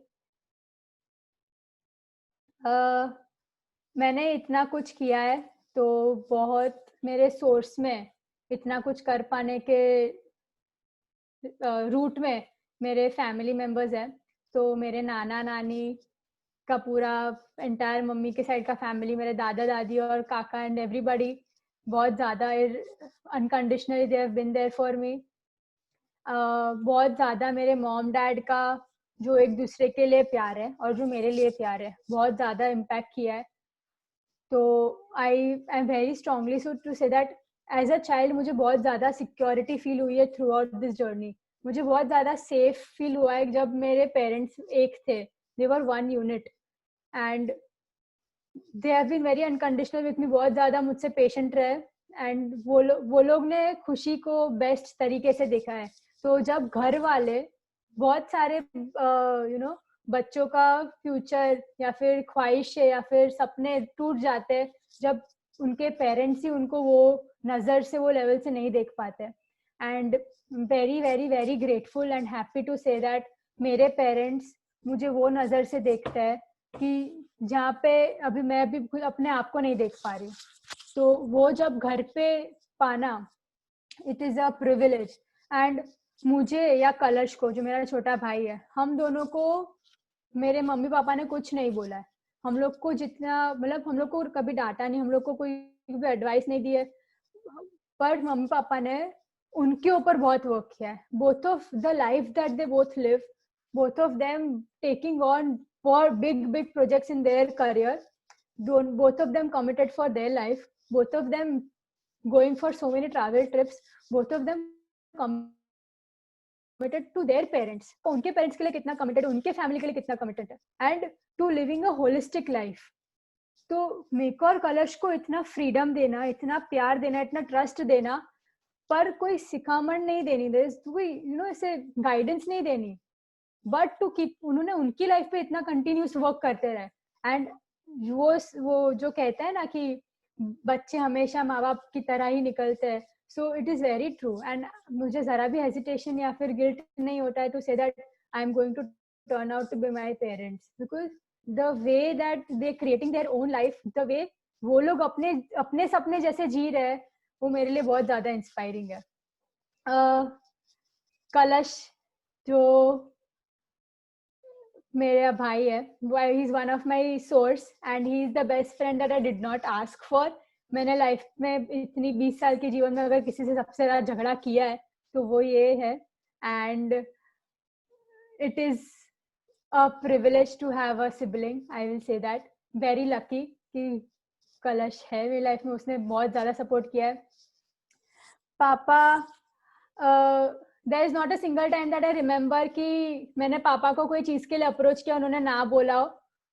मैंने इतना कुछ किया है तो बहुत मेरे सोर्स में इतना कुछ कर पाने के रूट में मेरे फैमिली मेंबर्स हैं. तो मेरे नाना नानी का पूरा एंटायर मम्मी के साइड का फैमिली, मेरे दादा दादी और काका एंड एवरीबॉडी बहुत ज़्यादा unconditionally they have been there for me. बहुत ज़्यादा मेरे मॉम डैड का जो एक दूसरे के लिए प्यार है और जो मेरे लिए प्यार है, बहुत ज़्यादा इम्पैक्ट किया है. तो I am very strongly so to say that as a child मुझे बहुत ज़्यादा सिक्योरिटी फील हुई है थ्रू आउट दिस जर्नी. मुझे बहुत ज़्यादा सेफ फील हुआ है जब मेरे पेरेंट्स एक थे, they were one unit, and they have been very unconditional with me, बहुत ज़्यादा मुझसे पेशेंट रहे, एंड वो लोग ने खुशी को बेस्ट तरीके से देखा है. तो जब घर वाले बहुत सारे बच्चों का फ्यूचर या फिर ख्वाहिशें या फिर सपने टूट जाते हैं जब उनके पेरेंट्स ही उनको वो नज़र से, वो लेवल से नहीं देख पाते. And very very very grateful and happy to say that मेरे पेरेंट्स मुझे वो नज़र से देखते हैं कि जहाँ पे अभी मैं भी खुद अपने आप को नहीं देख पा रही. तो वो जब घर पे पाना, it is a privilege. And मुझे या कलश को, जो मेरा छोटा भाई है, हम दोनों को मेरे मम्मी पापा ने कुछ नहीं बोला है. हम लोग को जितना, मतलब हम लोग को कभी डांटा नहीं, हम लोग को कोई भी एडवाइस नहीं दी है, पर मम्मी पापा ने उनके ऊपर बहुत वर्क किया है. Both of the life that they both live, both of them taking on for big projects in their career, both of them committed for their life, both of them going for so many travel trips, both of them committed to their parents. उनके parents के लिए कितना committed, उनके family के लिए कितना committed है, and to living a holistic life. तो मेक और कलश को इतना फ्रीडम देना, इतना प्यार देना, इतना ट्रस्ट देना, पर कोई सिखामण नहीं देनी, कोई ऐसे गाइडेंस नहीं देनी, बट टू कीप, उन्होंने उनकी लाइफ पे इतना कंटिन्यूस वर्क करते रहे. एंड वो जो कहते हैं ना कि बच्चे हमेशा माँ बाप की तरह ही निकलते हैं, so it is very true. And मुझे ज़रा भी हेजिटेशन या फिर गिल्ट नहीं होता है to say that I am going to turn out to be my parents, because the way that they creating their own life, the way वो लोग अपने अपने सपने जैसे जी रहे हैं, वो मेरे लिए बहुत ज्यादा इंस्पायरिंग है. कलश जो मेरा भाई है, he is one of my source and he is the best friend that I did not ask for. मैंने लाइफ में इतनी 20 साल के जीवन में अगर किसी से सबसे ज्यादा झगड़ा किया है तो वो ये है. And it is a privilege to have a sibling. I will say that. Very lucky कि कलश है मेरी लाइफ में, उसने बहुत ज्यादा सपोर्ट किया है. पापा, there is not a single time that I remember कि मैंने पापा को कोई चीज के लिए अप्रोच किया उन्होंने ना बोला हो.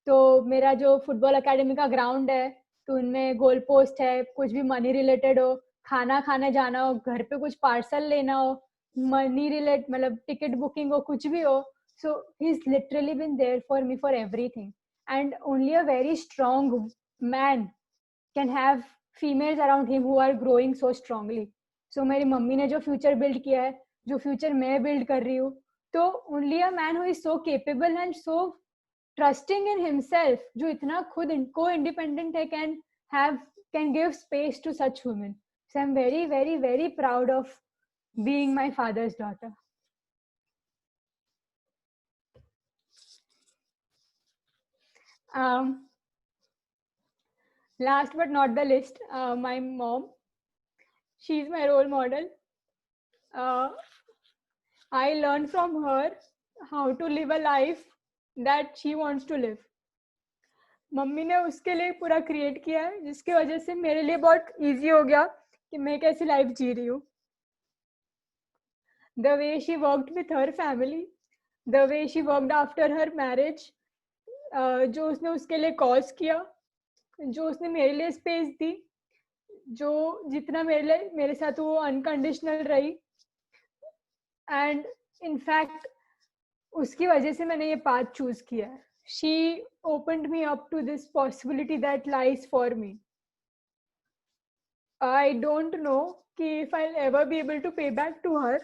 तो मेरा जो फुटबॉल अकेडमी का ग्राउंड है तो उनमें गोल पोस्ट है, कुछ भी मनी रिलेटेड हो, खाना खाने जाना हो, घर पे कुछ पार्सल लेना हो, मनी रिलेट मतलब टिकट बुकिंग हो, कुछ भी हो. So he's literally been there for me for everything. And only a very strong man can have females around him who are growing so strongly. So मेरी mummy ने जो future build किया है, जो फ्यूचर मैं बिल्ड कर रही हूँ, तो only a man who is so capable and so trusting in himself, जो इतना खुद को independent है, can give space to such women. So I'm very, very, very proud of being my father's daughter. Last but not the least, my mom. She's my role model. I learned from her how to live a life that she wants to live. Mummy ने उसके लिए पूरा create किया है, जिसकी वजह से मेरे लिए बहुत इजी हो गया कि मैं कैसी लाइफ जी रही हूँ. The way she worked with her family, the way she worked after her marriage, जो उसने उसके लिए कॉज किया, जो उसने मेरे लिए स्पेस दी, जो जितना मेरे साथ वो अनकंडीशनल रही. एंड इनफैक्ट उसकी वजह से मैंने ये पाथ चूज किया है. She opened me up to this possibility that lies for me. I don't know कि if I ever be able to pay back to her,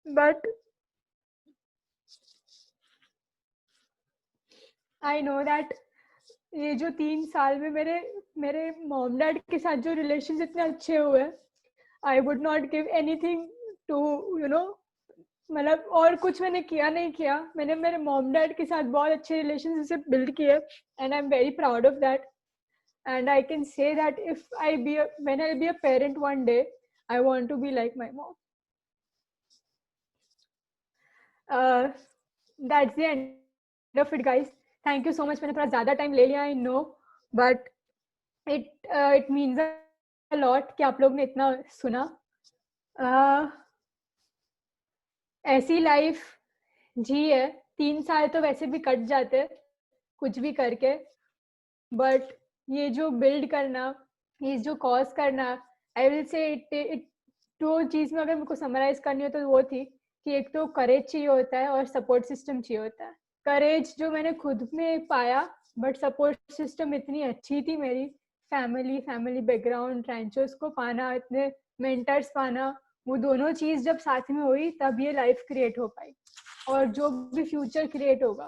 but I know that ये जो 3 साल में मेरे मॉम डैड के साथ जो रिलेशन इतने अच्छे हुए, I would not give anything to मतलब और कुछ मैंने नहीं किया. मैंने मेरे मॉम डैड के साथ बहुत अच्छे रिलेशनशिप बिल्ड किए and I am very proud of that. And I can say that if when I be a parent one day, I want to be like my mom. That's the end of it guys. Thank you so much. मैंने थोड़ा ज्यादा time ले लिया, I know, but it means a lot कि आप लोग ने इतना सुना. ऐसी लाइफ जी है. 3 साल तो वैसे भी कट जाते कुछ भी करके, बट ये जो बिल्ड करना, ये जो कॉज करना, आई विल से इट 2 चीज में अगर मेरे को समराइज करनी हो तो वो थी कि एक तो करेज चाहिए होता है और सपोर्ट सिस्टम चाहिए होता है. करेज जो मैंने खुद में पाया, बट सपोर्ट सिस्टम इतनी अच्छी थी मेरी, फैमिली बैकग्राउंड, ट्रेंचर्स को पाना, इतने मेंटर्स पाना, वो दोनों चीज जब साथ में हुई तब ये लाइफ क्रिएट हो पाई. और जो भी फ्यूचर क्रिएट होगा,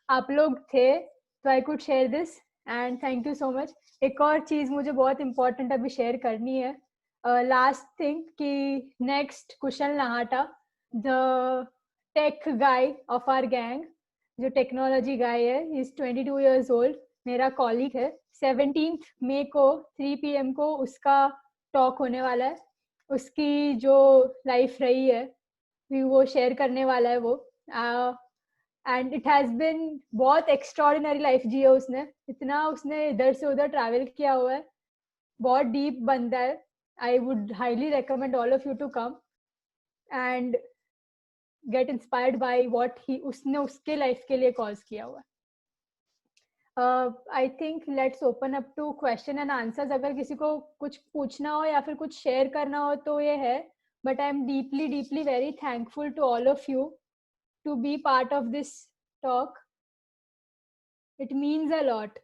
आप लोग थे तो I could share this and thank you so much. एक और चीज मुझे बहुत इंपॉर्टेंट अभी शेयर करनी है. लास्ट थिंग कि next Kushal Nahata, the tech guy of our gang, जो टेक्नोलॉजी गाय है, इज 22 years old, मेरा कॉलीग है. 17th मई को 3 PM को उसका टॉक होने वाला है. उसकी जो लाइफ रही है वो शेयर करने वाला है वो. एंड इट हैज बिन बहुत एक्स्ट्राऑर्डिनरी लाइफ जी है उसने. इतना उसने इधर से उधर ट्रैवल किया हुआ है, बहुत डीप बंदा है. I would highly recommend all of you to come and get inspired by what उसने उसके लाइफ के लिए कॉज किया हुआ है. I think let's open up to question and answers. अगर किसी को कुछ पूछना हो या फिर कुछ शेयर करना हो तो ये है. But I am deeply very thankful to all of you to be part of this talk. It means a lot.